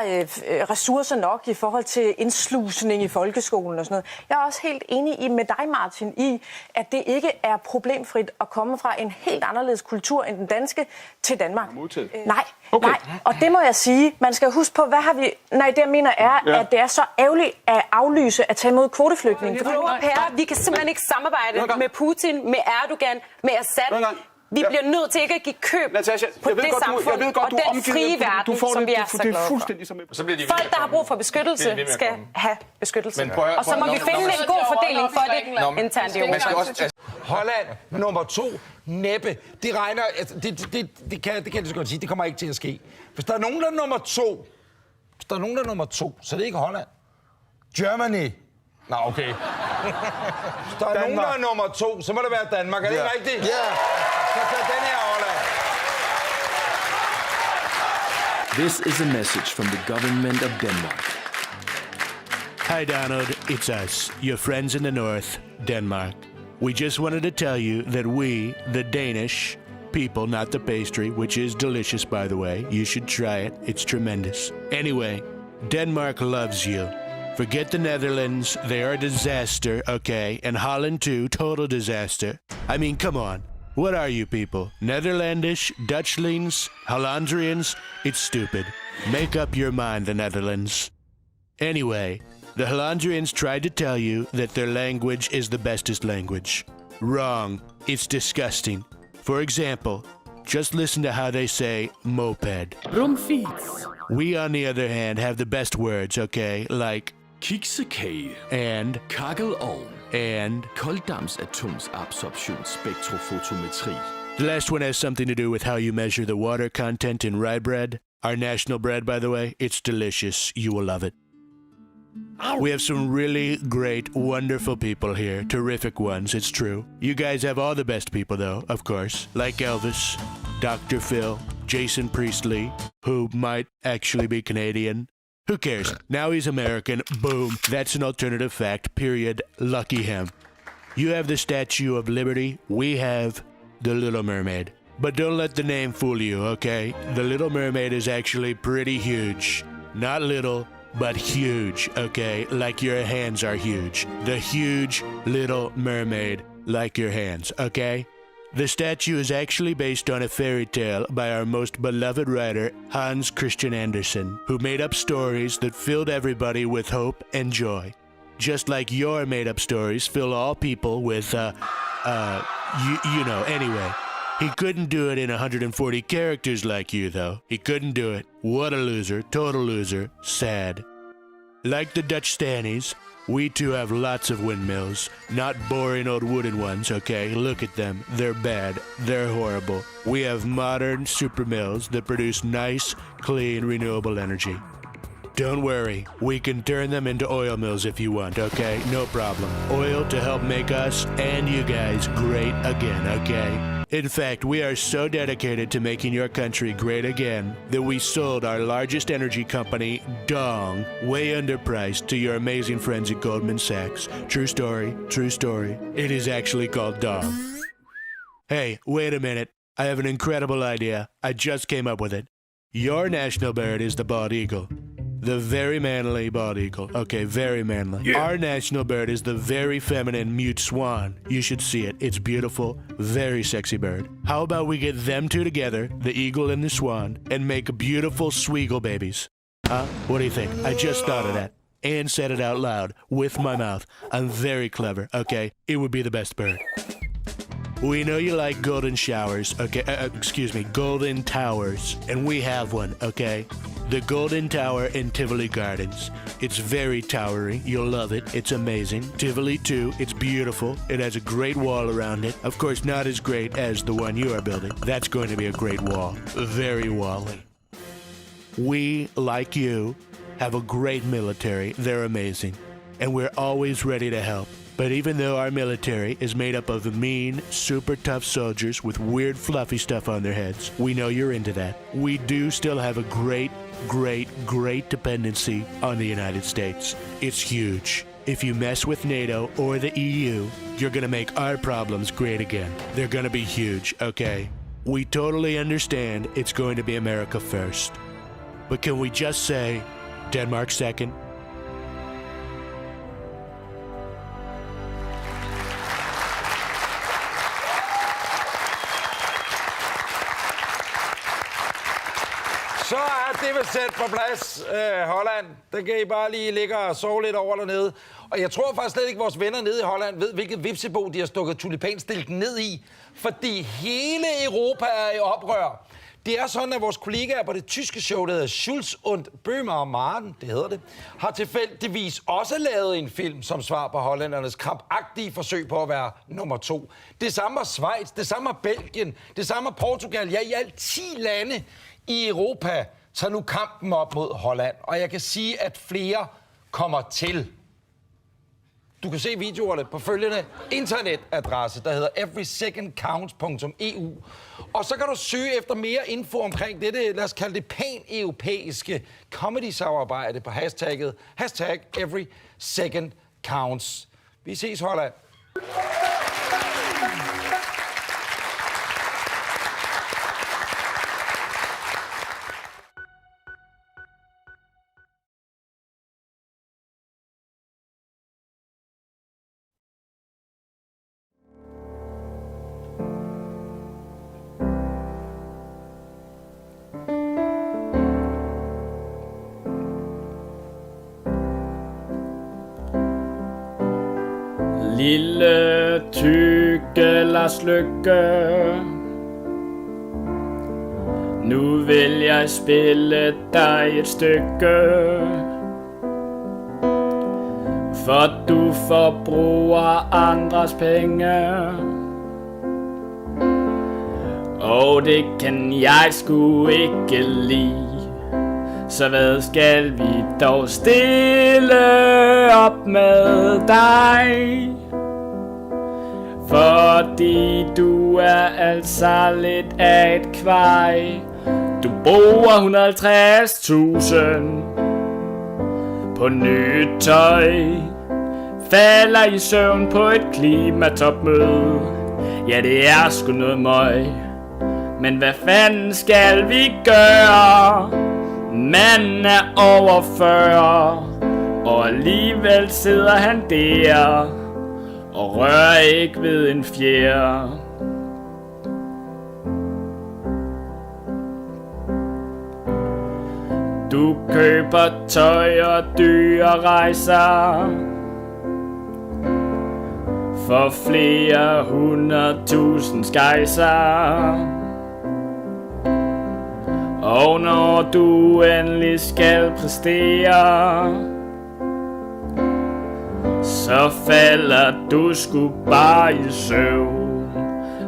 ressourcer nok i forhold til indslusning i folkeskolen og sådan noget? Jeg er også helt enig med dig, Martin, i, at det ikke er problemfrit at komme fra en helt anderledes kultur end den danske til Danmark. Nej. Og det må jeg sige. Man skal huske på, hvad har vi... Nej, det jeg mener er, at det er så ærgerligt at aflyse at tage imod kvoteflygtninge. Vi kan simpelthen ikke samarbejde med Putin, med Erdogan, med Assad. Vi bliver nødt til ikke at give køb på det samfund og den frie verden, som vi er så glade for. Folk, der har brug for beskyttelse, skal have beskyttelse. Og så må vi finde en god fordeling for det internt i Europa. Holland nummer 2, næppe. Det regner... Det kan jeg så godt sige. Det kommer ikke til at ske. Hvis der er nogen, der er nummer 2, så er det ikke Holland. Germany. Nå, okay. Hvis der er nogen, der er nummer 2, så må det være Danmark. Er det ikke rigtigt? Ja. Så den her Holland. This is a message from the government of Denmark. Hi, Donald. It's us, your friends in the north, Denmark. We just wanted to tell you that we, the Danish people, not the pastry, which is delicious, by the way. You should try it. It's tremendous. Anyway, Denmark loves you. Forget the Netherlands. They are a disaster, okay? And Holland, too. Total disaster. I mean, come on. What are you people? Netherlandish? Dutchlings? Hollandrians? It's stupid. Make up your mind, the Netherlands. Anyway, the Hollandrians tried to tell you that their language is the bestest language. Wrong. It's disgusting. For example, just listen to how they say moped. Rumfiets. We, on the other hand, have the best words, okay? Like Kiksekage. and, Kakkelovn. and. Koldamsatomsabsorptionsspektrofotometri. The last one has something to do with how you measure the water content in rye bread. Our national bread, by the way. It's delicious. You will love it. We have some really great, wonderful people here. Terrific ones, it's true. You guys have all the best people, though, of course. Like Elvis, Dr. Phil, Jason Priestley, who might actually be Canadian. Who cares? Now he's American. Boom. That's an alternative fact, period. Lucky him. You have the Statue of Liberty. We have the Little Mermaid. But don't let the name fool you, okay? The Little Mermaid is actually pretty huge. Not little, but huge, okay? Like your hands are huge. The huge Little Mermaid, like your hands, okay? The statue is actually based on a fairy tale by our most beloved writer, Hans Christian Andersen, who made up stories that filled everybody with hope and joy. Just like your made-up stories fill all people with, anyway. He couldn't do it in 140 characters like you, though. He couldn't do it. What a loser. Total loser. Sad. Like the Dutch Stannies, we too have lots of windmills. Not boring old wooden ones, okay? Look at them. They're bad. They're horrible. We have modern super mills that produce nice, clean, renewable energy. Don't worry, we can turn them into oil mills if you want, okay? No problem. Oil to help make us and you guys great again, okay? In fact, we are so dedicated to making your country great again that we sold our largest energy company, Dong, way underpriced to your amazing friends at Goldman Sachs. True story, true story. It is actually called Dong. Hey, wait a minute. I have an incredible idea. I just came up with it. Your national bird is the bald eagle. The very manly bald eagle. Okay, very manly. Yeah. Our national bird is the very feminine mute swan. You should see it. It's beautiful, very sexy bird. How about we get them two together, the eagle and the swan, and make beautiful sweegle babies? Huh? What do you think? I just thought of that. And said it out loud with my mouth. I'm very clever, okay? It would be the best bird. We know you like golden showers, okay? Golden towers. And we have one, okay? The Golden Tower in Tivoli Gardens. It's very towery. You'll love it. It's amazing. Tivoli, too. It's beautiful. It has a great wall around it. Of course, not as great as the one you are building. That's going to be a great wall. Very wally. We, like you, have a great military. They're amazing. And we're always ready to help. But even though our military is made up of mean, super tough soldiers with weird fluffy stuff on their heads, we know you're into that. We do still have a great dependency on the United States. It's huge. If you mess with NATO or the EU, you're gonna make our problems great again. They're gonna be huge, okay? We totally understand it's going to be America first. But can we just say Denmark second? Så er det vel sat på plads, Holland. Den kan I bare lige ligge og sove lidt over dernede. Og jeg tror faktisk slet ikke, vores venner nede i Holland ved, hvilket vipsebo de har stukket tulipanstilken ned i. Fordi hele Europa er i oprør. Det er sådan, at vores kollegaer på det tyske show, der hedder Schulz und Böhmer og Maren, det hedder det, har tilfældigvis også lavet en film som svar på hollændernes krampagtige forsøg på at være nummer 2. Det samme er Schweiz, det samme er Belgien, det samme er Portugal. Ja, i alt 10 lande i Europa tager nu kampen op mod Holland. Og jeg kan sige, at flere kommer til. Du kan se videoerne på følgende internetadresse, der hedder everysecondcounts.eu. Og så kan du søge efter mere info omkring dette, lad os kalde det pan-europæiske comedy-samarbejde på hashtagget #everysecondcounts. Vi ses, Holland. Lille tykke Lars Løkke, nu vil jeg spille dig et stykke, for du forbruger andres penge, og det kan jeg sgu ikke lide. Så hvad skal vi dog stille op med dig? Fordi du er altså lidt af et kvej. Du bruger 150.000 på nyt tøj, falder i søvn på et klimatopmøde. Ja, det er sgu noget møg, men hvad fanden skal vi gøre? Manden er over 40, og alligevel sidder han der og rører ikke ved en fjer. Du køber tøj og dyre rejser for flere 100.000 skejser. Og når du endelig skal præstere, så falder du sgu bare i søvn.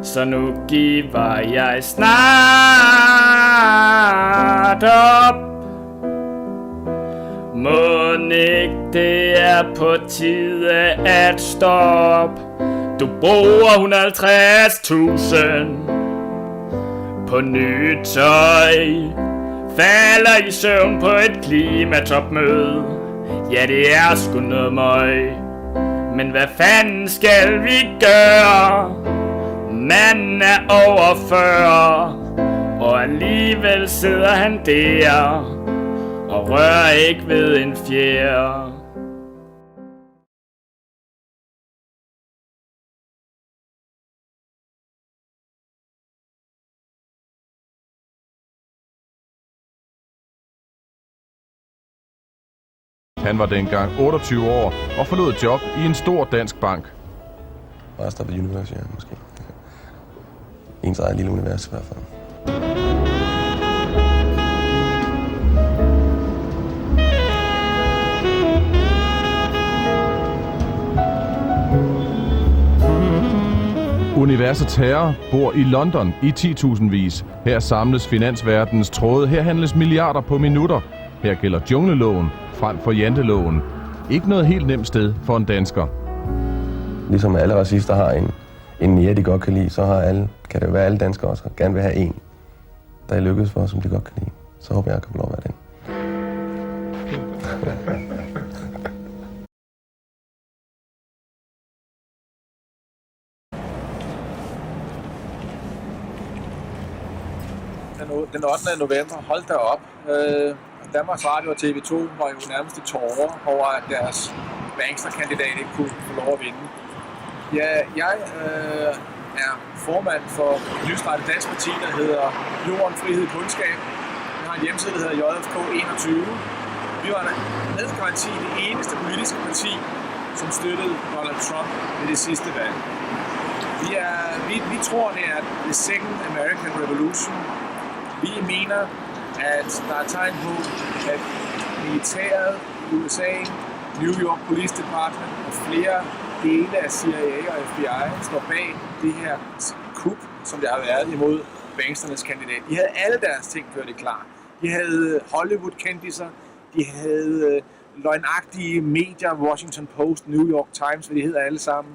Så nu giver jeg snart op. Mon ikke det er på tide at stoppe. Du bruger 150.000 på nyt tøj, falder i søvn på et klimatopmøde. Ja, det er sgu noget møg, men hvad fanden skal vi gøre? Manden er over 40, og alligevel sidder han der og rører ikke ved en fjer. Han var dengang 28 år og forlod et job i en stor dansk bank. Rest of the universe, ja, måske. Ens eget lille univers i hvert fald. Universet Terror bor i London i 10.000-vis. Her samles finansverdenens tråde. Her handles milliarder på minutter. Her gælder jungleloven frem for janteloven. Ikke noget helt nemt sted for en dansker. Ligesom alle racister har en nier, de godt kan lide, så kan det jo være alle danskere også gerne vil have en, der er lykkedes for, som de godt kan lide. Så håber jeg kan få lov at være den. Den 8. november, hold da op. Danmarks Radio og TV2 var jo nærmest i tårer over, at deres banksterkandidat ikke kunne få lov at vinde. Ja, jeg er formand for et nystartet dansk parti, der hedder Jorden, Frihed, Kundskab. Vi har en hjemmeside, der hedder JFK 21. Vi var med garanti det eneste politiske parti, som støttede Donald Trump ved det sidste valg. Vi tror, det er the second American Revolution. Vi mener, at der er tegn på, at militæret i USA, New York Police Department og flere dele af CIA og FBI står bag det her kup, som der har været imod banksternes kandidat. De havde alle deres ting gjort det klar. De havde Hollywood-kendiser, de havde løgnagtige medier, Washington Post, New York Times, hvad de hedder alle sammen.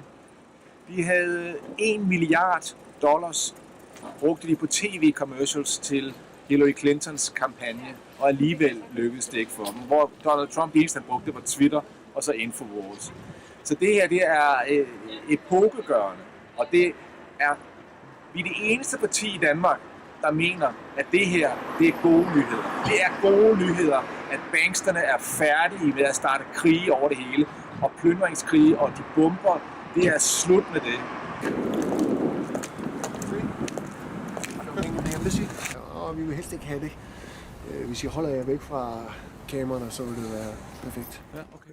De havde $1 milliard brugte de på tv-commercials til Hillary Clintons kampagne, og alligevel lykkedes det ikke for dem. Hvor Donald Trump eneste han brugte var Twitter og så Infowars. Så det her, det er epokegørende, og vi er det eneste parti i Danmark, der mener, at det her, det er gode nyheder. Det er gode nyheder, at banksterne er færdige med at starte krige over det hele, og plyndringskrige, og de bomber. Det er slut med det. Og vi vil helst ikke have det. Hvis I holder jer væk fra kameraerne, så vil det være perfekt. Ja, okay.